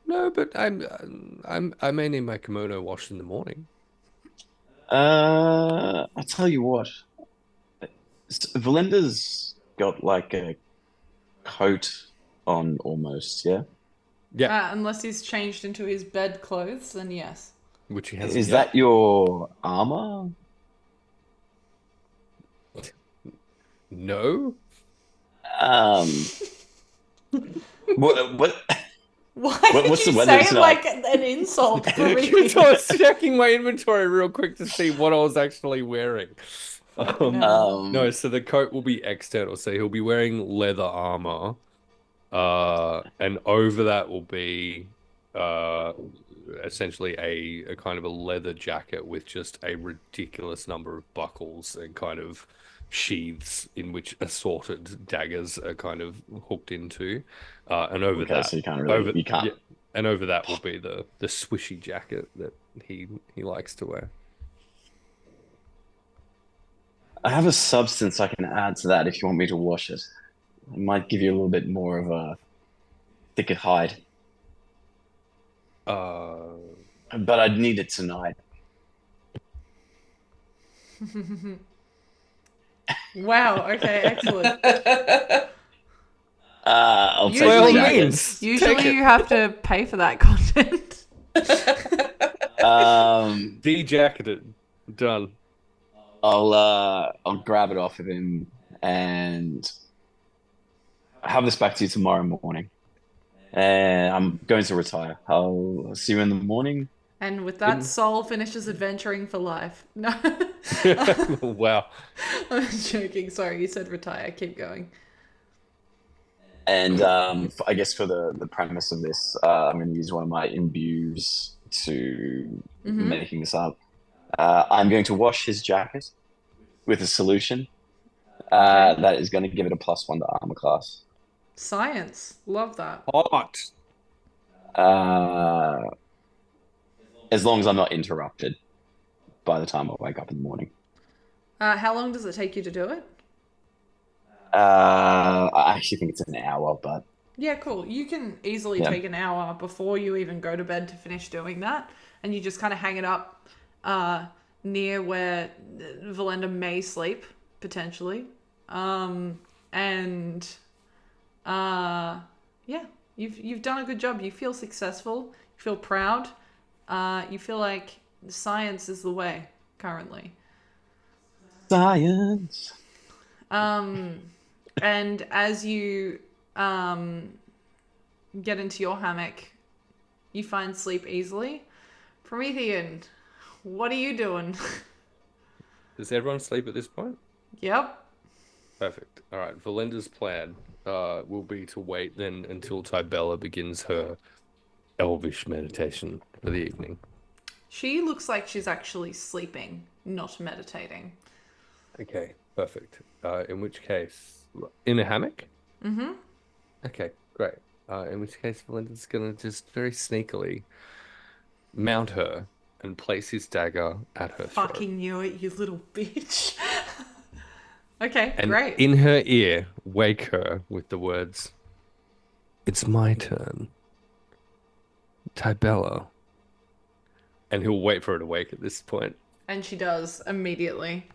No, but I may need my kimono washed in the morning. I'll tell you what. Valinda's got like a coat on almost, yeah? Yeah, Unless he's changed into his bed clothes, then yes. which he has. Is that your armor? No? What? Why What's did the you weather say it tonight? like an insult for me? Because I was checking my inventory real quick to see what I was actually wearing. No, so the coat will be external. So he'll be wearing leather armor. And over that will be essentially a kind of a leather jacket with just a ridiculous number of buckles and kind of sheaths in which assorted daggers are kind of hooked into. And over Okay, that, so you can't really, you can't. yeah, and over that will be the swishy jacket that he likes to wear. I have a substance I can add to that if you want me to wash it. It might give you a little bit more of a thicker hide, Uh, but I'd need it tonight. Wow, okay, excellent. I'll take By all the jacket. means. Usually Take it. you have to pay for that content. de-jacketed. Done. I'll grab it off of him and have this back to you tomorrow morning. And I'm going to retire. I'll see you in the morning. And with that, Sol finishes adventuring for life. No, Wow. I'm joking. Sorry, you said retire. Keep going. And I guess for the premise of this, I'm going to use one of my imbues to making this up. I'm going to wash his jacket with a solution Okay. that is going to give it a +1 to armor class. Science. Love that. Hot. Uh, as long as I'm not interrupted by the time I wake up in the morning. How long does it take you to do it? I actually think it's an hour, but Yeah, cool. You can easily Yeah. take an hour before you even go to bed to finish doing that, and you just kind of hang it up near where Verlender may sleep potentially. And yeah, you've done a good job. You feel successful. You feel proud. You feel like science is the way currently. science. And as you get into your hammock, you find sleep easily. Promethean, what are you doing? Does everyone sleep at this point? Yep. Perfect. All right. Verlender's plan will be to wait then until Tybella begins her elvish meditation for the evening. She looks like she's actually sleeping, not meditating. Okay, perfect. In which case, in a hammock? Mm-hmm. Okay, great. In which case, Verlender's gonna just very sneakily mount her and place his dagger at her throat. Fucking knew it, you little bitch. Okay, And great. in her ear, wake her with the words, "It's my turn, Tybella." And he'll wait for her to wake at this point. And she does immediately.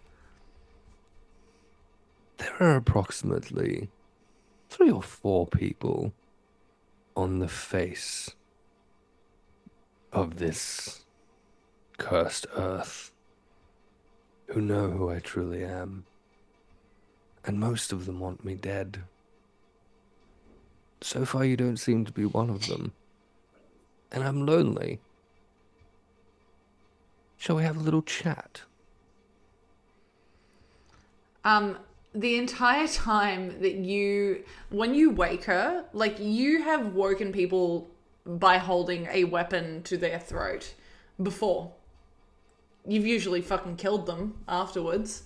There are approximately 3 or 4 people on the face of this cursed earth who know who I truly am. And most of them want me dead. So far, you don't seem to be one of them. And I'm lonely. Shall we have a little chat? The entire time that when you wake her, like, you have woken people by holding a weapon to their throat before. You've usually fucking killed them afterwards.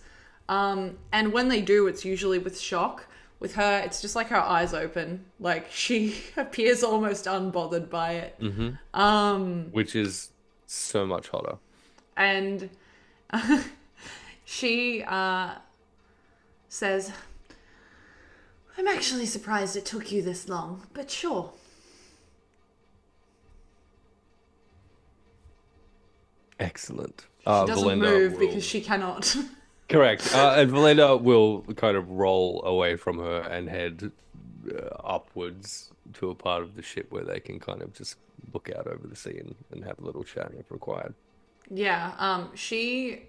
And when they do, it's usually with shock. With her, it's just like her eyes open. Like, she appears almost unbothered by it. Mm-hmm. Which is so much hotter. And she says, "I'm actually surprised it took you this long, but sure." Excellent. She doesn't Verlender move will- because she cannot. Correct. And Verlender will kind of roll away from her and head upwards to a part of the ship where they can kind of just look out over the sea and have a little chat if required. Yeah, she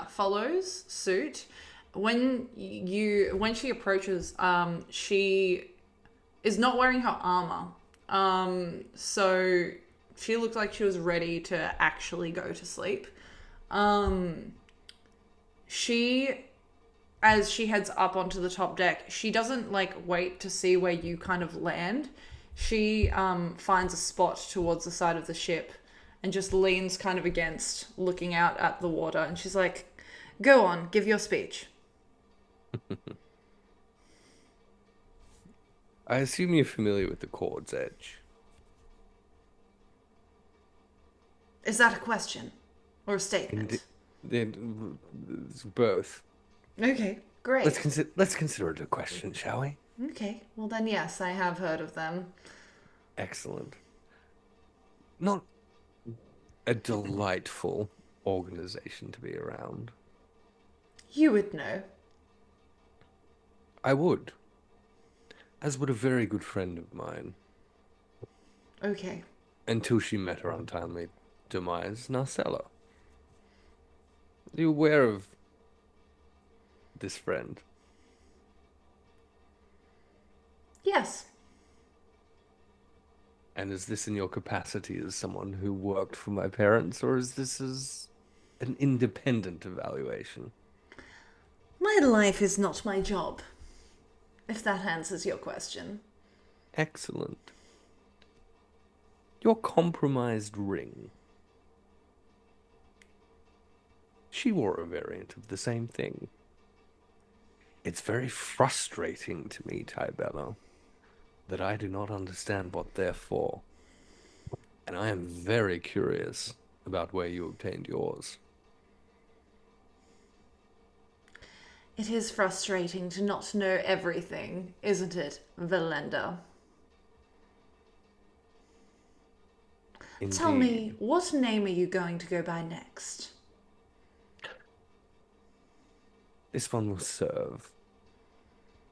follows suit. When she approaches, she is not wearing her armor. So she looked like she was ready to actually go to sleep. As she heads up onto the top deck, she doesn't like wait to see where you kind of land. She finds a spot towards the side of the ship and just leans kind of against, looking out at the water. And she's like, "Go on, give your speech." I assume you're familiar with the Chord's Edge. Is that a question or a statement? It's both. Okay, great. Let's consider it a question, shall we? Okay, well then yes, I have heard of them. Excellent. Not a delightful organization to be around. You would know. I would. As would a very good friend of mine. Okay. Until she met her untimely demise, Narcelia. Are you aware of this friend? Yes. And is this in your capacity as someone who worked for my parents, or is this as an independent evaluation? My life is not my job, if that answers your question. Excellent. Your compromised ring. She wore a variant of the same thing. It's very frustrating to me, Tybella, that I do not understand what they're for. And I am very curious about where you obtained yours. It is frustrating to not know everything, isn't it, Verlender? Indeed. Tell me, what name are you going to go by next? This one will serve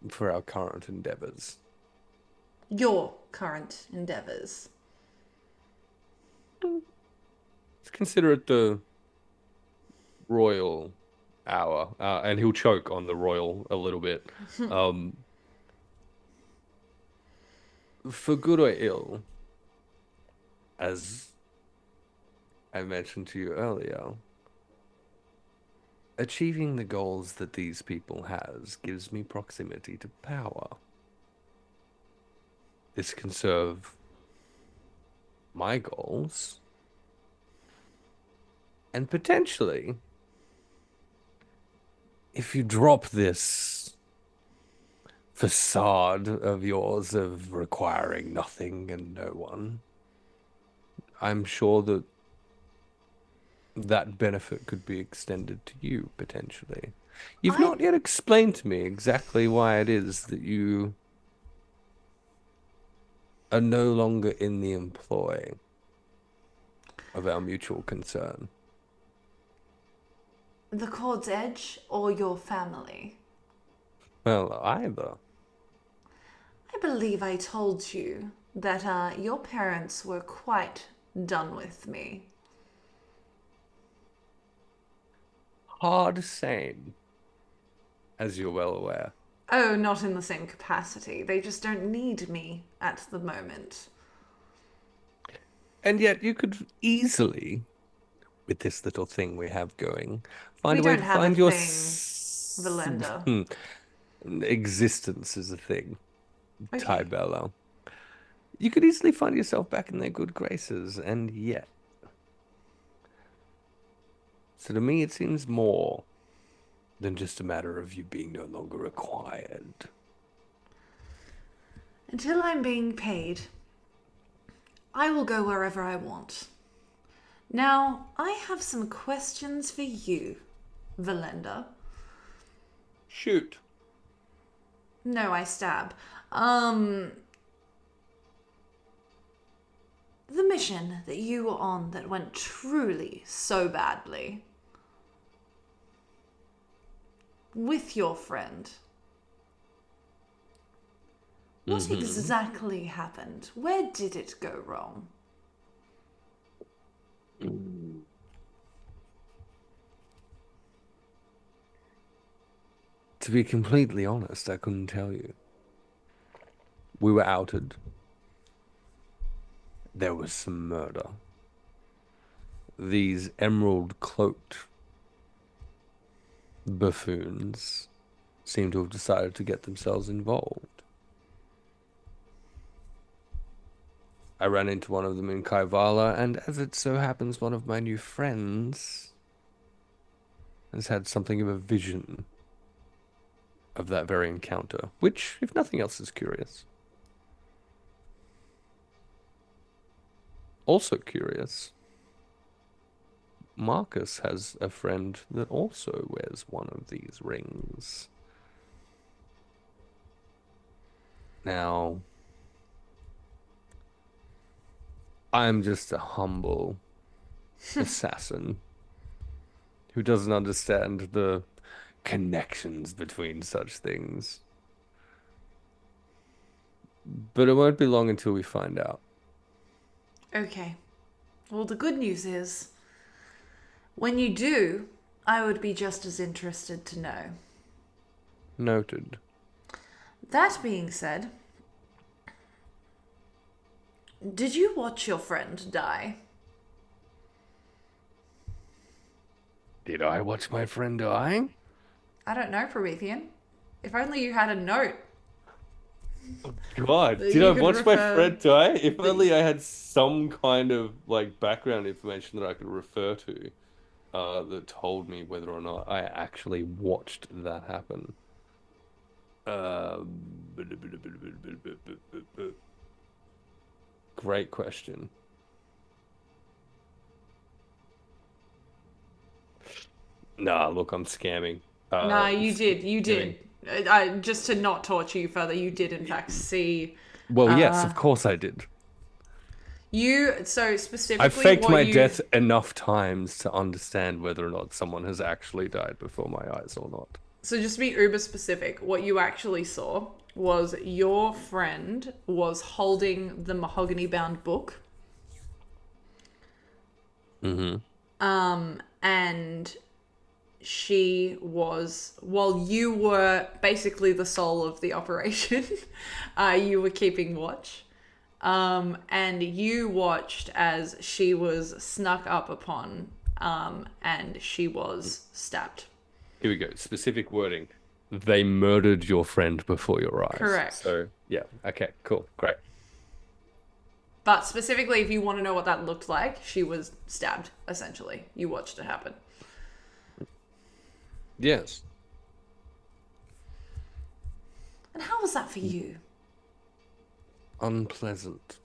for our current endeavors. Your current endeavors. Let's consider it the royal hour. And he'll choke on the royal a little bit. For good or ill, as I mentioned to you earlier, achieving the goals that these people has gives me proximity to power. This can serve my goals, and potentially, if you drop this facade of yours of requiring nothing and no one, I'm sure that that benefit could be extended to you, potentially. You've not yet explained to me exactly why it is that you are no longer in the employ of our mutual concern. The Cord's Edge or your family? Well, either. I believe I told you that your parents were quite done with me. Hard same, as you're well aware. Oh, not in the same capacity. They just don't need me at the moment. And yet you could easily, with this little thing we have going, find We a way don't to have find a your thing, Verlender. existence is a thing, Okay. Tybella. You could easily find yourself back in their good graces, and yet. So to me, it seems more than just a matter of you being no longer required. Until I'm being paid, I will go wherever I want. Now, I have some questions for you, Verlender. Shoot. No, I stab. The mission that you were on that went truly so badly. With your friend. What exactly happened? Where did it go wrong? To be completely honest, I couldn't tell you. We were outed. There was some murder. These emerald-cloaked buffoons seem to have decided to get themselves involved. I ran into one of them in Kaivalya, and as it so happens, one of my new friends has had something of a vision of that very encounter, which, if nothing else, is curious. Also curious, Marcus has a friend that also wears one of these rings. Now, I'm just a humble assassin who doesn't understand the connections between such things. But it won't be long until we find out. Okay. Well, the good news is, when you do, I would be just as interested to know. Noted. That being said, did you watch your friend die? Did I watch my friend die? I don't know, Promethean. If only you had a note. God, You did I could watch my refer- friend die? If only I had some kind of like background information that I could refer to, that told me whether or not I actually watched that happen. Great question. Nah, look, I'm scamming. Nah, you did. You Kidding. did. Just to not torture you further, you did in fact see. Well, yes, of course I did. So I've specifically, faked what my you death enough times to understand whether or not someone has actually died before my eyes or not. So just to be uber specific, what you actually saw was your friend was holding the mahogany bound book. Mm-hmm. And she was, while you were basically the soul of the operation, you were keeping watch. And you watched as she was snuck up upon, and she was stabbed. Here we go. Specific wording. They murdered your friend before your eyes. Correct. So, yeah. Okay, cool. Great. But specifically, if you want to know what that looked like, she was stabbed, essentially. You watched it happen. Yes. And how was that for you? Unpleasant.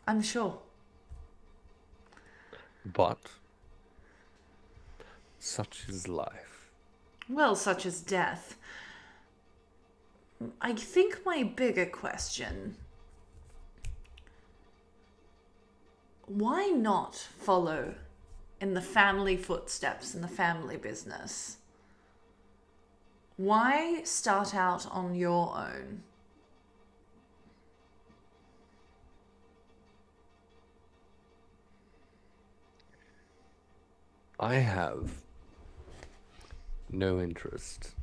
I'm sure. But such is life. Well, such as death. I think my bigger question... Why not follow in the family footsteps in the family business? Why start out on your own? I have no interest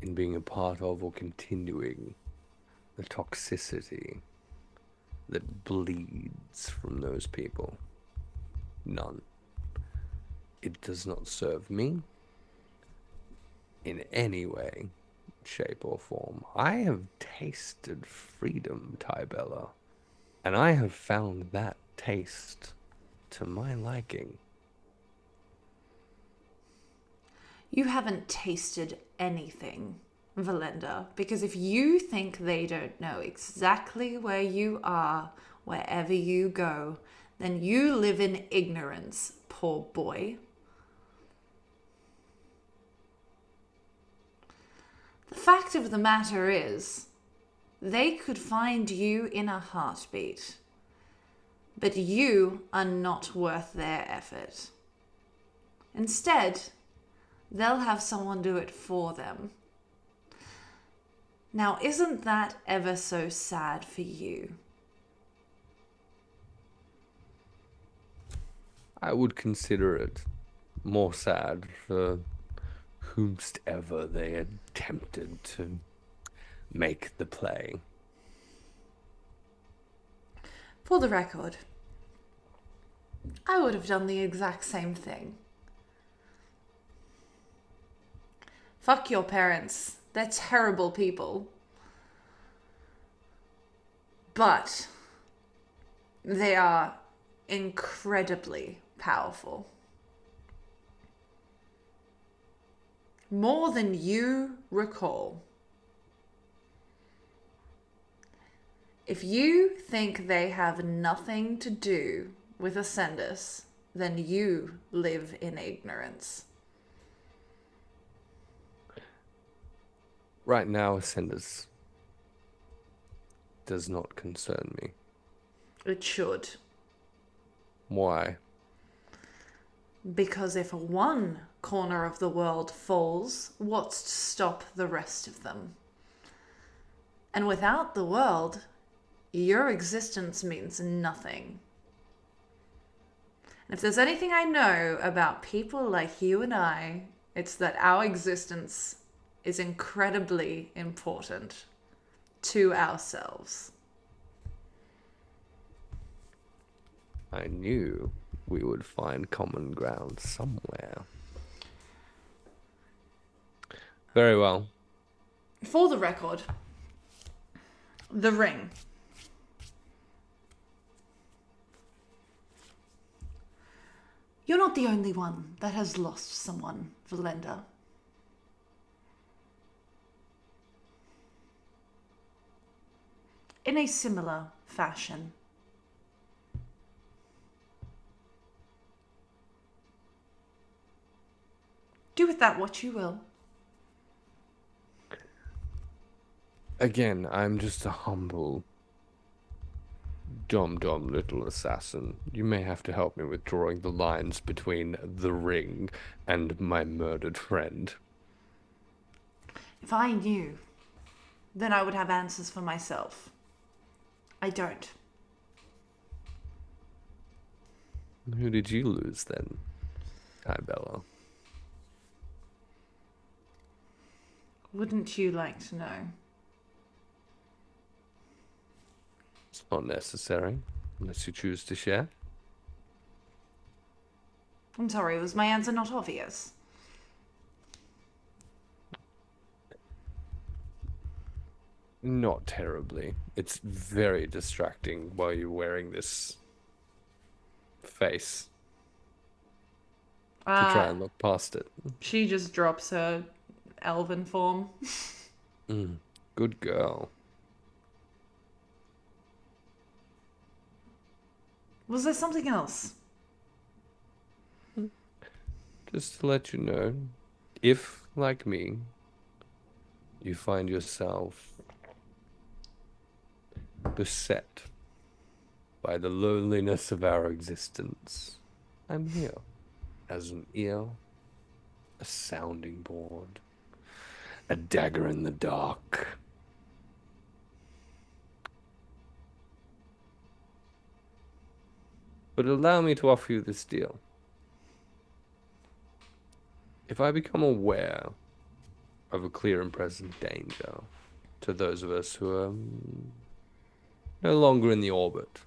in being a part of or continuing the toxicity that bleeds from those people. None. It does not serve me in any way, shape, or form. I have tasted freedom, Tybella, and I have found that taste to my liking. You haven't tasted anything, Verlender, because if you think they don't know exactly where you are, wherever you go, then you live in ignorance, poor boy. The fact of the matter is, they could find you in a heartbeat, but you are not worth their effort. Instead, they'll have someone do it for them. Now, isn't that ever so sad for you? I would consider it more sad for whomstever they attempted to make the play. For the record, I would have done the exact same thing. Fuck your parents. They're terrible people. But they are incredibly powerful. More than you recall. If you think they have nothing to do with Ascendus, then you live in ignorance. Right now, Ascendus does not concern me. It should. Why? Because if one corner of the world falls, what's to stop the rest of them? And without the world, your existence means nothing. And if there's anything I know about people like you and I, it's that our existence is incredibly important to ourselves. I knew we would find common ground somewhere. Very well. For the record, the ring. You're not the only one that has lost someone, Verlender. In a similar fashion. Do with that what you will. Again, I'm just a humble, dumb little assassin. You may have to help me with drawing the lines between the ring and my murdered friend. If I knew, then I would have answers for myself. I don't. Who did you lose then, Tybella? Wouldn't you like to know? It's not necessary, unless you choose to share. I'm sorry, was my answer not obvious? Not terribly. It's very distracting while you're wearing this face to try and look past it. She just drops her elven form. Good girl. Was there something else? Just to let you know, if, like me, you find yourself beset by the loneliness of our existence, I'm here as an ear, a sounding board, a dagger in the dark. But allow me to offer you this deal. If I become aware of a clear and present danger to those of us who are no longer in the orbit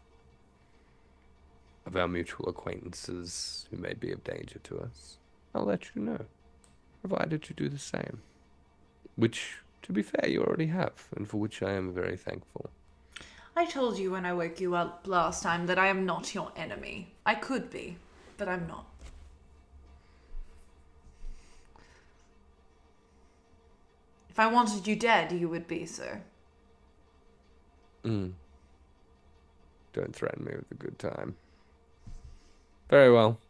of our mutual acquaintances who may be of danger to us, I'll let you know, provided you do the same. Which, to be fair, you already have, and for which I am very thankful. I told you when I woke you up last time that I am not your enemy. I could be, but I'm not. If I wanted you dead, you would be, sir. Don't threaten me with a good time. Very well.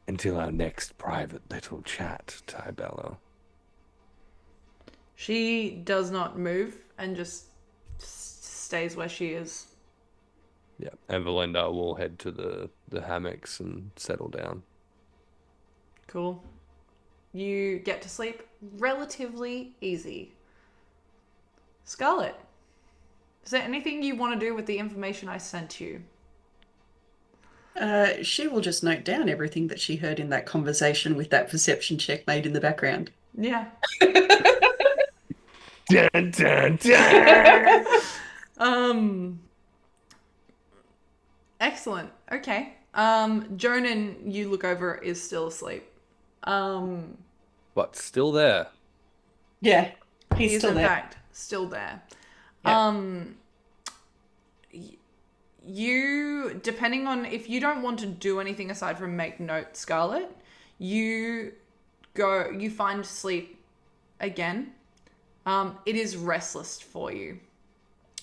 Until our next private little chat, Tybella. She does not move and just stays where she is. Yeah, and Verlender will head to the hammocks and settle down. Cool. You get to sleep relatively easy. Scarlet, is there anything you want to do with the information I sent you? She will just note down everything that she heard in that conversation with that perception check made in the background. Yeah. Dun, dun, dun. Excellent. Okay. Jonan, you look over, is still asleep. But still there. Yeah, He he's is still in there. fact still there. Yeah. You, depending on if you don't want to do anything aside from make notes, Scarlet, you find sleep again. It is restless for you.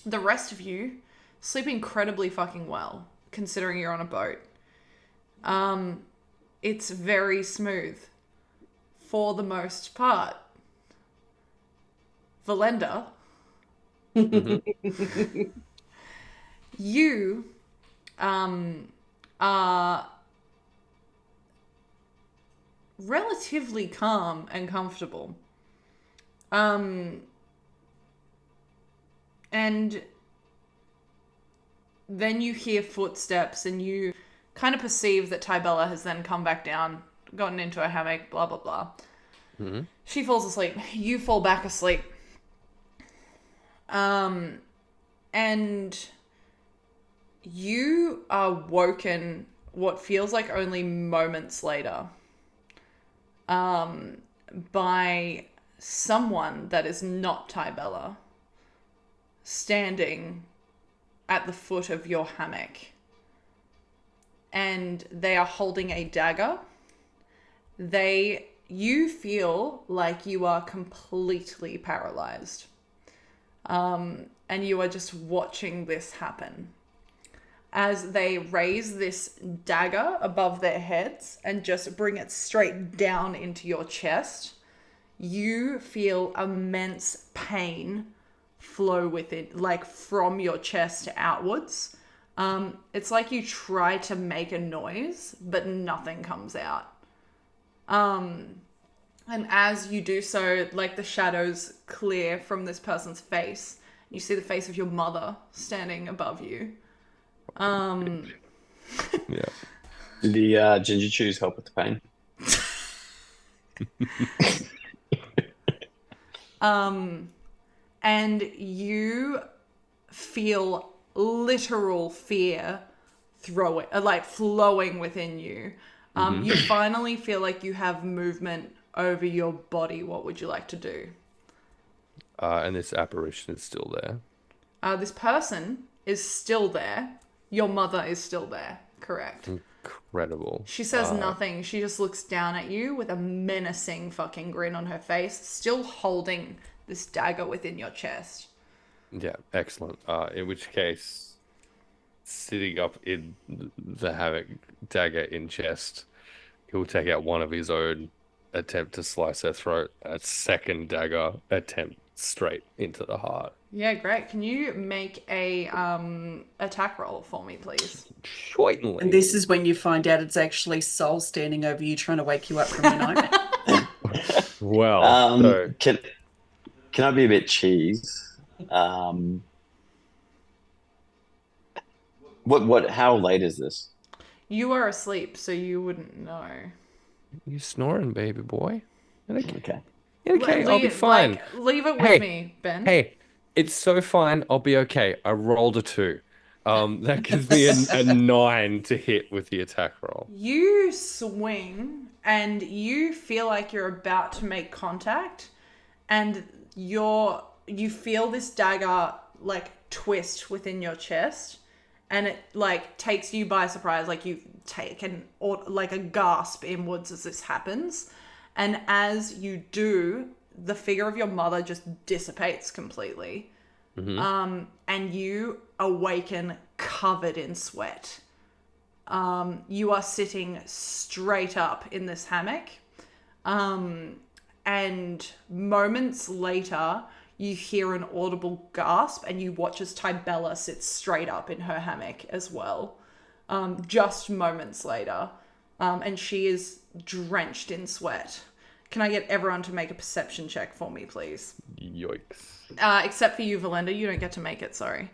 The rest of you sleep incredibly fucking well, considering you're on a boat. It's very smooth for the most part. Verlender, you are relatively calm and comfortable. And then you hear footsteps and you kind of perceive that Tybella has then come back down, gotten into a hammock, blah, blah, blah. She falls asleep. You fall back asleep. And you are woken what feels like only moments later, by someone that is not Tybella standing at the foot of your hammock. And they are holding a dagger. You feel like you are completely paralyzed. And you are just watching this happen. As they raise this dagger above their heads and just bring it straight down into your chest, you feel immense pain flow within, like from your chest outwards. It's like you try to make a noise, but nothing comes out. And as you do so, like the shadows clear from this person's face. You see the face of your mother standing above you. Yeah. Did the ginger chews help with the pain? And you feel literal fear flowing within you. You finally feel like you have movement over your body. What would you like to do? And this apparition is still there. This person is still there. Your mother is still there. Correct. Incredible. She says nothing. She just looks down at you with a menacing fucking grin on her face, still holding this dagger within your chest. Yeah, excellent. In which case, sitting up in the hammock, dagger in chest, he'll take out one of his own, attempt to slice her throat. A second dagger attempt straight into the heart. Yeah, great. Can you make a attack roll for me, please? Certainly. And this is when you find out it's actually Sol standing over you trying to wake you up from your nightmare. Well, so... Can I be a bit cheese? How late is this? You are asleep, so you wouldn't know. You snoring, baby boy? Okay. Okay, I'll be fine. Leave it with me, Ben. Hey, it's so fine. I'll be okay. I rolled a 2. That gives me a 9 to hit with the attack roll. You swing, and you feel like you're about to make contact, and you feel this dagger like twist within your chest, and it like takes you by surprise. Like you take a gasp inwards as this happens, and as you do, the figure of your mother just dissipates completely. And you awaken covered in sweat. You are sitting straight up in this hammock. And moments later, you hear an audible gasp, and you watch as Tybella sits straight up in her hammock as well. Just moments later. And she is drenched in sweat. Can I get everyone to make a perception check for me, please? Yikes. Except for you, Verlender. You don't get to make it, sorry.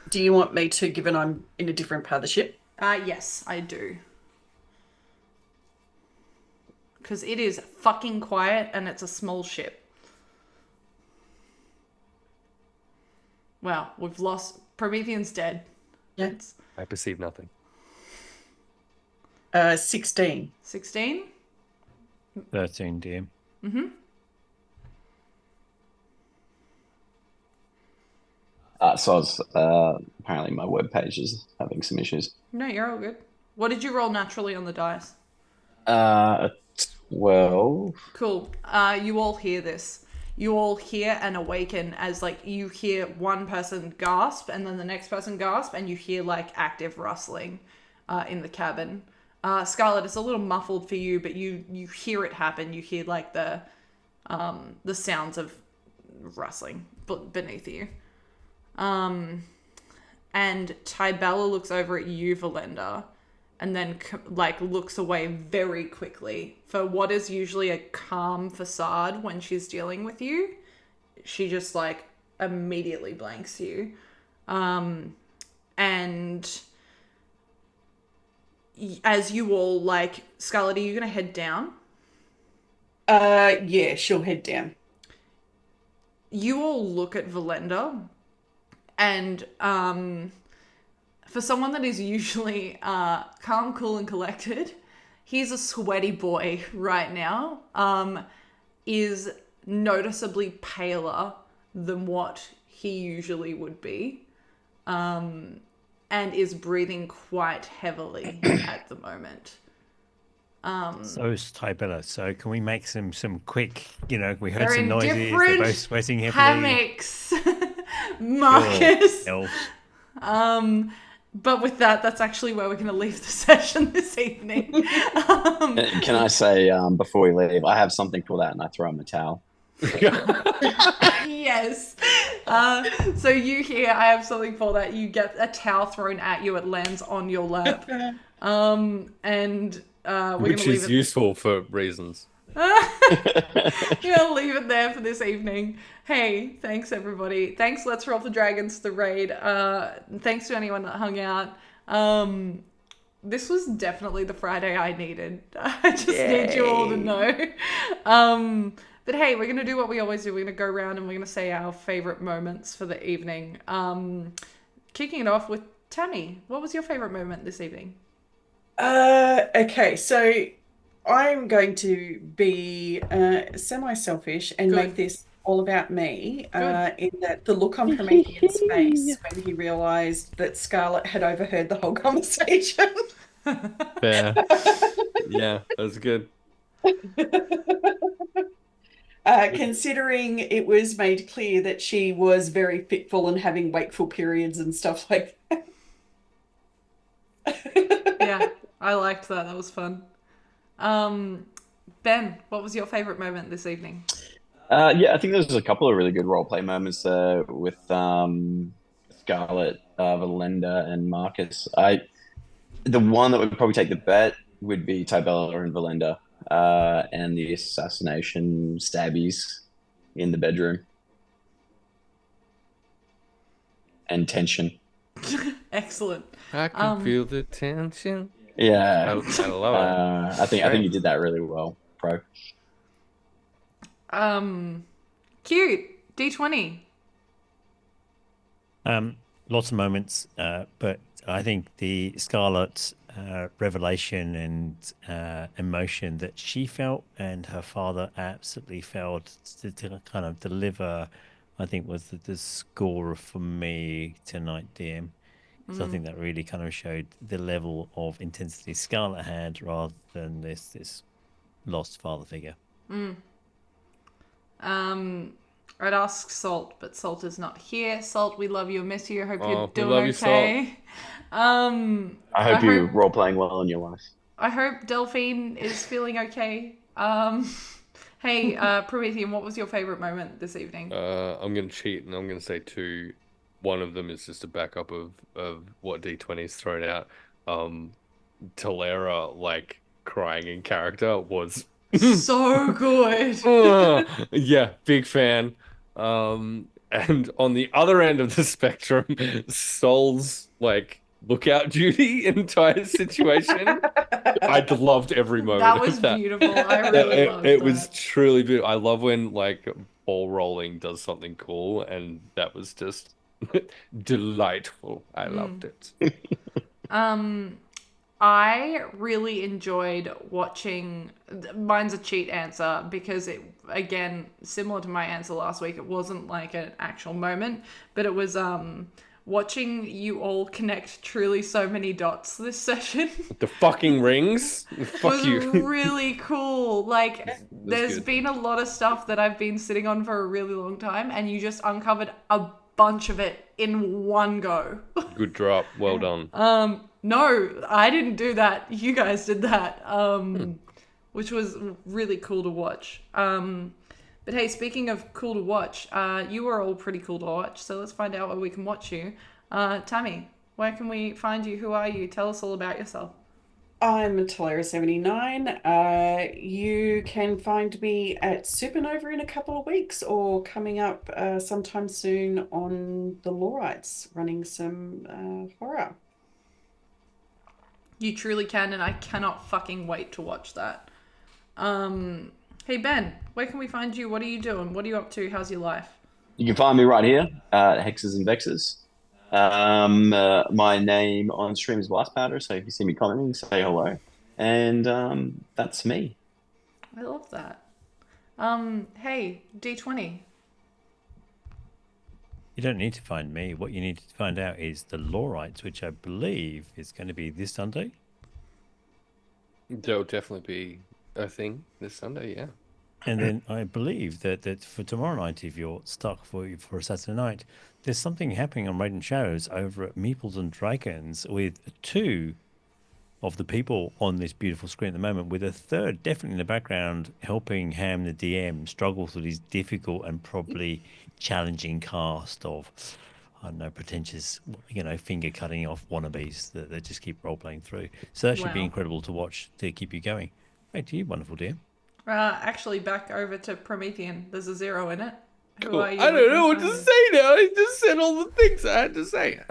Do you want me to, given I'm in a different part of the ship? Yes, I do. Because it is fucking quiet and it's a small ship. Well, we've lost... Promethean's dead. Yeah. I perceive nothing. 16. 16? 13, dear. So I was, apparently my webpage is having some issues. No, you're all good. What did you roll naturally on the dice? 12. Cool. You all hear this. You all hear and awaken as, like, you hear one person gasp and then the next person gasp, and you hear, like, active rustling in the cabin. Scarlet, it's a little muffled for you, but you hear it happen. You hear, like, the sounds of rustling beneath you. And Tybella looks over at you, Verlender, and then looks away very quickly. For what is usually a calm facade when she's dealing with you, she just immediately blanks you. And as you all Scarlet, are you gonna head down? Yeah, she'll head down. You all look at Verlender, and for someone that is usually calm, cool, and collected, he's a sweaty boy right now, is noticeably paler than what he usually would be, and is breathing quite heavily at the moment. So is Tybella. So can we make some quick, we heard They're some in noises, they're different both sweating heavily. hammocks, Marcus. Elf. But with that, that's actually where we're going to leave the session this evening. Can I say, before we leave, I have something for that, and I throw him a towel. Yes. So you hear, I have something for that. You get a towel thrown at you. It lands on your lap. And we're Which gonna leave is it. useful for reasons. Gonna leave it there for this evening. Hey, thanks everybody. Thanks, Let's Roll for Dragons, the raid. Thanks to anyone that hung out. This was definitely the Friday I needed. I just need you all to know. But hey, we're gonna do what we always do. We're gonna go around and we're gonna say our favorite moments for the evening. Kicking it off with Tammy. What was your favorite moment this evening? Okay, so I'm going to be semi-selfish and make this all about me, in that the look on Promethean's face when he realized that Scarlet had overheard the whole conversation. Fair. Yeah, that's good. Considering it was made clear that she was very fitful and having wakeful periods and stuff like that. Yeah, I liked that. That was fun. Ben, what was your favorite moment this evening? Yeah, I think there's a couple of really good roleplay moments with Scarlet, Verlender, and Marcus. The one that would probably take the bet would be Tybella and Verlender, and the assassination stabbies in the bedroom. And tension. Excellent. I can feel the tension. Yeah. I love it. I think you did that really well, Pro. Cute. D20. Lots of moments, but I think the Scarlet revelation and emotion that she felt and her father absolutely failed to kind of deliver, I think was the score for me tonight, DM. So I think that really kind of showed the level of intensity Scarlet had rather than this lost father figure. I'd ask Salt, but Salt is not here. Salt, we love you and miss you. I hope you're we doing love you, okay. I hope you're role playing well in your life. I hope Delphine is feeling okay. Hey, Promethean, what was your favorite moment this evening? I'm gonna cheat and I'm gonna say two. One of them is just a backup of what D20's thrown out. Talera like crying in character was So good. yeah, big fan. And on the other end of the spectrum, Sol's like lookout duty entire situation. I loved every moment. That was of that. beautiful. I really loved It that. was truly beautiful. I love when like ball rolling does something cool, and that was just delightful. I loved it. I really enjoyed watching. Mine's a cheat answer because it, again, similar to my answer last week, it wasn't like an actual moment, but it was watching you all connect truly so many dots this session. The fucking rings. Fuck was you. really cool. Like, there's good. been a lot of stuff that I've been sitting on for a really long time, and you just uncovered a bunch of it in one go. Good drop. Well done. No, I didn't do that. You guys did that, which was really cool to watch. But hey, speaking of cool to watch, you were all pretty cool to watch, so let's find out where we can watch you. Tammy, where can we find you? Who are you? Tell us all about yourself. I'm Talera79. You can find me at Supernova in a couple of weeks or coming up sometime soon on the Lawrites, running some horror. You truly can, and I cannot fucking wait to watch that. Hey Ben, where can we find you? What are you doing? What are you up to? How's your life? You can find me right here, Hexes and Vexes. My name on stream is Blast Powder, so if you see me commenting, say hello. And that's me. I love that. Hey, D20. You don't need to find me. What you need to find out is the Law Rights, which I believe is going to be this Sunday. There'll definitely be a thing this Sunday, yeah. And then I believe that for tomorrow night, if you're stuck for a Saturday night, there's something happening on Radiant Shadows over at Meeples and Dragons with 2 of the people on this beautiful screen at the moment, with a third definitely in the background helping Ham, the DM, struggle through these difficult and probably challenging cast of, I don't know, pretentious, finger cutting off wannabes that just keep role playing through. So that should be Wow. incredible to watch to keep you going. Back to you, wonderful DM. Actually, back over to Promethean. There's a 0 in it. Who Cool. are you? I don't know what to reconciling? say now. I just said all the things I had to say.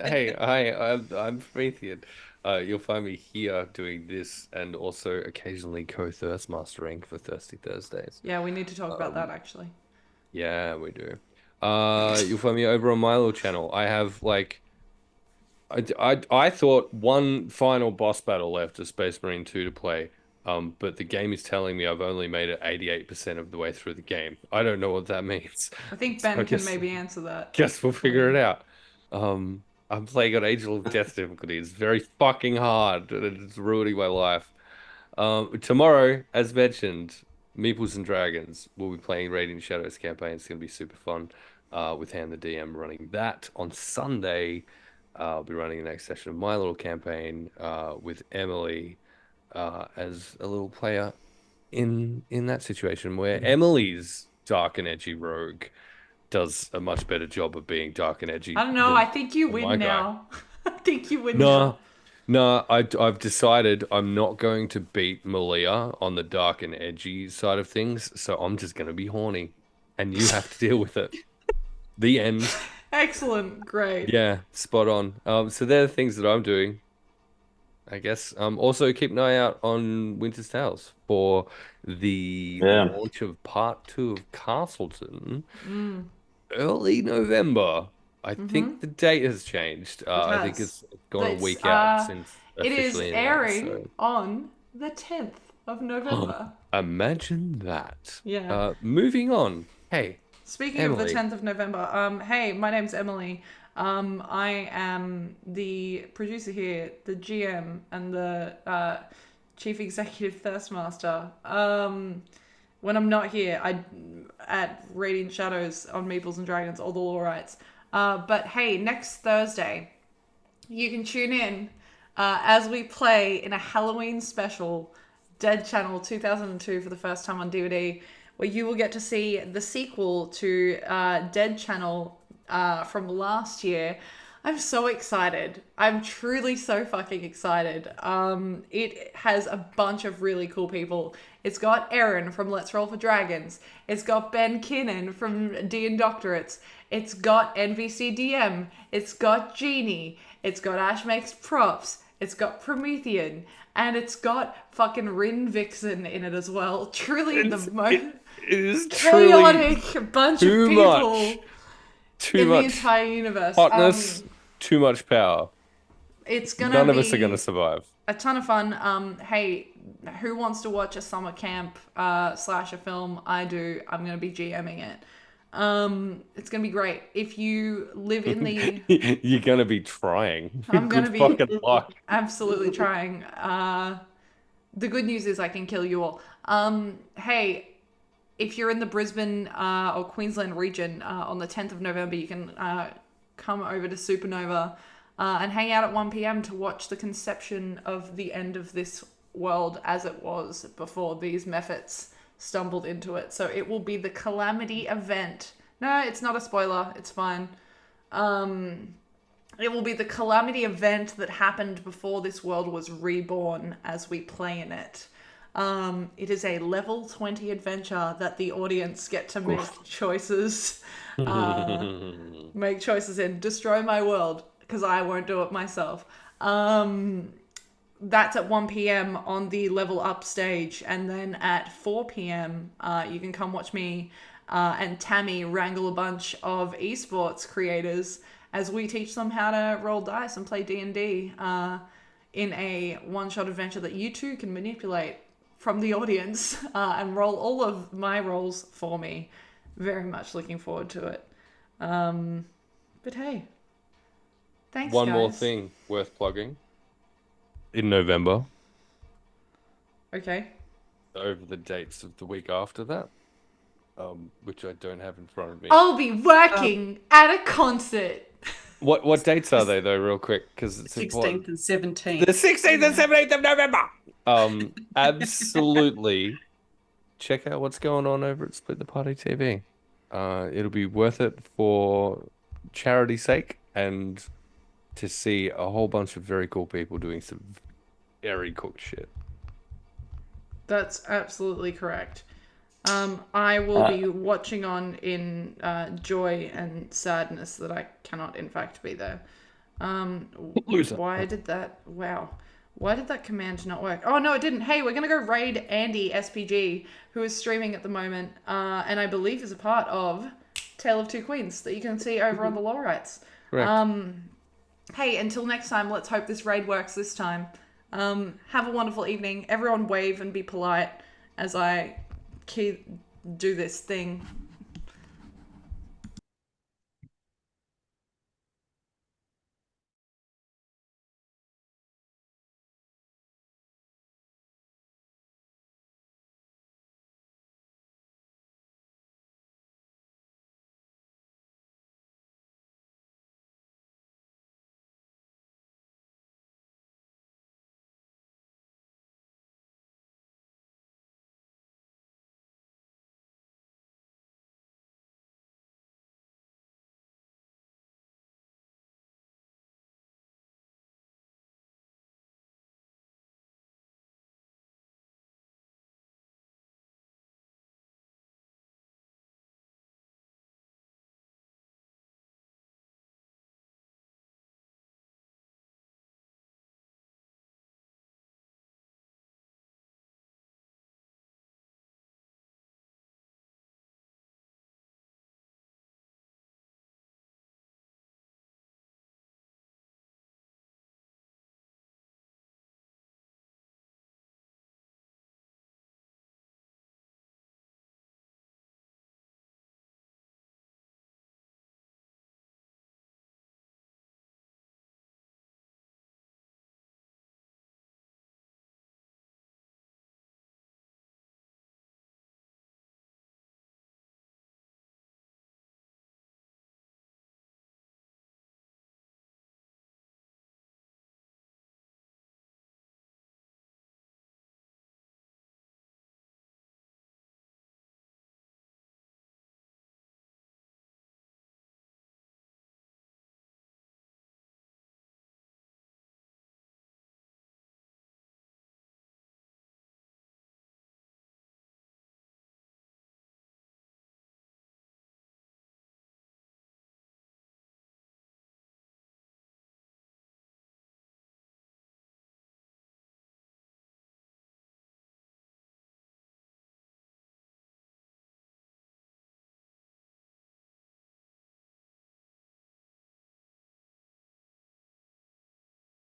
Hey, hi, I'm Promethean. You'll find me here doing this and also occasionally co-thirst mastering for Thirsty Thursdays. Yeah, we need to talk about that actually. Yeah, we do. You'll find me over on my little channel. I have I thought one final boss battle left of Space Marine 2 to play. But the game is telling me I've only made it 88% of the way through the game. I don't know what that means. I think So Ben I can guess- maybe answer that. Guess we'll figure it out. I'm playing on Angel of Death difficulty. It's very fucking hard, and it's ruining my life. Tomorrow, as mentioned, Meeples and Dragons will be playing Radiant Shadows campaign. It's going to be super fun. With Ham the DM running that on Sunday. I'll be running the next session of my little campaign with Emily as a little player in that situation where Emily's dark and edgy rogue does a much better job of being dark and edgy. I don't know. than- I think you than my win guy. now. I think you win now. No, I've decided I'm not going to beat Malia on the dark and edgy side of things, so I'm just going to be horny, and you have to deal with it. The end. Excellent. Great. Yeah, spot on. So they're the things that I'm doing, I guess. Also keep an eye out on Winter's Tales for the Yeah. launch of part 2 of Castleton early November. I think the date has changed. I think has. it's gone a It's, week out since It is officially airing announced, on the 10th of November. so imagine that. Yeah. Moving on. Hey, Speaking of the Emily. 10th of November, hey, my name's Emily. I am the producer here, the GM, and the Chief Executive Thirstmaster. When I'm not here, at Radiant Shadows on Meeples and Dragons, all the law rights. But hey, next Thursday, you can tune in as we play in a Halloween special, Dead Channel 2002 for the first time on DVD, where you will get to see the sequel to Dead Channel from last year. I'm so excited. I'm truly so fucking excited. It has a bunch of really cool people. It's got Erin from Let's Roll for Dragons. It's got Ben Kinnan from D and Doctorates. It's got NVCDM. It's got Jeannie. It's got Ash Makes Props. It's got Promethean. And it's got fucking Rin Vixen in it as well. Truly the most it is truly chaotic bunch of too people much. Too in the much entire universe. hotness, too much power. It's gonna None be of us are going to survive. a ton of fun. Hey, who wants to watch a summer camp slash a film? I do. I'm gonna be GMing it. It's gonna be great. If you live in the You're going to be trying. I'm gonna Good be- fucking luck. absolutely trying. The good news is I can kill you all. Hey, if you're in the Brisbane or Queensland region on the 10th of November, you can come over to Supernova and hang out at 1 p.m. to watch the conception of the end of this world as it was before these mephits stumbled into it. So it will be the Calamity event. No, it's not a spoiler. It's fine. It will be the Calamity event that happened before this world was reborn as we play in it. It is a level 20 adventure that the audience get to make choices. Make choices in. Destroy my world, because I won't do it myself. That's at 1 p.m. on the Level Up stage. And then at 4 p.m., you can come watch me and Tammy wrangle a bunch of esports creators as we teach them how to roll dice and play D&D in a one-shot adventure that you two can manipulate from the audience and roll all of my rolls for me. Very much looking forward to it. But hey, thanks, One guys. more thing worth plugging. In November, Okay. over the dates of the week after that, which I don't have in front of me. I'll be working at a concert. What dates are they though, real quick? Because it's 16th important. and 17th. The 16th and 17th of November. Absolutely. Check out what's going on over at Split the Party TV. It'll be worth it for charity's sake and to see a whole bunch of very cool people doing some very cool shit. That's absolutely correct. I will be watching on in joy and sadness that I cannot, in fact, be there. Loser. Why did that? Wow. Why did that command not work? Oh, no, it didn't. Hey, we're going to go raid Andy SPG, who is streaming at the moment, and I believe is a part of Tale of Two Queens that you can see over on the Law Rights. Correct. Hey, until next time, let's hope this raid works this time. Have a wonderful evening. Everyone wave and be polite as I do this thing.